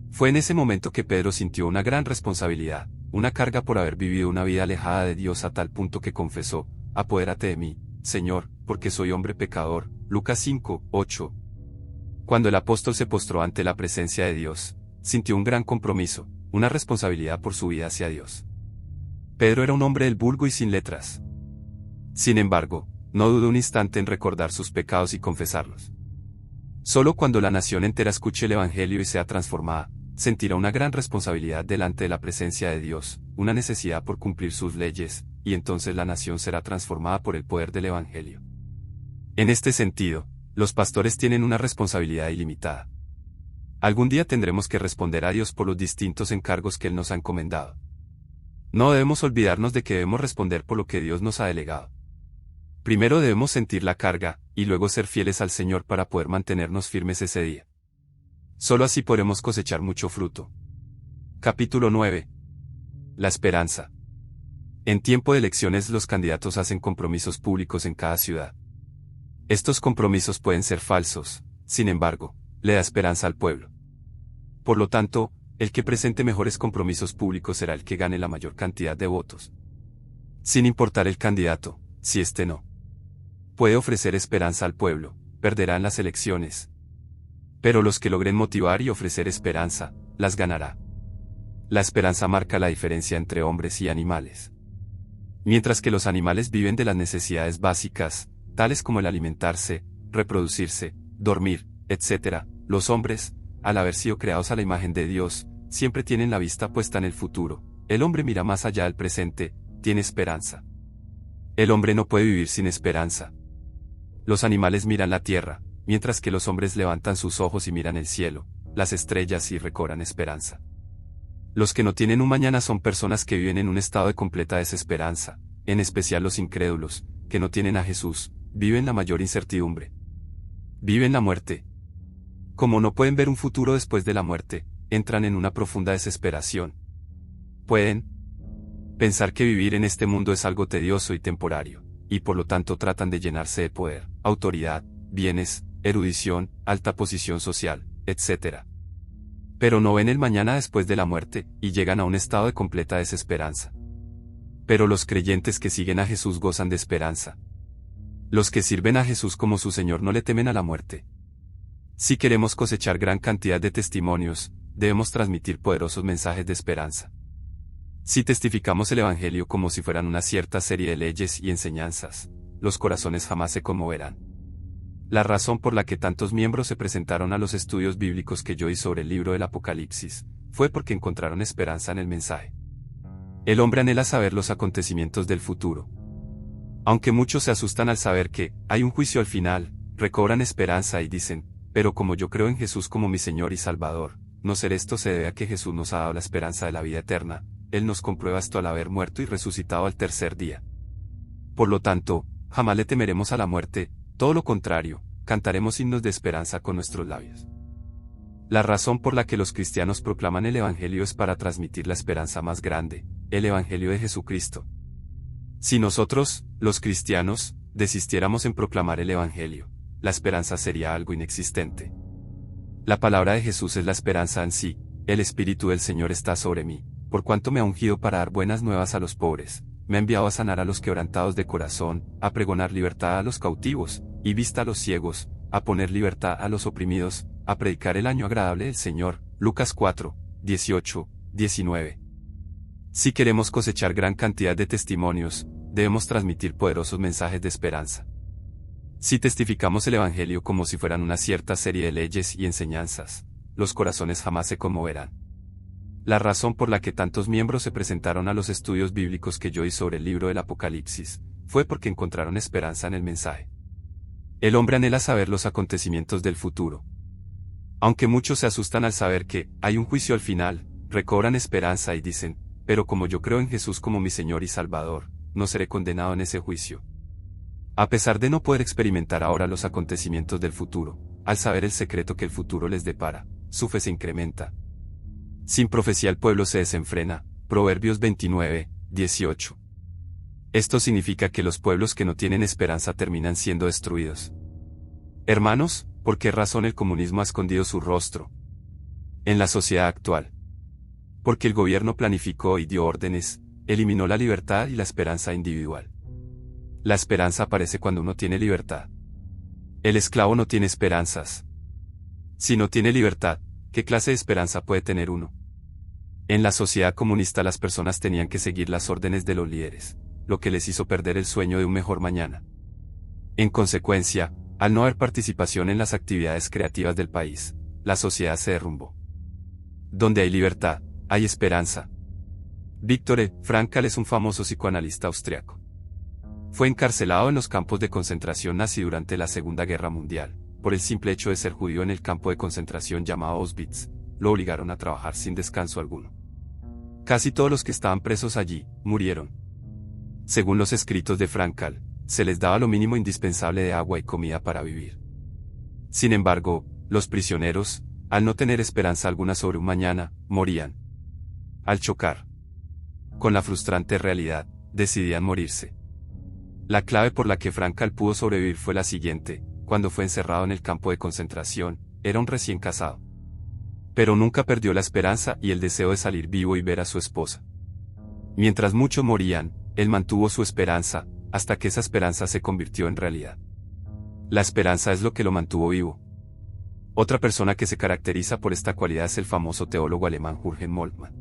Fue en ese momento que Pedro sintió una gran responsabilidad, una carga por haber vivido una vida alejada de Dios a tal punto que confesó, apodérate de mí, Señor, porque soy hombre pecador. Lucas 5:8. Cuando el apóstol se postró ante la presencia de Dios, sintió un gran compromiso, una responsabilidad por su vida hacia Dios. Pedro era un hombre del vulgo y sin letras. Sin embargo, no dudó un instante en recordar sus pecados y confesarlos. Solo cuando la nación entera escuche el Evangelio y sea transformada, sentirá una gran responsabilidad delante de la presencia de Dios, una necesidad por cumplir sus leyes, y entonces la nación será transformada por el poder del Evangelio. En este sentido, los pastores tienen una responsabilidad ilimitada. Algún día tendremos que responder a Dios por los distintos encargos que Él nos ha encomendado. No debemos olvidarnos de que debemos responder por lo que Dios nos ha delegado. Primero debemos sentir la carga, y luego ser fieles al Señor para poder mantenernos firmes ese día. Solo así podremos cosechar mucho fruto. Capítulo 9. La esperanza. En tiempo de elecciones los candidatos hacen compromisos públicos en cada ciudad. Estos compromisos pueden ser falsos, sin embargo, le da esperanza al pueblo. Por lo tanto, el que presente mejores compromisos públicos será el que gane la mayor cantidad de votos. Sin importar el candidato, si éste no puede ofrecer esperanza al pueblo, perderá en las elecciones. Pero los que logren motivar y ofrecer esperanza, las ganará. La esperanza marca la diferencia entre hombres y animales. Mientras que los animales viven de las necesidades básicas, tales como el alimentarse, reproducirse, dormir, etc., los hombres, al haber sido creados a la imagen de Dios, siempre tienen la vista puesta en el futuro. El hombre mira más allá del presente, tiene esperanza. El hombre no puede vivir sin esperanza. Los animales miran la tierra, mientras que los hombres levantan sus ojos y miran el cielo, las estrellas y recobran esperanza. Los que no tienen un mañana son personas que viven en un estado de completa desesperanza, en especial los incrédulos, que no tienen a Jesús, viven la mayor incertidumbre. Viven la muerte. Como no pueden ver un futuro después de la muerte, entran en una profunda desesperación. Pueden pensar que vivir en este mundo es algo tedioso y temporario, y por lo tanto tratan de llenarse de poder, autoridad, bienes, erudición, alta posición social, etc. Pero no ven el mañana después de la muerte, y llegan a un estado de completa desesperanza. Pero los creyentes que siguen a Jesús gozan de esperanza. Los que sirven a Jesús como su Señor no le temen a la muerte. Si queremos cosechar gran cantidad de testimonios, debemos transmitir poderosos mensajes de esperanza. Si testificamos el Evangelio como si fueran una cierta serie de leyes y enseñanzas, los corazones jamás se conmoverán. La razón por la que tantos miembros se presentaron a los estudios bíblicos que yo hice sobre el libro del Apocalipsis, fue porque encontraron esperanza en el mensaje. El hombre anhela saber los acontecimientos del futuro. Aunque muchos se asustan al saber que hay un juicio al final, recobran esperanza y dicen, pero como yo creo en Jesús como mi Señor y Salvador, no ser esto se debe a que Jesús nos ha dado la esperanza de la vida eterna. Él nos comprueba esto al haber muerto y resucitado al tercer día. Por lo tanto, jamás le temeremos a la muerte, todo lo contrario, cantaremos himnos de esperanza con nuestros labios. La razón por la que los cristianos proclaman el Evangelio es para transmitir la esperanza más grande, el Evangelio de Jesucristo. Si nosotros, los cristianos, desistiéramos en proclamar el Evangelio, la esperanza sería algo inexistente. La palabra de Jesús es la esperanza en sí, el Espíritu del Señor está sobre mí, por cuanto me ha ungido para dar buenas nuevas a los pobres, me ha enviado a sanar a los quebrantados de corazón, a pregonar libertad a los cautivos, y vista a los ciegos, a poner libertad a los oprimidos, a predicar el año agradable del Señor. Lucas 4, 18, 19. Si queremos cosechar gran cantidad de testimonios, debemos transmitir poderosos mensajes de esperanza. Si testificamos el Evangelio como si fueran una cierta serie de leyes y enseñanzas, los corazones jamás se conmoverán. La razón por la que tantos miembros se presentaron a los estudios bíblicos que yo hice sobre el libro del Apocalipsis, fue porque encontraron esperanza en el mensaje. El hombre anhela saber los acontecimientos del futuro. Aunque muchos se asustan al saber que hay un juicio al final, recobran esperanza y dicen, pero como yo creo en Jesús como mi Señor y Salvador, no seré condenado en ese juicio. A pesar de no poder experimentar ahora los acontecimientos del futuro, al saber el secreto que el futuro les depara, su fe se incrementa. Sin profecía el pueblo se desenfrena. Proverbios 29, 18. Esto significa que los pueblos que no tienen esperanza terminan siendo destruidos. Hermanos, ¿por qué razón el comunismo ha escondido su rostro en la sociedad actual? Porque el gobierno planificó y dio órdenes, eliminó la libertad y la esperanza individual. La esperanza aparece cuando uno tiene libertad. El esclavo no tiene esperanzas. Si no tiene libertad, ¿qué clase de esperanza puede tener uno? En la sociedad comunista las personas tenían que seguir las órdenes de los líderes, lo que les hizo perder el sueño de un mejor mañana. En consecuencia, al no haber participación en las actividades creativas del país, la sociedad se derrumbó. Donde hay libertad, hay esperanza. Viktor Frankl es un famoso psicoanalista austriaco. Fue encarcelado en los campos de concentración nazi durante la Segunda Guerra Mundial, por el simple hecho de ser judío en el campo de concentración llamado Auschwitz, lo obligaron a trabajar sin descanso alguno. Casi todos los que estaban presos allí, murieron. Según los escritos de Frankl, se les daba lo mínimo indispensable de agua y comida para vivir. Sin embargo, los prisioneros, al no tener esperanza alguna sobre un mañana, morían. Al chocar con la frustrante realidad, decidían morirse. La clave por la que Frankl pudo sobrevivir fue la siguiente: cuando fue encerrado en el campo de concentración, era un recién casado. Pero nunca perdió la esperanza y el deseo de salir vivo y ver a su esposa. Mientras muchos morían, él mantuvo su esperanza, hasta que esa esperanza se convirtió en realidad. La esperanza es lo que lo mantuvo vivo. Otra persona que se caracteriza por esta cualidad es el famoso teólogo alemán Jürgen Moltmann.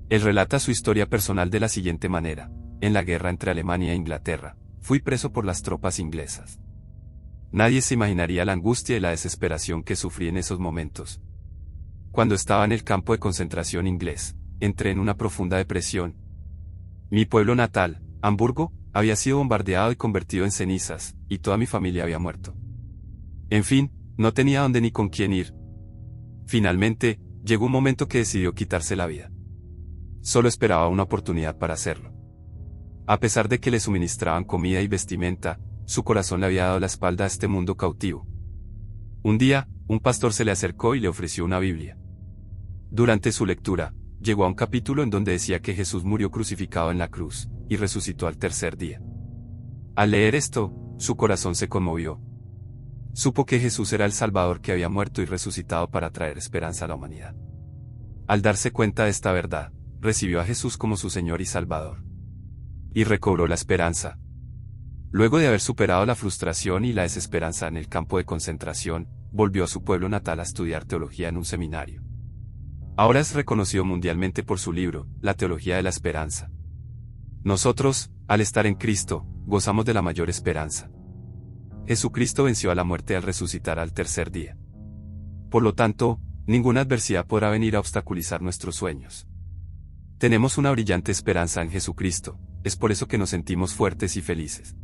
Él relata su historia personal de la siguiente manera: en la guerra entre Alemania e Inglaterra, fui preso por las tropas inglesas. Nadie se imaginaría la angustia y la desesperación que sufrí en esos momentos. Cuando estaba en el campo de concentración inglés, entré en una profunda depresión. Mi pueblo natal, Hamburgo, había sido bombardeado y convertido en cenizas, y toda mi familia había muerto. En fin, no tenía dónde ni con quién ir. Finalmente, llegó un momento que decidió quitarse la vida. Solo esperaba una oportunidad para hacerlo. A pesar de que le suministraban comida y vestimenta, su corazón le había dado la espalda a este mundo cautivo. Un día, un pastor se le acercó y le ofreció una Biblia. Durante su lectura, llegó a un capítulo en donde decía que Jesús murió crucificado en la cruz, y resucitó al tercer día. Al leer esto, su corazón se conmovió. Supo que Jesús era el Salvador que había muerto y resucitado para traer esperanza a la humanidad. Al darse cuenta de esta verdad, recibió a Jesús como su Señor y Salvador. Y recobró la esperanza. Luego de haber superado la frustración y la desesperanza en el campo de concentración, volvió a su pueblo natal a estudiar teología en un seminario. Ahora es reconocido mundialmente por su libro, La Teología de la Esperanza. Nosotros, al estar en Cristo, gozamos de la mayor esperanza. Jesucristo venció a la muerte al resucitar al tercer día. Por lo tanto, ninguna adversidad podrá venir a obstaculizar nuestros sueños. Tenemos una brillante esperanza en Jesucristo, es por eso que nos sentimos fuertes y felices.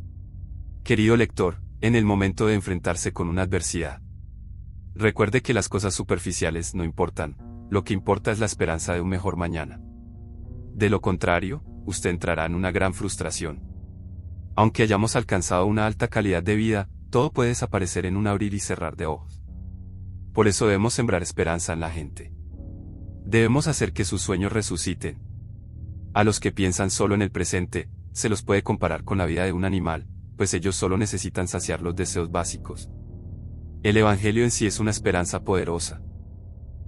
Querido lector, en el momento de enfrentarse con una adversidad, recuerde que las cosas superficiales no importan, lo que importa es la esperanza de un mejor mañana. De lo contrario, usted entrará en una gran frustración. Aunque hayamos alcanzado una alta calidad de vida, todo puede desaparecer en un abrir y cerrar de ojos. Por eso debemos sembrar esperanza en la gente. Debemos hacer que sus sueños resuciten. A los que piensan solo en el presente, se los puede comparar con la vida de un animal, pues ellos solo necesitan saciar los deseos básicos. El Evangelio en sí es una esperanza poderosa.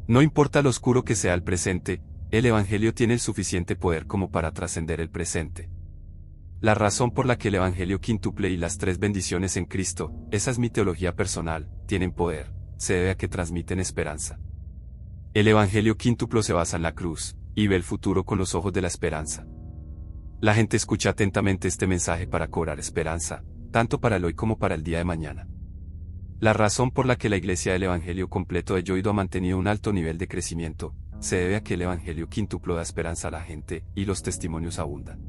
No importa lo oscuro que sea el presente, el Evangelio tiene el suficiente poder como para trascender el presente. La razón por la que el Evangelio quíntuple y las 3 bendiciones en Cristo, esa es mi teología personal, tienen poder, se debe a que transmiten esperanza. El Evangelio quíntuplo se basa en la cruz, y ve el futuro con los ojos de la esperanza. La gente escucha atentamente este mensaje para cobrar esperanza, tanto para el hoy como para el día de mañana. La razón por la que la Iglesia del Evangelio completo de Yoido ha mantenido un alto nivel de crecimiento, se debe a que el Evangelio quíntuplo da esperanza a la gente, y los testimonios abundan.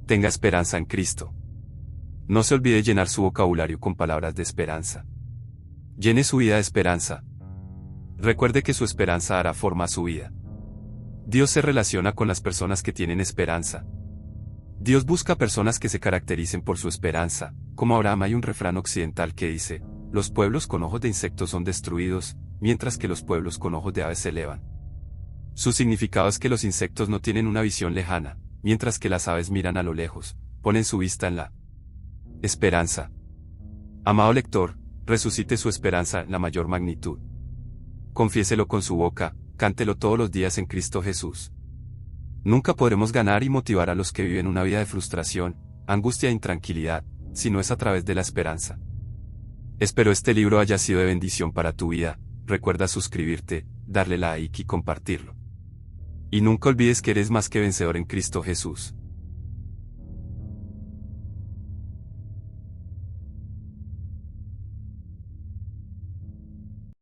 Tenga esperanza en Cristo. No se olvide llenar su vocabulario con palabras de esperanza. Llene su vida de esperanza. Recuerde que su esperanza dará forma a su vida. Dios se relaciona con las personas que tienen esperanza. Dios busca personas que se caractericen por su esperanza. Como Abraham, hay un refrán occidental que dice: los pueblos con ojos de insectos son destruidos, mientras que los pueblos con ojos de aves se elevan. Su significado es que los insectos no tienen una visión lejana, mientras que las aves miran a lo lejos, ponen su vista en la esperanza. Amado lector, resucite su esperanza en la mayor magnitud. Confiéselo con su boca, cántelo todos los días en Cristo Jesús. Nunca podremos ganar y motivar a los que viven una vida de frustración, angustia e intranquilidad, si no es a través de la esperanza. Espero este libro haya sido de bendición para tu vida. Recuerda suscribirte, darle like y compartirlo. Y nunca olvides que eres más que vencedor en Cristo Jesús.